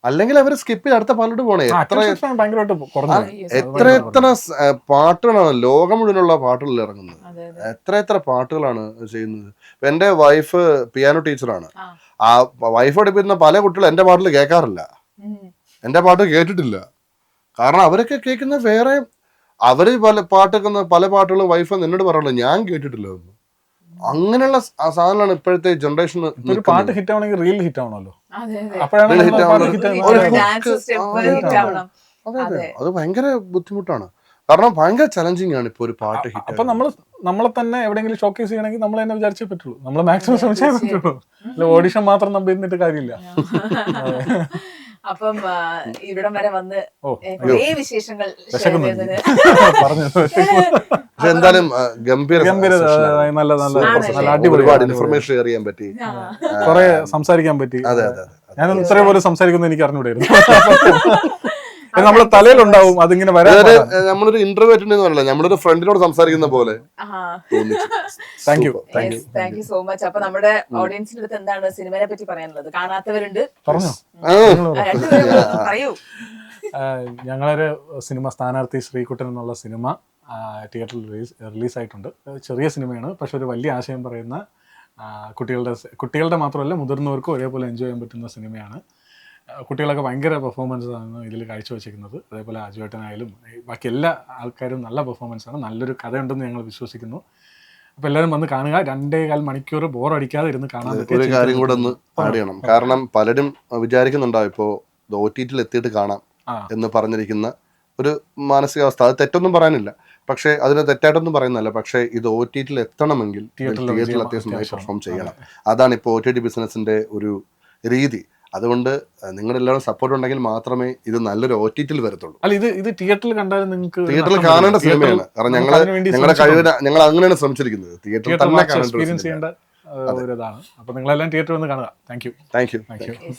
അല്ലെങ്കിൽ അവർ സ്കിപ്പ് ചെയ്ത് അടുത്ത പാലോട്ട് പോണേ. എത്ര പാട്ടുകളാണ് ലോകം മുഴുവനുള്ള പാട്ടുകൾ ഇറങ്ങുന്നത്. എത്ര പാട്ടുകളാണ് ചെയ്യുന്നത്. ഇപ്പൊ എന്റെ വൈഫ് പിയാനോ ടീച്ചറാണ്. ആ വൈഫ് പഠിപ്പിക്കുന്ന പല കുട്ടികളും എന്റെ പാട്ടിൽ കേൾക്കാറില്ല, എന്റെ പാട്ട് കേട്ടിട്ടില്ല. കാരണം അവരൊക്കെ കേൾക്കുന്ന വേറെ, അവര് പല പാട്ടുകളും വൈഫ് എന്നോട് പറയാറില്ല, ഞാൻ കേട്ടിട്ടില്ല. അങ്ങനെയുള്ള സാധനങ്ങളാണ് ഇപ്പോഴത്തെ ജനറേഷൻ. ഒരു പാട്ട് ഹിറ്റ് ആവണമെങ്കിൽ റീൽ ഹിറ്റ് ആവണല്ലോ. അത് ഭയങ്കര ബുദ്ധിമുട്ടാണ്. കാരണം ഭയങ്കര ചലഞ്ചിങ് ആണ് ഇപ്പൊ ഒരു പാട്ട് ഹിറ്റ്. അപ്പൊ നമ്മളെ തന്നെ എവിടെയെങ്കിലും ഷോക്കേസ് ചെയ്യണമെങ്കിൽ നമ്മൾ തന്നെ വിചാരിച്ചേ പറ്റുള്ളൂ, നമ്മൾ മാക്സിമം ശ്രമിച്ചേ പറ്റുള്ളൂ. ഓഡിഷൻ മാത്രം നമ്പി ഇരുന്നിട്ട് കാര്യമില്ല. അപ്പം ഇവിടം വരെ വന്ന് ഓ, കുറേ വിശേഷങ്ങൾ share വിശക്കുന്നുണ്ട്. ചെയ്തതിന് പറഞ്ഞു പക്ഷെ എന്തായാലും ഗംഭീര ഗംഭീര session ആയിരുന്നു. നല്ല നല്ല ആണല്ലേ? നല്ല അടിപൊളി ഒരുപാട് ഇൻഫർമേഷൻ ഷെയർ ചെയ്യാൻ പറ്റി. കുറെ സംസാരിക്കാൻ പറ്റി. അതെ അതെ അതെ. ഞാൻ ഇത്രയും പോലെ സംസാരിക്കുന്നത് എനിക്ക് അറിഞ്ഞൂടായിരുന്നു. നമ്മളെ തലയിലുണ്ടാവും അതിങ്ങനെ വരാൻ അതായത് നമ്മളൊരു ഇന്റർവ്യൂ അറ്റൻഡ് ചെയ്യുന്നതല്ല, നമ്മളൊരു ഫ്രണ്ടിനോട് സംസാരിക്കുന്ന പോലെ തോന്നിച്ചു. Thank you thank you so much. അപ്പൊ നമ്മുടെ ഓഡിയൻസിന്റെ അടുത്ത് എന്താണ് സിനിമയെ പറ്റി പറയാനുള്ളത്? കാണാത്തവരുണ്ട്, പറഞ്ഞോ. രണ്ടുപേരും പറയൂ. ഞങ്ങളൊരു സിനിമ സ്ഥാനാർത്ഥി ശ്രീകുട്ടൻ എന്നുള്ള സിനിമ തിയേറ്ററിൽ റിലീസായിട്ടുണ്ട്. ചെറിയ സിനിമയാണ്, പക്ഷെ ഒരു വലിയ ആശയം പറയുന്ന കുട്ടികളുടെ മാത്രമല്ല മുതിർന്നവർക്കും ഒരേപോലെ എൻജോയ് ചെയ്യാൻ പറ്റുന്ന സിനിമയാണ്. കുട്ടികളൊക്കെ ഭയങ്കര പെർഫോമൻസ് ആണ് ഇതിൽ കാഴ്ചവെച്ചിരിക്കുന്നത്. അതേപോലെ അജുവേട്ടനായാലും ബാക്കി എല്ലാ ആൾക്കാരും നല്ല പെർഫോമൻസാണ്. നല്ലൊരു കഥയുണ്ടെന്ന് ഞങ്ങൾ വിശ്വസിക്കുന്നു. അപ്പോൾ എല്ലാവരും വന്ന് കാണുക. 2.25 മണിക്കൂർ ബോറടിക്കാതെ ഇരുന്ന് കാണാൻ പറ്റിയ ഒരു കാര്യം കൂടെ ഒന്ന് ആഡ് ചെയ്യണം. കാരണം പലരും വിചാരിക്കുന്നുണ്ടാവും ഇപ്പോൾ OTT-ൽ എത്തിയിട്ട് കാണാം എന്ന് പറഞ്ഞിരിക്കുന്ന ഒരു മാനസികാവസ്ഥ. അത് തെറ്റൊന്നും പറയാനില്ല, പക്ഷേ അതിന് തെറ്റായിട്ടൊന്നും പറയുന്നല്ല. പക്ഷേ ഇത് OTT-ൽ എത്തണമെങ്കിൽ തിയേറ്ററിൽ അത്യാവശ്യമായി പെർഫോം ചെയ്യണം. അതാണ് ഇപ്പോൾ OTT ബിസിനസിന്റെ ഒരു രീതി. അതുകൊണ്ട് നിങ്ങളെല്ലാവരും സപ്പോർട്ട് ഉണ്ടെങ്കിൽ മാത്രമേ ഇത് നല്ലൊരു OTT-ൽ വരത്തുള്ളൂ. അല്ല, ഇത് തിയേറ്ററിൽ കണ്ടാലും നിങ്ങൾക്ക് തിയേറ്ററിൽ കാണേണ്ട സിനിമയാണ്. കാരണം ഞങ്ങളുടെ കഴിവിന് ഞങ്ങൾ അങ്ങനെയാണ് ശ്രമിച്ചിരിക്കുന്നത്. തിയേറ്ററിൽ തന്നെ കാണേണ്ട എക്സ്പീരിയൻസ് ചെയ്യേണ്ട ഒരു ഇതാണ്. അപ്പോൾ നിങ്ങളെല്ലാം തിയേറ്ററിൽ വന്ന് കാണുക. Thank you. Thank U.